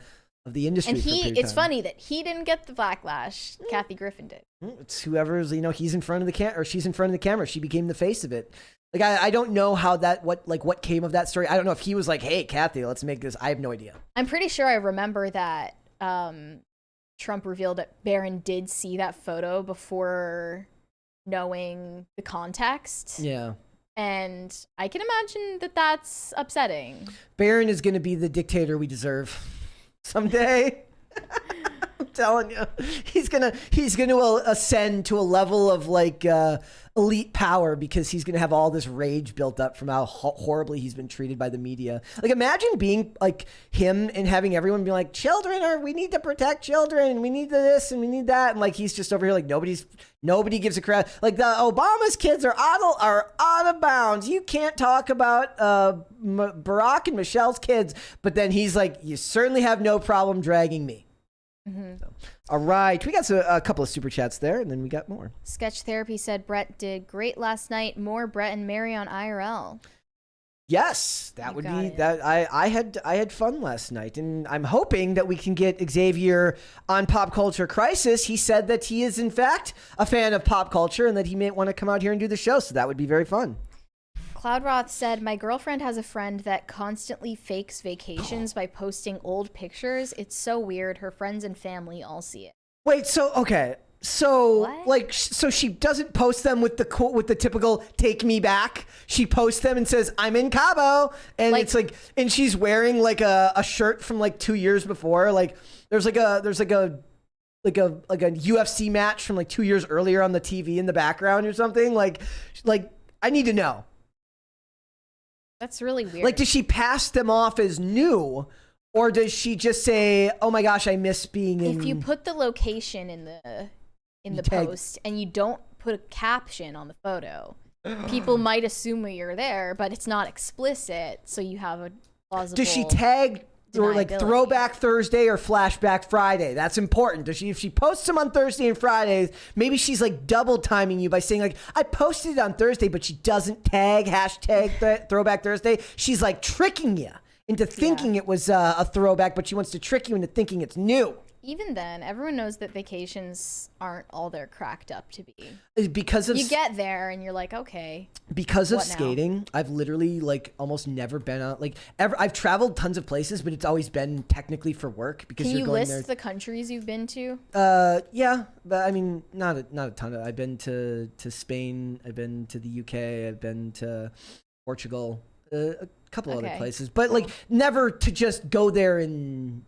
industry. And it's funny that he didn't get the backlash. Kathy Griffin did. It's whoever's he's in front of the camera or she's in front of the camera. She became the face of it. Like I don't know how what came of that story. I don't know if he was like, "Hey, Kathy, let's make this." I have no idea. I'm pretty sure I remember that Trump revealed that Barron did see that photo before knowing the context. Yeah. And I can imagine that that's upsetting. Barron is going to be the dictator we deserve someday. I'm telling you, he's gonna ascend to a level of like elite power because he's gonna have all this rage built up from how horribly he's been treated by the media. Like, imagine being like him and having everyone be like, we need to protect children, we need this and we need that, and like he's just over here like nobody gives a crap. Like the Obama's kids are out of bounds. You can't talk about Barack and Michelle's kids, but then he's like, you certainly have no problem dragging me. So, all right, we got a couple of super chats there, and then we got more. Sketch Therapy said Brett did great last night. More Brett and Mary on IRL. Yes, that would be that. I had fun last night, and I'm hoping that we can get Xavier on Pop Culture Crisis. He said that he is in fact a fan of pop culture, and that he may want to come out here and do the show. So that would be very fun. Cloudroth said, my girlfriend has a friend that constantly fakes vacations by posting old pictures. It's so weird. Her friends and family all see it. Wait, okay. So what? so she doesn't post them with the typical "take me back." She posts them and says, "I'm in Cabo," and it's like, and she's wearing like a shirt from like 2 years before. Like there's like a UFC match from like 2 years earlier on the TV in the background or something. Like I need to know. That's really weird. Like, does she pass them off as new, or does she just say, "Oh my gosh, I miss being in"? If you put the location in the tag- post and you don't put a caption on the photo, people might assume you're there, but it's not explicit, so you have a plausible. Does she tag or like deniability. Throwback Thursday or Flashback Friday? That's important. Does she, if she posts them on Thursday and Fridays, maybe she's like double timing you by saying like, I posted it on Thursday, but she doesn't tag Throwback Thursday. She's like tricking you into thinking it was a throwback, but she wants to trick you into thinking it's new. Even then, everyone knows that vacations aren't all they're cracked up to be. Because of You get there and you're like, okay. because of what now? skating, I've literally like almost never been out I've traveled tons of places, but it's always been technically for work because Can you're you going list there. the countries you've been to? Yeah, but I mean, not a ton of. I've been to Spain. I've been to the UK. I've been to Portugal. A couple other Okay. places, but like never to just go there and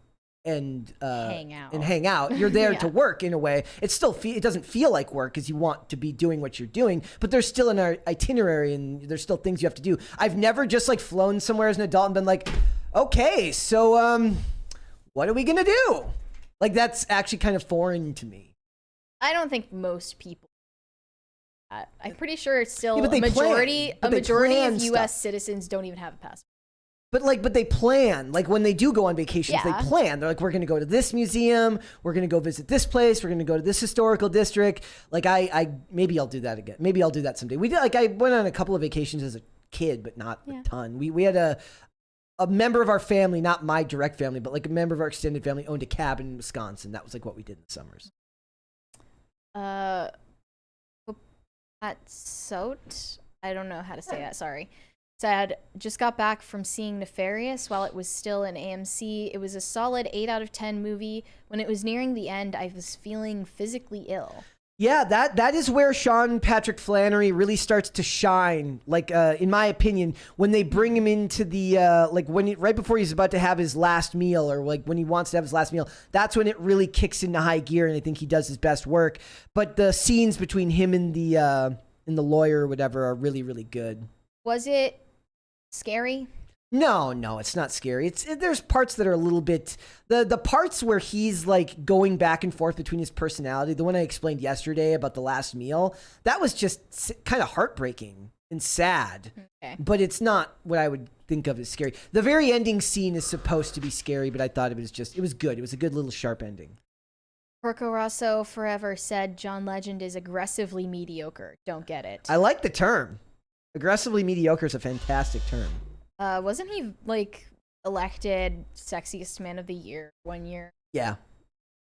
Hang out. You're there Yeah. to work in a way. It still it doesn't feel like work because you want to be doing what you're doing, but there's still an itinerary and there's still things you have to do. I've never just like flown somewhere as an adult and been like, okay, so what are we gonna do? Like that's actually kind of foreign to me. I don't think most people. I'm pretty sure it's still Yeah, but a they plan. majority. But A they majority plan of U.S. stuff. citizens don't even have a passport. But they plan, like when they do go on vacations, Yeah. they plan. They're like, we're going to go to this museum. We're going to go visit this place. We're going to go to this historical district. Like maybe I'll do that again. Maybe I'll do that someday. We did, like I went on a couple of vacations as a kid, but not a ton. We had a member of our family, not my direct family, but like a member of our extended family owned a cabin in Wisconsin. That was like what we did in the summers. At Sote, I don't know how to say that. Sorry. Said, just got back from seeing Nefarious while it was still in AMC. It was a solid 8 out of 10 movie. When it was nearing the end, I was feeling physically ill. Yeah, that is where Sean Patrick Flannery really starts to shine. Like, in my opinion, when they bring him into the right before he's about to have his last meal, or like when he wants to have his last meal, that's when it really kicks into high gear, and I think he does his best work. But the scenes between him and the lawyer or whatever are really, really good. Was it scary? No, it's not scary. There's parts that are a little bit the parts where he's like going back and forth between his personality. The one I explained yesterday about the last meal, that was just kind of heartbreaking and sad. Okay. But it's not what I would think of as scary. The very ending scene is supposed to be scary, but I thought it was good. It was a good little sharp ending. Porco Rosso forever said John Legend is aggressively mediocre. Don't get it. I like the term. Aggressively mediocre is a fantastic term. Wasn't he like elected sexiest man of the year one year? Yeah.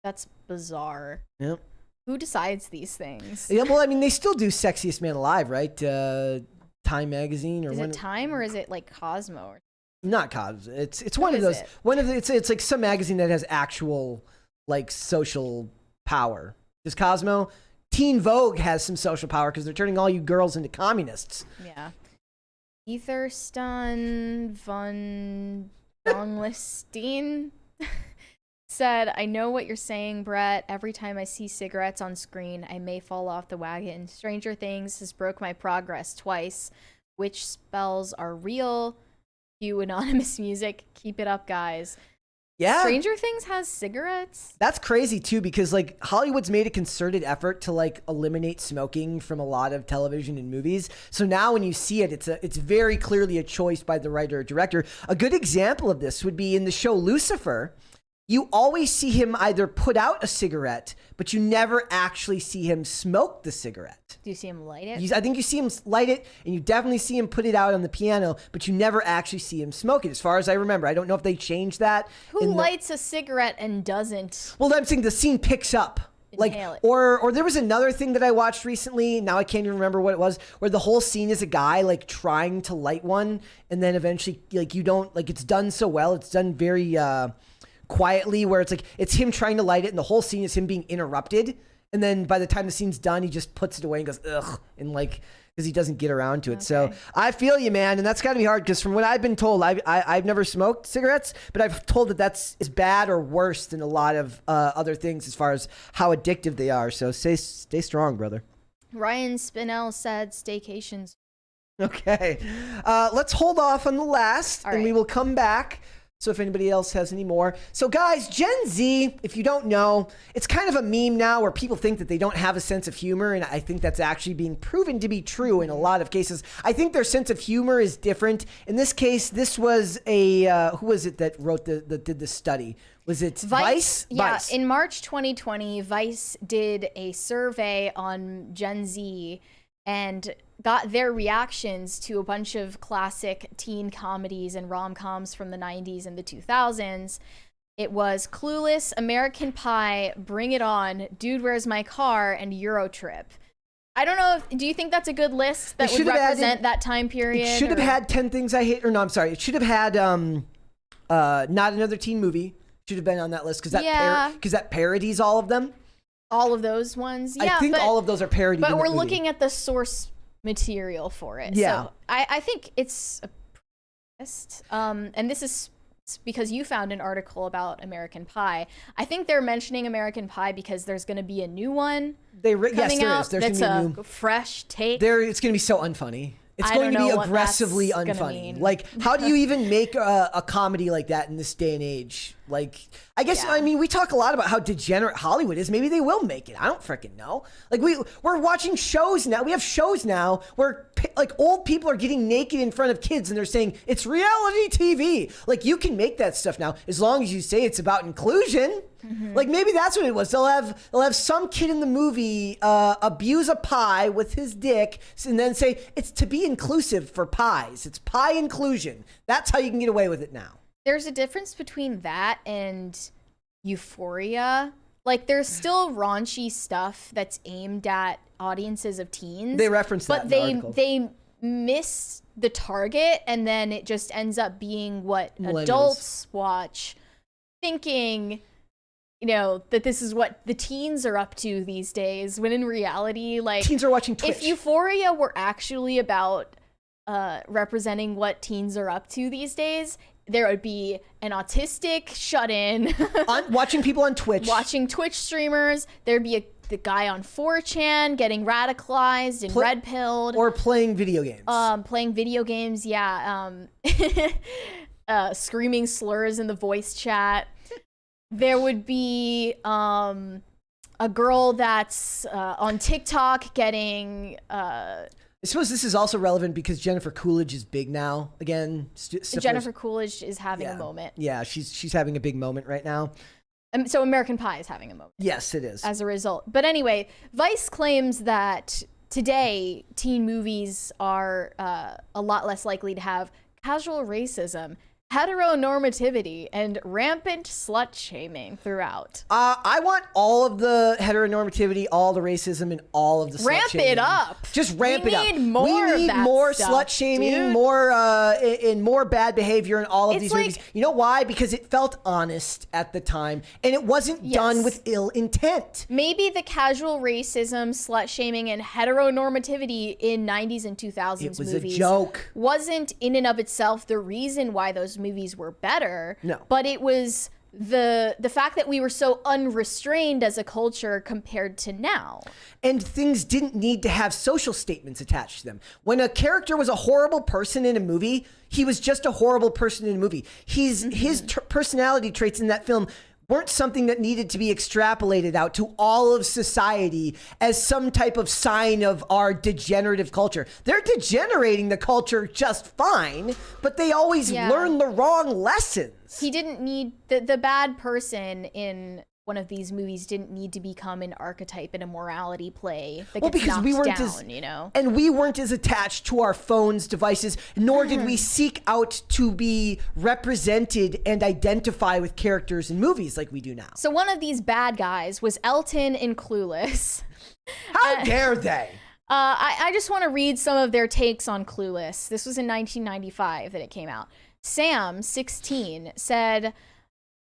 That's bizarre. Yep. Who decides these things? Yeah, well, I mean, they still do Sexiest Man Alive, right? Time Magazine, or Is it Time or is it like Cosmo? Or not Cosmo. It's one of is those. it? One of the, it's like some magazine that has actual like social power. Does Cosmo? Teen Vogue has some social power because they're turning all you girls into communists. Yeah. Etherston von Donglestein said, I know what you're saying, Brett. Every time I see cigarettes on screen, I may fall off the wagon. Stranger Things has broke my progress twice. Which spells are real? Cue anonymous music. Keep it up, guys. Yeah. Stranger Things has cigarettes? That's crazy too, because like Hollywood's made a concerted effort to like eliminate smoking from a lot of television and movies. So now when you see it, it's very clearly a choice by the writer or director. A good example of this would be in the show Lucifer. You always see him either put out a cigarette, but you never actually see him smoke the cigarette. Do you see him light it? I think you see him light it, and you definitely see him put it out on the piano, but you never actually see him smoke it, as far as I remember. I don't know if they changed that. Who lights a cigarette and doesn't? Well, I'm saying the scene picks up. Like, Inhale it. or there was another thing that I watched recently. Now I can't even remember what it was. Where the whole scene is a guy like trying to light one, and then eventually, like, you don't like it's done so well. It's done very quietly, where it's like it's him trying to light it, and the whole scene is him being interrupted. And then by the time the scene's done, he just puts it away and goes ugh, and like because he doesn't get around to it. Okay. So I feel you, man, and that's got to be hard because from what I've been told, I've never smoked cigarettes, but I've told that that's as bad or worse than a lot of other things as far as how addictive they are. So stay strong, brother. Ryan Spinell said staycations Okay. Let's hold off on the last, and we will come back. So if anybody else has any more. So guys, Gen Z, if you don't know, it's kind of a meme now where people think that they don't have a sense of humor. And I think that's actually being proven to be true in a lot of cases. I think their sense of humor is different. In this case, this was a, who was it that wrote that did the study? Was it Vice? Yeah, Vice. in March 2020, Vice did a survey on Gen Z and got their reactions to a bunch of classic teen comedies and rom-coms from the 90s and the 2000s. It was Clueless, American Pie, Bring It On, Dude, Where's My Car, and Eurotrip. I don't know do you think that's a good list that would represent that time period? It should have had 10 Things I Hate, or no, I'm sorry. It should have had Not Another Teen Movie. Should have been on that list because that parodies all of them. All of those ones? Yeah, I think all of those are parodied. But we're looking at the source material for it. Yeah. So I think it's a list. And this is because you found an article about American Pie. I think they're mentioning American Pie because there's going to be a new one coming out. There's that's a fresh take. It's going to be so unfunny. It's going to be aggressively unfunny. Like, how do you even make a comedy like that in this day and age? Like, I guess, I mean, we talk a lot about how degenerate Hollywood is. Maybe they will make it. I don't freaking know. Like, we're watching shows now. We have shows now where, like, old people are getting naked in front of kids and they're saying, it's reality TV. Like, you can make that stuff now as long as you say it's about inclusion. Mm-hmm. Like, maybe that's what it was. They'll have some kid in the movie abuse a pie with his dick and then say, it's to be inclusive for pies. It's pie inclusion. That's how you can get away with it now. There's a difference between that and Euphoria. Like, there's still raunchy stuff that's aimed at audiences of teens. They reference that in the article. They miss the target, and then it just ends up being what adults watch, thinking, you know, that this is what the teens are up to these days, when in reality, like, teens are watching Twitch. If Euphoria were actually about representing what teens are up to these days, there would be an autistic shut-in watching people on Twitch, watching Twitch streamers. There'd be the guy on 4chan getting radicalized and red-pilled, or playing video games. Screaming slurs in the voice chat. There would be a girl that's on TikTok getting. I suppose this is also relevant because Jennifer Coolidge is big now again. Jennifer Coolidge is having a moment. Yeah, she's having a big moment right now. So American Pie is having a moment. Yes, it is. As a result. But anyway, Vice claims that today teen movies are a lot less likely to have casual racism, heteronormativity, and rampant slut shaming throughout. I want all of the heteronormativity, all the racism, and all of the slut shaming. Ramp it up. Just ramp it up. We need more We need of that more stuff, slut shaming, dude. more bad behavior in all of these like, movies. You know why? Because it felt honest at the time, and it wasn't done with ill intent. Maybe the casual racism, slut shaming, and heteronormativity in 90s and 2000s it was movies a joke. Wasn't in and of itself the reason why those movies were better. No. But it was the fact that we were so unrestrained as a culture compared to now. And things didn't need to have social statements attached to them. When a character was a horrible person in a movie, he was just a horrible person in a movie. His personality traits in that film weren't something that needed to be extrapolated out to all of society as some type of sign of our degenerative culture. They're degenerating the culture just fine, but they always learn the wrong lessons. He didn't need the bad person in one of these movies didn't need to become an archetype in a morality play that gets knocked down, you know? And we weren't as attached to our phones, devices, nor did we seek out to be represented and identify with characters in movies like we do now. So one of these bad guys was Elton in Clueless. How dare they? I just want to read some of their takes on Clueless. This was in 1995 that it came out. Sam, 16, said,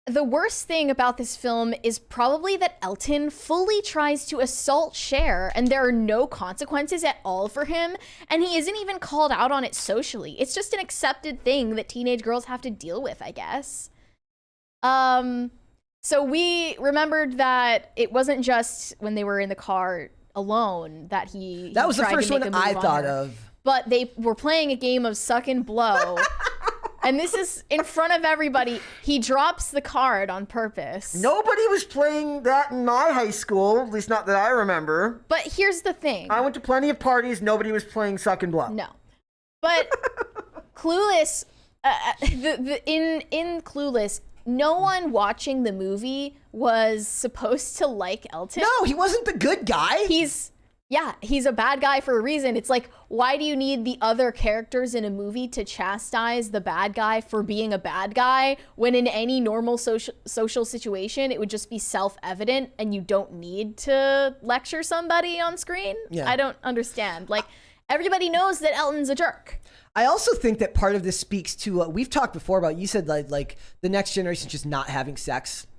"The worst thing about this film is probably that Elton fully tries to assault Cher and there are no consequences at all for him, and he isn't even called out on it socially. It's just an accepted thing that teenage girls have to deal with, I guess." So we remembered that it wasn't just when they were in the car alone that he That was the tried first to make one a move I on thought her. of. but they were playing a game of suck and blow. And this is in front of everybody. He drops the card on purpose. Nobody was playing that in my high school, at least not that I remember. But here's the thing. I went to plenty of parties. Nobody was playing suck and blow. No. But Clueless, in Clueless, no one watching the movie was supposed to like Elton. No, he wasn't the good guy. He's a bad guy for a reason. It's like, why do you need the other characters in a movie to chastise the bad guy for being a bad guy when in any normal social situation it would just be self-evident and you don't need to lecture somebody on screen? Yeah. I don't understand. Like, everybody knows that Elton's a jerk. I also think that part of this speaks to we've talked before about, you said like the next generation just not having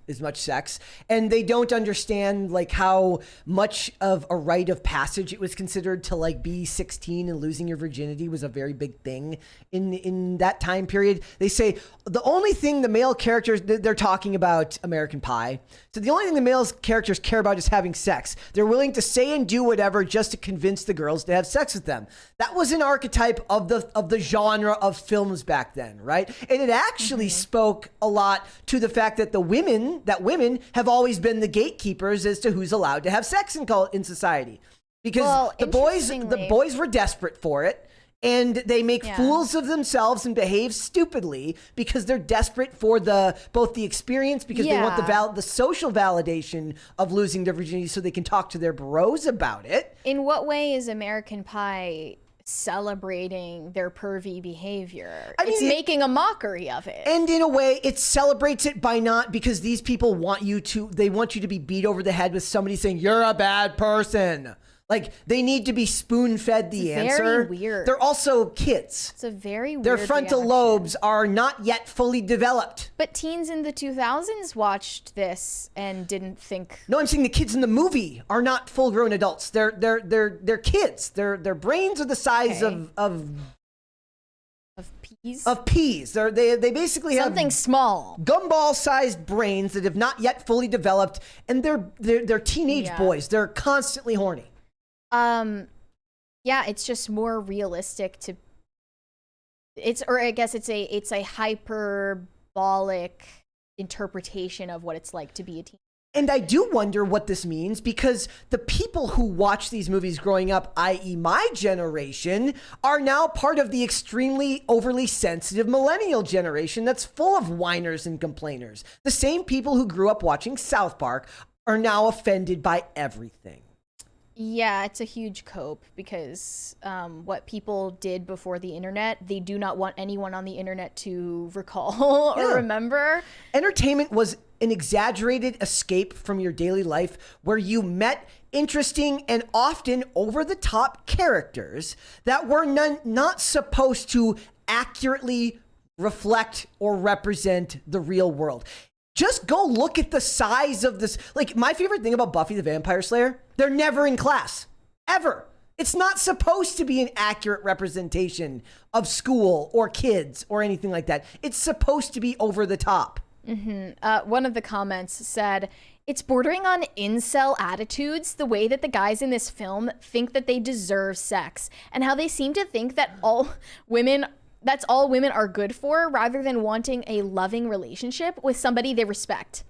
as much sex, and they don't understand like how much of a rite of passage it was considered to like be 16 and losing your virginity was a very big thing in that time period. They say the only thing the male characters, they're talking about American Pie, so the only thing the male characters care about is having sex. They're willing to say and do whatever just to convince the girls to have sex with them. That was an archetype of the genre of films back then, right? And it actually spoke a lot to the fact that women have always been the gatekeepers as to who's allowed to have sex in society, because the boys were desperate for it, and they make fools of themselves and behave stupidly because they're desperate for both the experience, because they want the social validation of losing their virginity so they can talk to their bros about it. In what way is American Pie celebrating their pervy behavior? It's making a mockery of it. And in a way, it celebrates it by not, because these people want you to be beat over the head with somebody saying, you're a bad person. Like, they need to be spoon-fed the answer. Very weird. They're also kids. It's a very weird Their frontal reaction. lobes are not yet fully developed. But teens in the 2000s watched this and didn't think. No, I'm saying the kids in the movie are not full-grown adults. They're kids. Their brains are the size of peas. Of peas. They basically have something small, gumball-sized brains that have not yet fully developed, and they're teenage boys. They're constantly horny. It's just more realistic to. It's a hyperbolic interpretation of what it's like to be a teen. And I do wonder what this means, because the people who watch these movies growing up, i.e. my generation, are now part of the extremely overly sensitive millennial generation that's full of whiners and complainers. The same people who grew up watching South Park are now offended by everything. Yeah, it's a huge cope, because what people did before the internet, they do not want anyone on the internet to recall or remember. Entertainment was an exaggerated escape from your daily life where you met interesting and often over-the-top characters that were not supposed to accurately reflect or represent the real world. Just go look at the size of this. Like, my favorite thing about Buffy the Vampire Slayer, they're never in class. Ever. It's not supposed to be an accurate representation of school or kids or anything like that. It's supposed to be over the top. One of the comments said, it's bordering on incel attitudes, the way that the guys in this film think that they deserve sex, and how they seem to think that that's all women are good for, rather than wanting a loving relationship with somebody they respect.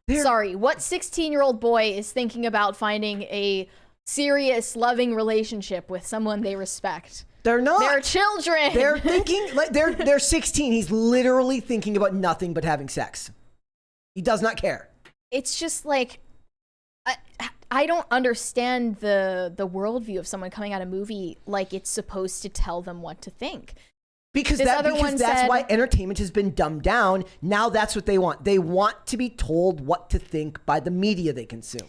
Sorry, what 16-year-old boy is thinking about finding a serious, loving relationship with someone they respect? They're not. They're children. They're thinking, like, they're 16. He's literally thinking about nothing but having sex. He does not care. It's just like, I don't understand the worldview of someone coming out of a movie like it's supposed to tell them what to think. Because that's why entertainment has been dumbed down. Now that's what they want. They want to be told what to think by the media they consume.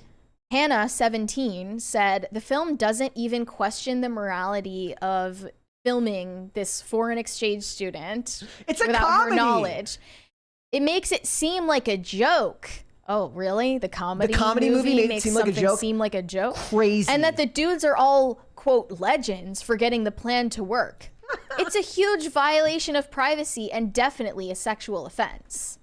Hannah, 17, said, the film doesn't even question the morality of filming this foreign exchange student without her knowledge. It makes it seem like a joke. Oh, really? The comedy movie makes something seem like a joke? Crazy. And that the dudes are all, quote, legends for getting the plan to work. It's a huge violation of privacy and definitely a sexual offense.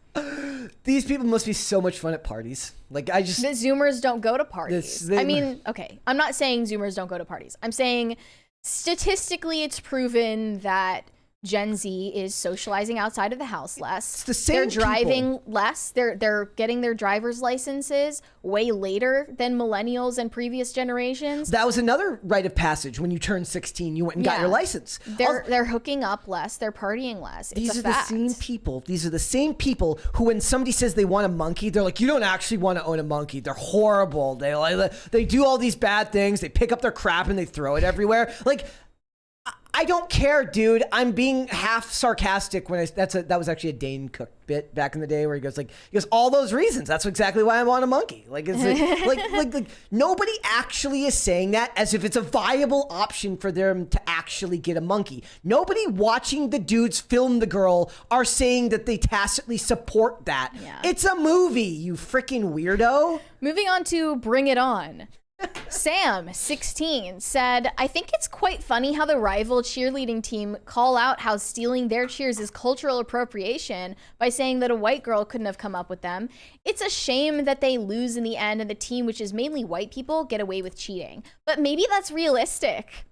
These people must be so much fun at parties. Like, The Zoomers don't go to parties. I'm not saying Zoomers don't go to parties. I'm saying statistically, it's proven that Gen Z is socializing outside of the house less. It's the same They're driving people. less. They're getting their driver's licenses way later than millennials and previous generations. That was another rite of passage. When you turned 16, you went and got your license. They're hooking up less. They're partying less. These it's are a fact. the same people. These are the same people who, when somebody says they want a monkey, they're like, "You don't actually want to own a monkey. They're horrible. They do all these bad things. They pick up their crap and they throw it everywhere." Like, I don't care, dude. I'm being half sarcastic when that was actually a Dane Cook bit back in the day where he goes all those reasons. That's exactly why I want a monkey. Like, it's like nobody actually is saying that as if it's a viable option for them to actually get a monkey. Nobody watching the dudes film the girl are saying that they tacitly support that. Yeah. It's a movie, you freaking weirdo. Moving on to Bring It On. Sam, 16, said, "I think it's quite funny how the rival cheerleading team call out how stealing their cheers is cultural appropriation by saying that a white girl couldn't have come up with them. It's a shame that they lose in the end and the team, which is mainly white people, get away with cheating. But maybe that's realistic."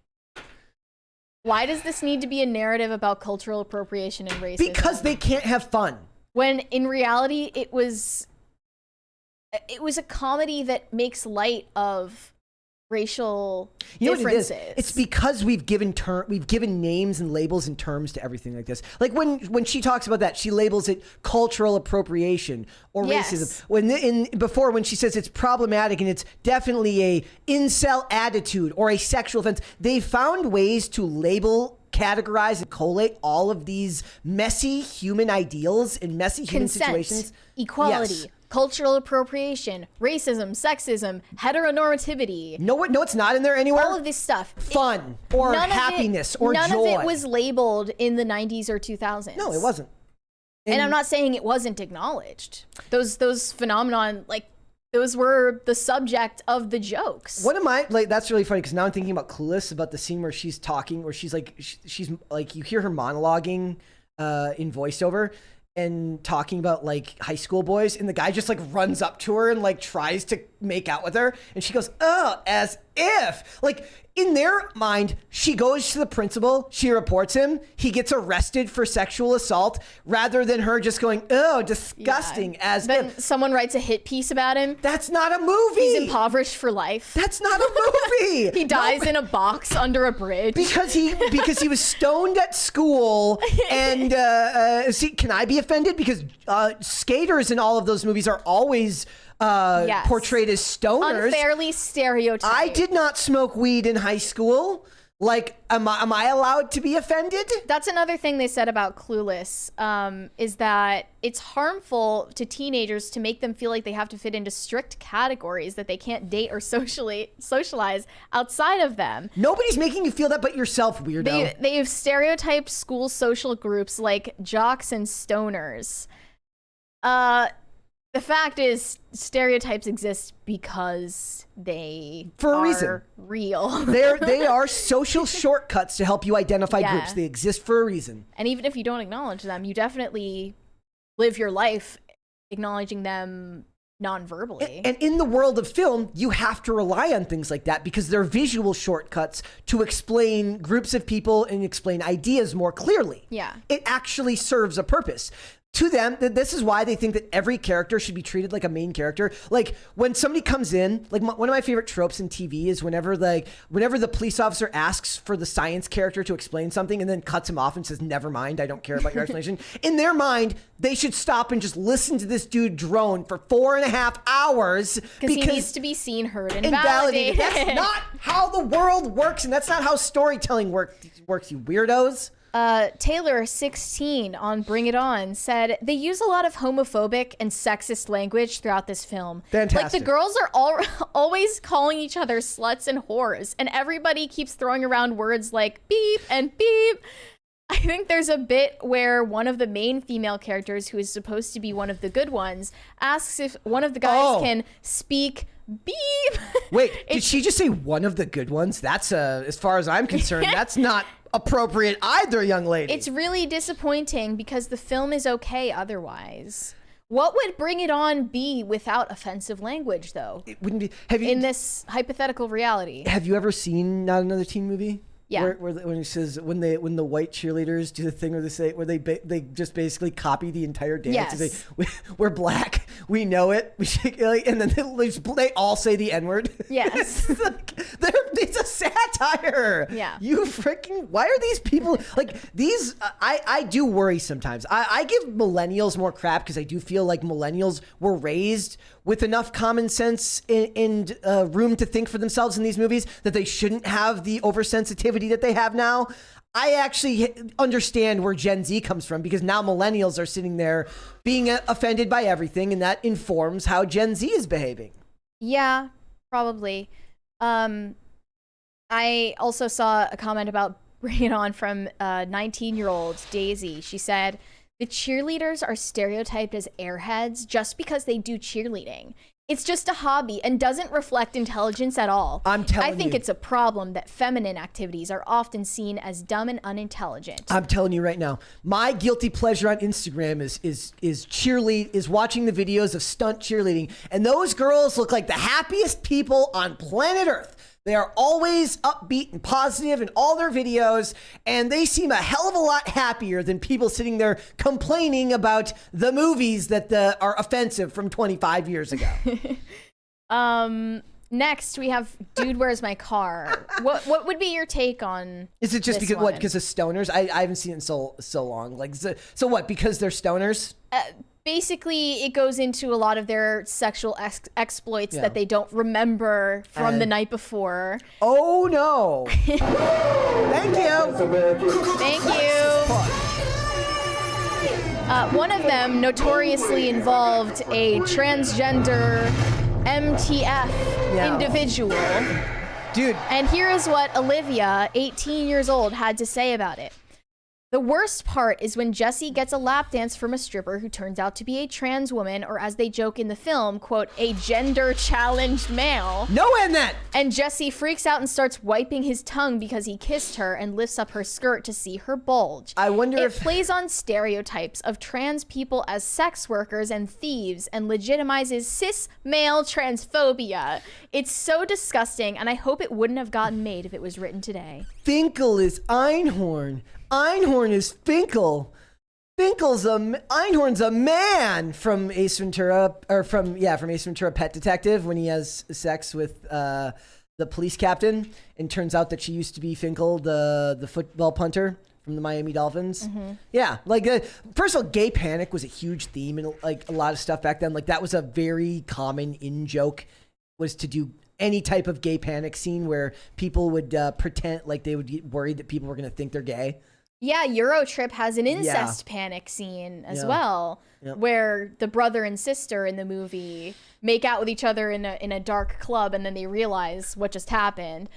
Why does this need to be a narrative about cultural appropriation and racism? Because they can't have fun. When in reality, it was a comedy that makes light of racial differences. What it is? It's because we've given names and labels and terms to everything like this. Like when she talks about that, she labels it cultural appropriation or racism. When she says it's problematic and it's definitely a incel attitude or a sexual offense, they found ways to label, categorize, and collate all of these messy human ideals and messy human situations. Equality. Yes. Cultural appropriation, racism, sexism, heteronormativity. No, it's not in there anywhere. All of this stuff. Fun or happiness or joy. None of it was labeled in the 90s or 2000s. No, it wasn't. And I'm not saying it wasn't acknowledged. Those phenomenon, like, those were the subject of the jokes. That's really funny because now I'm thinking about Clueless, about the scene where she's talking, where she's like, you hear her monologuing in voiceover and talking about like high school boys, and the guy just like runs up to her and like tries to make out with her, and she goes, "Oh, as if." Like, in their mind, she goes to the principal, she reports him, he gets arrested for sexual assault, rather than her just going, "Oh, disgusting," as then if someone writes a hit piece about him. That's not a movie. He's impoverished for life. That's not a movie. He dies in a box under a bridge because he was stoned at school. And can I be offended? Because skaters in all of those movies are always portrayed as stoners. Unfairly stereotyped. I did not smoke weed in high school. Like, am I allowed to be offended? That's another thing they said about Clueless, is that it's harmful to teenagers to make them feel like they have to fit into strict categories that they can't date or socialize outside of them. Nobody's making you feel that but yourself, weirdo. They've stereotyped school social groups like jocks and stoners. The fact is, stereotypes exist because they for a are reason. Real. They are social shortcuts to help you identify groups. They exist for a reason. And even if you don't acknowledge them, you definitely live your life acknowledging them non-verbally. And in the world of film, you have to rely on things like that because they're visual shortcuts to explain groups of people and explain ideas more clearly. Yeah. It actually serves a purpose. To them, this is why they think that every character should be treated like a main character. Like, when somebody comes in, like one of my favorite tropes in TV is whenever the police officer asks for the science character to explain something and then cuts him off and says, "Never mind, I don't care about your explanation." In their mind, they should stop and just listen to this dude drone for 4.5 hours because he needs to be seen, heard, and validated. That's not how the world works, and that's not how storytelling works, you weirdos. Taylor, 16, on Bring It On, said they use a lot of homophobic and sexist language throughout this film. Fantastic. Like, the girls are always calling each other sluts and whores, and everybody keeps throwing around words like beep and beep. I think there's a bit where one of the main female characters, who is supposed to be one of the good ones, asks if one of the guys can speak beep. Wait, did she just say one of the good ones? That's, as far as I'm concerned, that's not appropriate either, young lady. It's really disappointing because the film is okay otherwise. What would Bring It On be without offensive language, though? It wouldn't be. In this hypothetical reality. Have you ever seen Not Another Teen Movie? Yeah. When he says when the white cheerleaders do the thing where they just basically copy the entire dance. Yes. They say, we're black, we know it, and then they all say the N-word. Yes. It's a satire. Yeah. You freaking, why are these people like these? I do worry sometimes. I give millennials more crap because I do feel like millennials were raised with enough common sense and room to think for themselves in these movies that they shouldn't have the oversensitivity that they have now. I actually understand where Gen Z comes from because now millennials are sitting there being offended by everything, and that informs how Gen Z is behaving. Yeah, probably. I also saw a comment about Bring It On from 19-year-old Daisy. She said, the cheerleaders are stereotyped as airheads just because they do cheerleading. It's just a hobby and doesn't reflect intelligence at all. I'm telling you. I think it's a problem that feminine activities are often seen as dumb and unintelligent. I'm telling you right now, my guilty pleasure on Instagram is watching the videos of stunt cheerleading, and those girls look like the happiest people on planet Earth. They are always upbeat and positive in all their videos, and they seem a hell of a lot happier than people sitting there complaining about the movies that are offensive from 25 years ago. Next, we have Dude, Where's My Car? What would be your take on Is it just this because one? because of stoners? I haven't seen it in so long. Like so what? Because they're stoners? Basically, it goes into a lot of their sexual exploits that they don't remember from the night before. Oh no! Thank you. Thank you. One of them notoriously involved a transgender MTF individual. Dude. And here is what Olivia, 18 years old, had to say about it. The worst part is when Jesse gets a lap dance from a stripper who turns out to be a trans woman, or as they joke in the film, quote, a gender-challenged male. No and that. And Jesse freaks out and starts wiping his tongue because he kissed her and lifts up her skirt to see her bulge. I wonder it if... plays on stereotypes of trans people as sex workers and thieves and legitimizes cis male transphobia. It's so disgusting, and I hope it wouldn't have gotten made if it was written today. Finkel is Einhorn. Einhorn is Finkel. Einhorn's a man from Ace Ventura, from Ace Ventura: Pet Detective, when he has sex with the police captain, and turns out that she used to be Finkel, the football punter from the Miami Dolphins. Mm-hmm. Yeah, like first of all, gay panic was a huge theme in like a lot of stuff back then. Like that was a very common in joke, was to do any type of gay panic scene where people would pretend like they would get worried that people were going to think they're gay. Yeah, Eurotrip has an incest panic scene as well, where the brother and sister in the movie make out with each other in a dark club, and then they realize what just happened.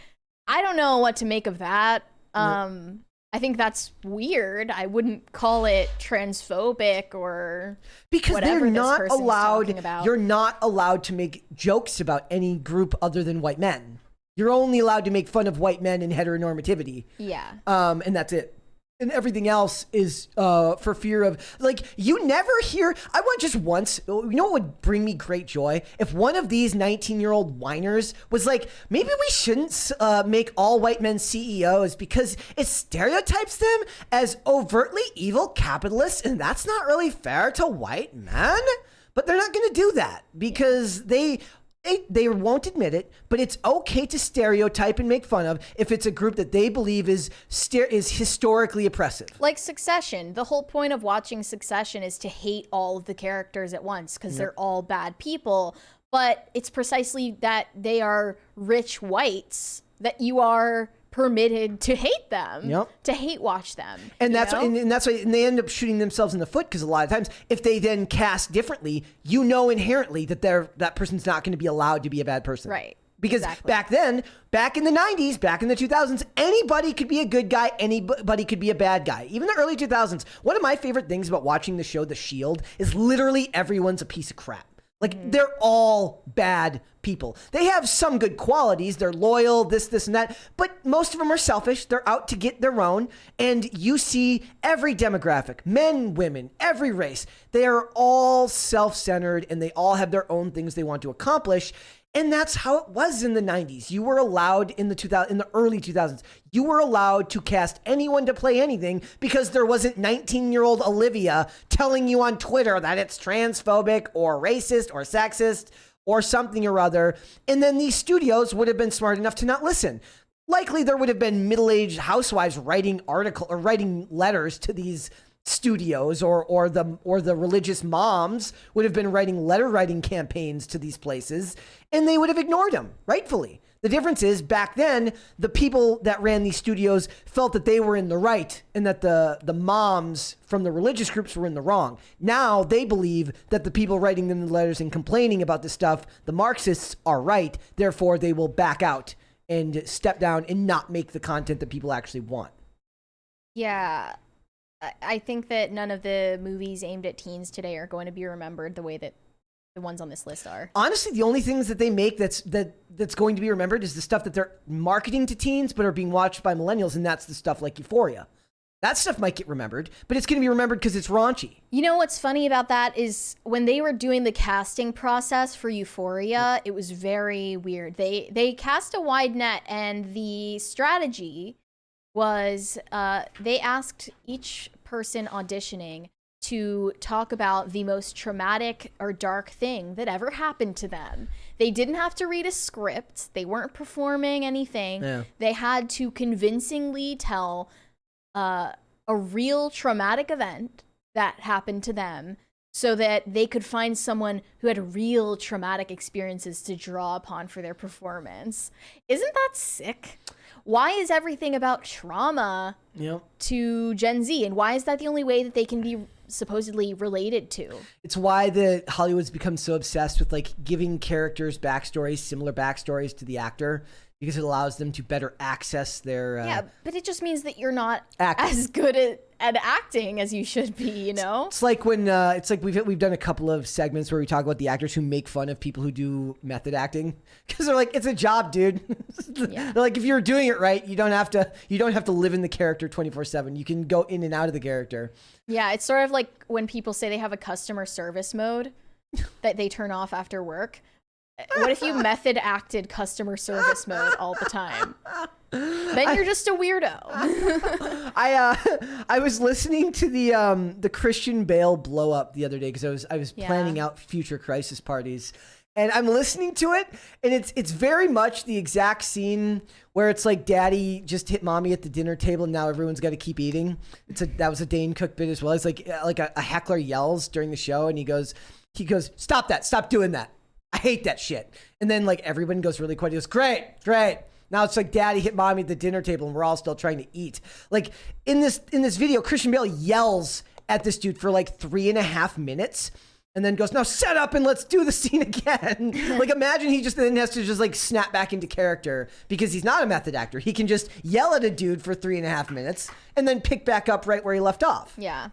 I don't know what to make of that. I think that's weird. I wouldn't call it transphobic or because whatever they're not this person's allowed. talking about. You're not allowed to make jokes about any group other than white men. You're only allowed to make fun of white men and heteronormativity. Yeah. And that's it. And everything else is for fear of, like, you never hear, I want just once, you know what would bring me great joy? If one of these 19-year-old whiners was like, maybe we shouldn't make all white men CEOs because it stereotypes them as overtly evil capitalists, and that's not really fair to white men. But they're not going to do that because they won't admit it, but it's okay to stereotype and make fun of if it's a group that they believe is historically oppressive. Like Succession. The whole point of watching Succession is to hate all of the characters at once because they're all bad people. But it's precisely that they are rich whites that you are permitted to hate them, to hate watch them. And that's why, and that's why, and they end up shooting themselves in the foot because a lot of times, if they then cast differently, you know inherently that that person's not going to be allowed to be a bad person, right? Because back then, back in the 90s, back in the 2000s, anybody could be a good guy, anybody could be a bad guy. Even the early 2000s. One of my favorite things about watching the show The Shield is literally everyone's a piece of crap. Like, they're all bad people. They have some good qualities. They're loyal, this, and that. But most of them are selfish. They're out to get their own. And you see every demographic, men, women, every race. They are all self-centered, and they all have their own things they want to accomplish. And that's how it was in the 90s. You were allowed in the early 2000s. You were allowed to cast anyone to play anything because there wasn't 19-year-old Olivia telling you on Twitter that it's transphobic or racist or sexist or something or other. And then these studios would have been smart enough to not listen. Likely there would have been middle-aged housewives writing letters to these studios, or the religious moms would have been writing letter writing campaigns to these places, and they would have ignored them, rightfully. The difference is back then, the people that ran these studios felt that they were in the right and that the moms from the religious groups were in the wrong. Now they believe that the people writing them the letters and complaining about this stuff, the Marxists, are right. Therefore, they will back out and step down and not make the content that people actually want. Yeah. I think that none of the movies aimed at teens today are going to be remembered the way that the ones on this list are. Honestly, the only things that they make that's going to be remembered is the stuff that they're marketing to teens but are being watched by millennials, and that's the stuff like Euphoria. That stuff might get remembered, but it's going to be remembered because it's raunchy. You know what's funny about that is when they were doing the casting process for Euphoria, it was very weird. They cast a wide net, and the strategy was they asked each person auditioning to talk about the most traumatic or dark thing that ever happened to them. They didn't have to read a script. They weren't performing anything. Yeah. They had to convincingly tell a real traumatic event that happened to them so that they could find someone who had real traumatic experiences to draw upon for their performance. Isn't that sick? Why is everything about trauma to Gen Z? And why is that the only way that they can be supposedly related to? It's why the Hollywood's become so obsessed with like giving characters backstories, similar backstories to the actor, because it allows them to better access their... yeah, but it just means that you're not acting as good at acting as you should be, you know? It's like when it's like we've done a couple of segments where we talk about the actors who make fun of people who do method acting, because they're like, it's a job, dude. Yeah. They're like, if you're doing it right, you don't have to live in the character 24/7. You can go in and out of the character. Yeah, it's sort of like when people say they have a customer service mode that they turn off after work. What if you method acted customer service mode all the time? Then you're just a weirdo. I was listening to the Christian Bale blow up the other day because I was planning out future crisis parties, and I'm listening to it, and it's very much the exact scene where it's like daddy just hit mommy at the dinner table and now everyone's got to keep eating. That was a Dane Cook bit as well. It's like a heckler yells during the show and he goes, stop that, stop doing that. I hate that shit. And then like everyone goes really quiet. He goes, great. Now it's like daddy hit mommy at the dinner table and we're all still trying to eat. Like in this video, Christian Bale yells at this dude for like 3.5 minutes and then goes, now set up and let's do the scene again. Like imagine he just then has to just like snap back into character because he's not a method actor. He can just yell at a dude for 3.5 minutes and then pick back up right where he left off. Yeah.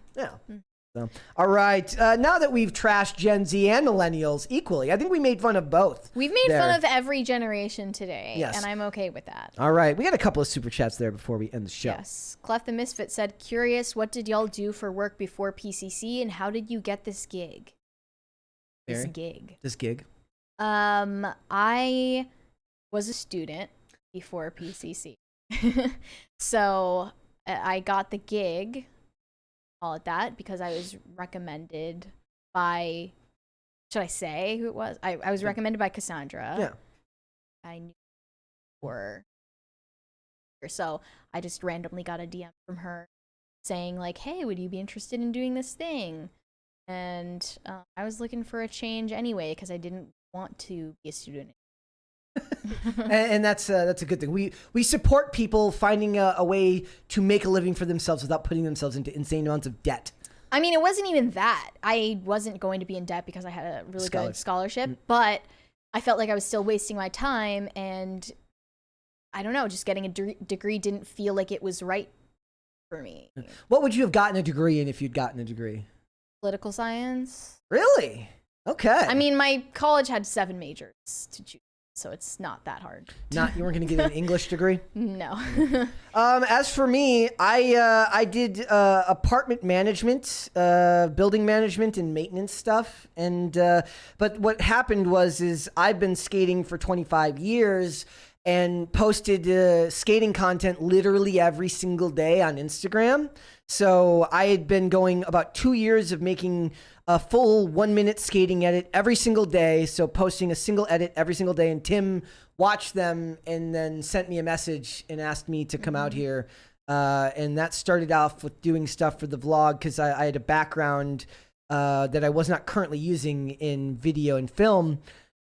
So, all right. Now that we've trashed Gen Z and millennials equally, I think we made fun of both. We've made fun of every generation today, yes, and I'm okay with that. All right. We got a couple of super chats there before we end the show. Yes. Clef the Misfit said, curious, what did y'all do for work before PCC, and how did you get this gig? Mary? This gig? I was a student before PCC. So I got the gig, call it that, because I was recommended by, should I say who it was? I was recommended by Cassandra. Yeah. I knew her. So I just randomly got a DM from her saying like, hey, would you be interested in doing this thing? And I was looking for a change anyway because I didn't want to be a student. and that's a good thing. We support people finding a way to make a living for themselves without putting themselves into insane amounts of debt. I mean, it wasn't even that. I wasn't going to be in debt because I had a really good scholarship, but I felt like I was still wasting my time, and I don't know, just getting a degree didn't feel like it was right for me. What would you have gotten a degree in if you'd gotten a degree? Political science. Really? Okay. I mean, my college had 7 majors to choose. so it's not that hard. You weren't going to get an English degree? No. As for me, I did apartment management, building management, and maintenance stuff. And but what happened is I've been skating for 25 years and posted skating content literally every single day on Instagram. So I had been going about 2 years of making a full 1 minute skating edit every single day. So posting a single edit every single day. And Tim watched them and then sent me a message and asked me to come out here. And that started off with doing stuff for the vlog because I had a background that I was not currently using in video and film.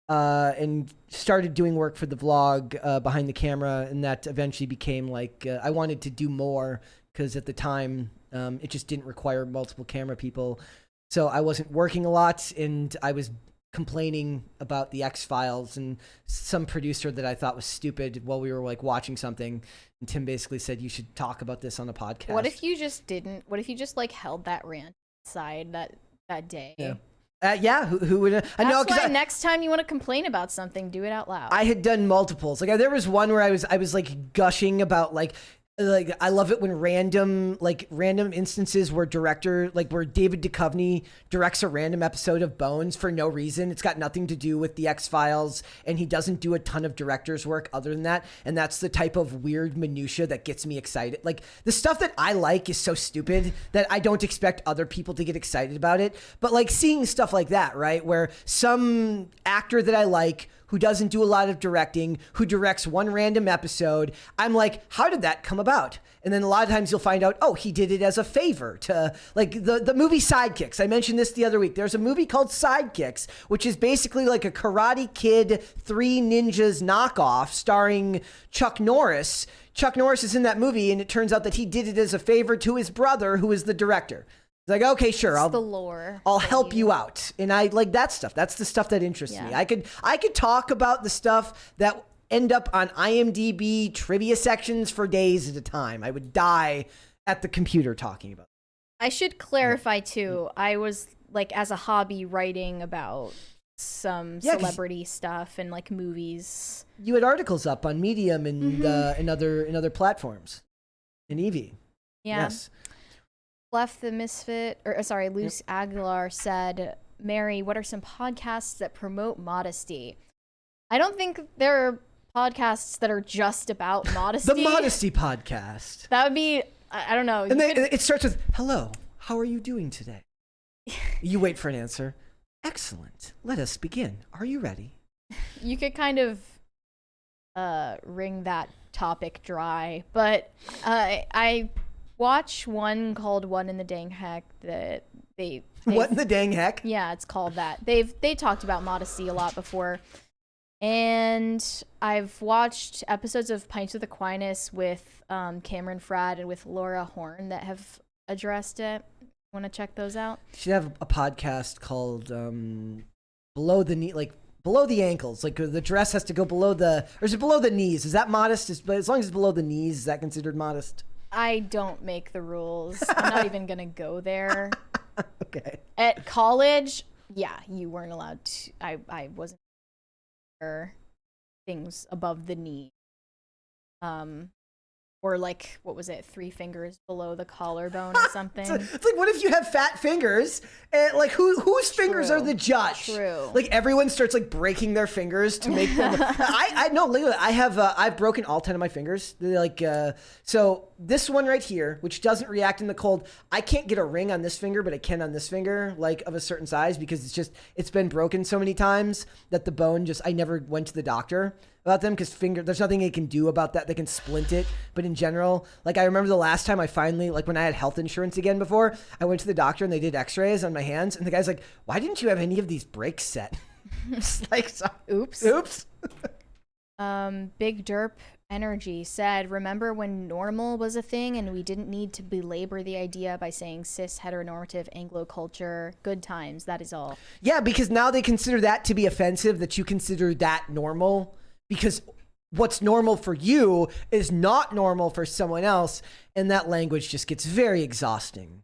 And started doing work for the vlog behind the camera. And that eventually became like, I wanted to do more because at the time it just didn't require multiple camera people. So I wasn't working a lot and I was complaining about the X-Files and some producer that I thought was stupid while we were like watching something. And Tim basically said, you should talk about this on a podcast. What if you just like held that rant aside that day? Yeah. Who would? That's why next time you want to complain about something, do it out loud. I had done multiples. Like there was one where I was like gushing about like I love it when random instances where where David Duchovny directs a random episode of Bones for no reason. It's got nothing to do with the X-Files and he doesn't do a ton of director's work other than that. And that's the type of weird minutia that gets me excited. Like the stuff that I like is so stupid that I don't expect other people to get excited about it. But like seeing stuff like that, right? Where some actor that I like who doesn't do a lot of directing, who directs one random episode, I'm like, how did that come about? And then a lot of times you'll find out, oh, he did it as a favor to like the movie Sidekicks. I mentioned this the other week. There's a movie called Sidekicks, which is basically like a Karate Kid 3 Ninjas knockoff starring Chuck Norris. Chuck Norris is in that movie and it turns out that he did it as a favor to his brother who is the director. Like, okay, sure, I'll help you out. And I like that stuff. That's the stuff that interests me. I could talk about the stuff that end up on IMDb trivia sections for days at a time. I would die at the computer talking about it. I should clarify too. I was like as a hobby writing about some celebrity stuff and like movies. You had articles up on Medium and other platforms. And Evie. Yeah. Yes. Luce Aguilar said, Mary, what are some podcasts that promote modesty? I don't think there are podcasts that are just about modesty. The Modesty Podcast. That would be, I don't know. And it starts with, hello, how are you doing today? You wait for an answer. Excellent. Let us begin. Are you ready? You could kind of wring that topic dry, but I watch one called One in the Dang Heck that they What in the dang heck? Yeah, it's called that. They talked about modesty a lot before. And I've watched episodes of Pints with Aquinas with Cameron Fradd and with Laura Horn that have addressed it. Want to check those out? You should have a podcast called Below the Knee, like below the ankles. Like the dress has to go below or is it below the knees? Is that modest? As long as it's below the knees, is that considered modest? I don't make the rules. I'm not even going to go there. Okay. At college, yeah, you weren't allowed to. I wasn't sure things above the knee. Or like, what was it? 3 fingers below the collarbone or something. It's like, what if you have fat fingers? And like, whose fingers are the judge? True. Like everyone starts like breaking their fingers to make them. I know, literally, I've broken all 10 of my fingers. They're like, so this one right here, which doesn't react in the cold, I can't get a ring on this finger, but I can on this finger, like of a certain size, because it's been broken so many times that the bone I never went to the doctor about them because there's nothing they can do about that. They can splint it, but in general, like I remember the last time I finally, like when I had health insurance again before, I went to the doctor and they did x-rays on my hands and the guy's like, why didn't you have any of these breaks set? Just like, oops. Big Derp Energy said, remember when normal was a thing and we didn't need to belabor the idea by saying cis heteronormative Anglo culture, good times, that is all. Yeah, because now they consider that to be offensive, that you consider that normal. Because what's normal for you is not normal for someone else, and that language just gets very exhausting.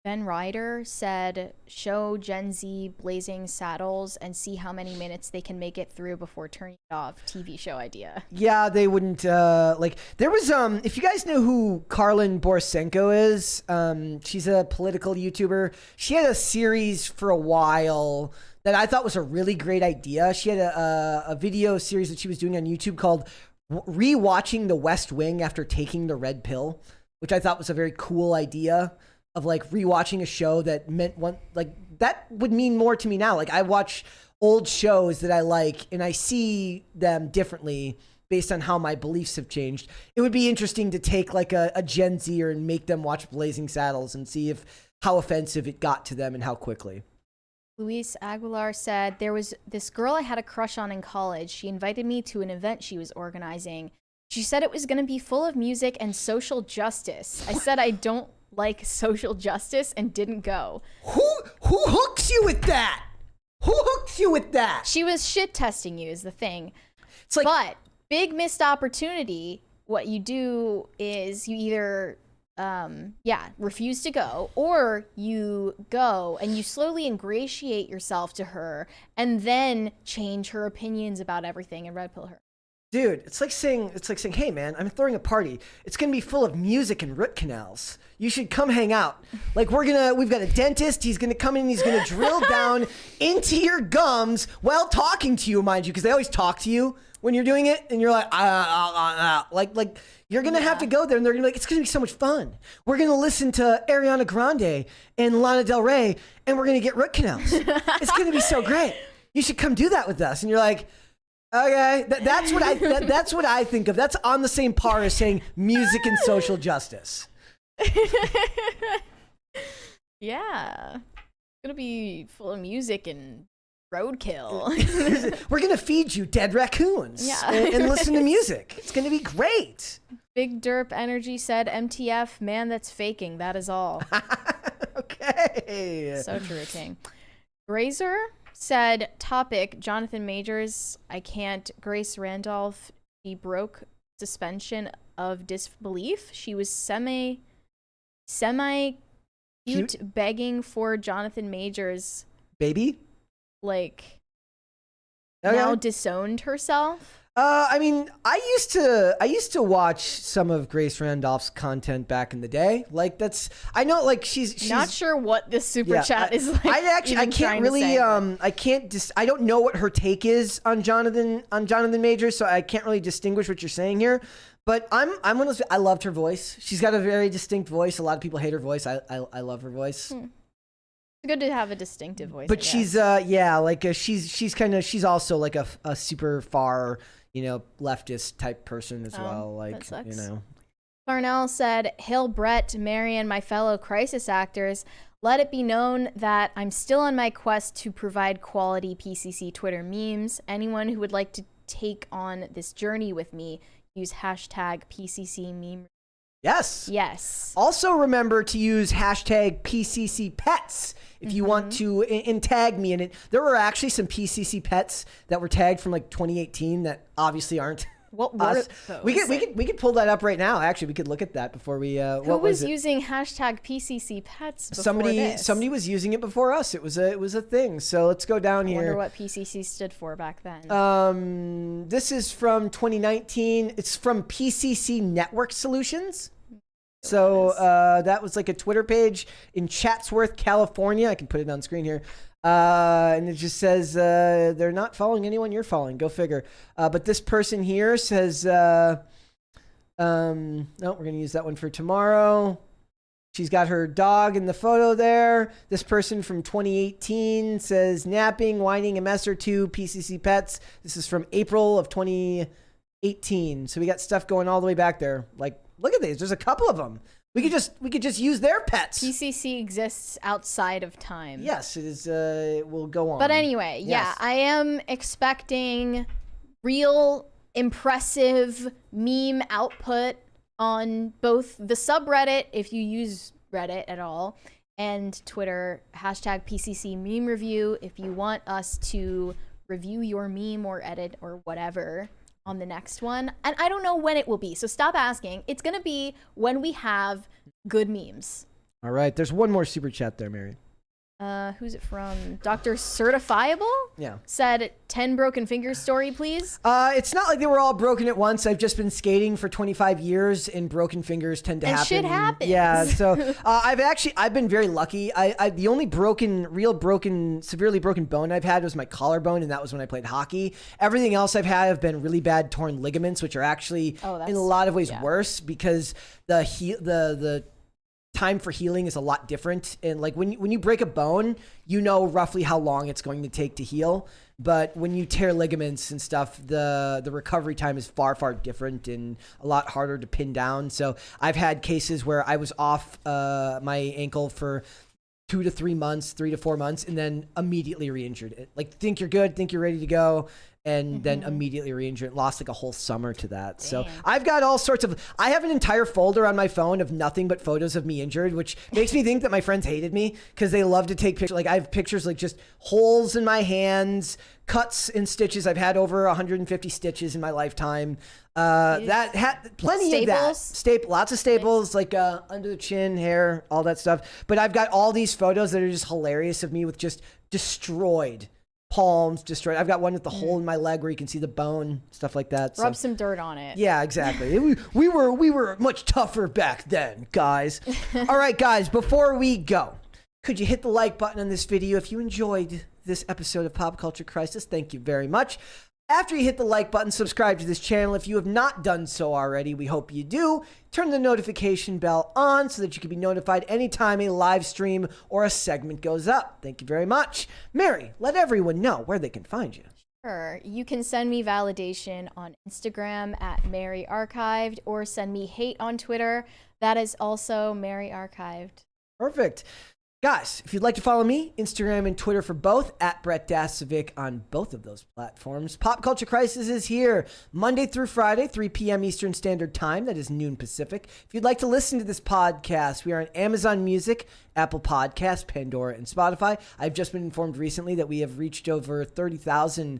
Ben Ryder said, show Gen Z Blazing Saddles and see how many minutes they can make it through before turning it off. TV show idea. Yeah, they wouldn't like there was if you guys know who Karlin Borisenko is, she's a political YouTuber. She had a series for a while that I thought was a really great idea. She had a video series that she was doing on YouTube called Rewatching the West Wing After Taking the Red Pill, which I thought was a very cool idea of like rewatching a show that meant one, like that would mean more to me now. Like I watch old shows that I like and I see them differently based on how my beliefs have changed. It would be interesting to take like a Gen Zer and make them watch Blazing Saddles and see how offensive it got to them and how quickly. Luis Aguilar said, there was this girl I had a crush on in college. She invited me to an event she was organizing. She said it was going to be full of music and social justice. I said I don't like social justice and didn't go. Who hooks you with that? Who hooks you with that? She was shit testing you is the thing. It's like, but big missed opportunity. What you do is you either refuse to go, or you go and you slowly ingratiate yourself to her and then change her opinions about everything and red pill her. Dude, it's like saying, hey man, I'm throwing a party. It's gonna be full of music and root canals. You should come hang out. Like we've got a dentist. He's gonna come in and he's gonna drill down into your gums while talking to you, mind you, because they always talk to you when you're doing it, and you're like, like you're gonna have to go there, and they're gonna be like, it's gonna be so much fun. We're gonna listen to Ariana Grande and Lana Del Rey, and we're gonna get root canals. It's gonna be so great. You should come do that with us. And you're like, okay, that's what I think of. That's on the same par as saying music and social justice. Yeah, it's gonna be full of music and roadkill. We're gonna feed you dead raccoons and listen to music. It's gonna be great. Big Derp Energy said, MTF, man that's faking, that is all. Okay. So true, King. Grazer said, topic, Jonathan Majors, I can't. Grace Randolph, she broke suspension of disbelief. She was semi cute begging for Jonathan Majors, baby, like, okay. Now disowned herself. I mean, I used to watch some of Grace Randolph's content back in the day. Like I know, like she's not sure what this super chat is like. I can't really, I don't know what her take is on Jonathan Majors, so I can't really distinguish what you're saying here. But I loved her voice. She's got a very distinct voice. A lot of people hate her voice. I love her voice. It's good to have a distinctive voice. But she's she's also like a super far, leftist type person as well. Like, that sucks. Clarnell said, Hail Brett, Marion, my fellow crisis actors. Let it be known that I'm still on my quest to provide quality PCC Twitter memes. Anyone who would like to take on this journey with me, use hashtag PCC meme. Yes. Also remember to use hashtag PCC pets if you want to and tag me in it. There were actually some PCC pets that were tagged from like 2018 that obviously aren't. What were those? We could pull that up right now. Actually, we could look at that before we. Who was using hashtag PCC pets before this? Somebody was using it before us. It was a thing. So let's go down here. I wonder what PCC stood for back then. This is from 2019. It's from PCC Network Solutions. So that was like a Twitter page in Chatsworth, California. I can put it on screen here. And it just says they're not following anyone you're following. Go figure. But this person here says, no, we're going to use that one for tomorrow. She's got her dog in the photo there. This person from 2018 says napping, whining a mess or two, PCC pets. This is from April of 2018. So we got stuff going all the way back there. Like, look at these. There's a couple of them. We could just use their pets. PCC exists outside of time. Yes, it is. We'll go on. But anyway, yes. I am expecting real impressive meme output on both the subreddit, if you use Reddit at all, and Twitter, hashtag PCC meme review, if you want us to review your meme or edit or whatever on the next one. And I don't know when it will be, so stop asking. It's gonna be when we have good memes. All right. There's one more super chat there, Mary. Who's it from? Dr. Certifiable? Yeah. Said 10 broken fingers story, please. It's not like they were all broken at once. I've just been skating for 25 years, and broken fingers tend to And happen. shit happens. Yeah. So I've been very lucky. The only severely broken bone I've had was my collarbone, and that was when I played hockey. Everything else I've had have been really bad torn ligaments, which are actually in a lot of ways worse because the time for healing is a lot different. And like when you break a bone, you know roughly how long it's going to take to heal. But when you tear ligaments and stuff, the recovery time is far, far different and a lot harder to pin down. So I've had cases where I was off my ankle for 2 to 3 months, 3 to 4 months, and then immediately re-injured it. Like, think you're good, think you're ready to go, and then immediately re-injured it. Lost like a whole summer to that. So I've got all sorts of, I have an entire folder on my phone of nothing but photos of me injured, which makes me think that my friends hated me because they love to take pictures. Like, I have pictures like just holes in my hands, cuts and stitches. I've had over 150 stitches in my lifetime. That had plenty of that. Lots of staples, like under the chin, hair, all that stuff. But I've got all these photos that are just hilarious of me with just destroyed palms, destroyed. I've got one with the hole in my leg where you can see the bone, stuff like that. Rub some dirt on it. Yeah, exactly. we were much tougher back then, guys. All right, guys, before we go, could you hit the like button on this video if you enjoyed this episode of Pop Culture Crisis? Thank you very much. After you hit the like button, subscribe to this channel. If you have not done so already, we hope you do. Turn the notification bell on so that you can be notified anytime a live stream or a segment goes up. Thank you very much. Mary, let everyone know where they can find you. Sure. You can send me validation on Instagram at Mary Archived, or send me hate on Twitter. That is also Mary Archived. Perfect. Guys, if you'd like to follow me, Instagram and Twitter for both, at Brett Dasovic on both of those platforms. Pop Culture Crisis is here Monday through Friday, 3 p.m. Eastern Standard Time. That is noon Pacific. If you'd like to listen to this podcast, we are on Amazon Music, Apple Podcasts, Pandora, and Spotify. I've just been informed recently that we have reached over 30,000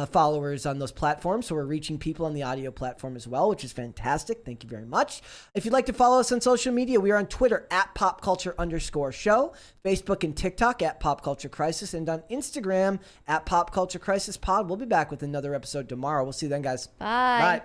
followers on those platforms, so we're reaching people on the audio platform as well, which is fantastic. Thank you very much. If you'd like to follow us on social media, we are on Twitter at popculture_show, Facebook and TikTok at Pop Culture Crisis, and on Instagram at Pop Culture Crisis Pod. We'll be back with another episode tomorrow. We'll see you then, guys. Bye. Bye.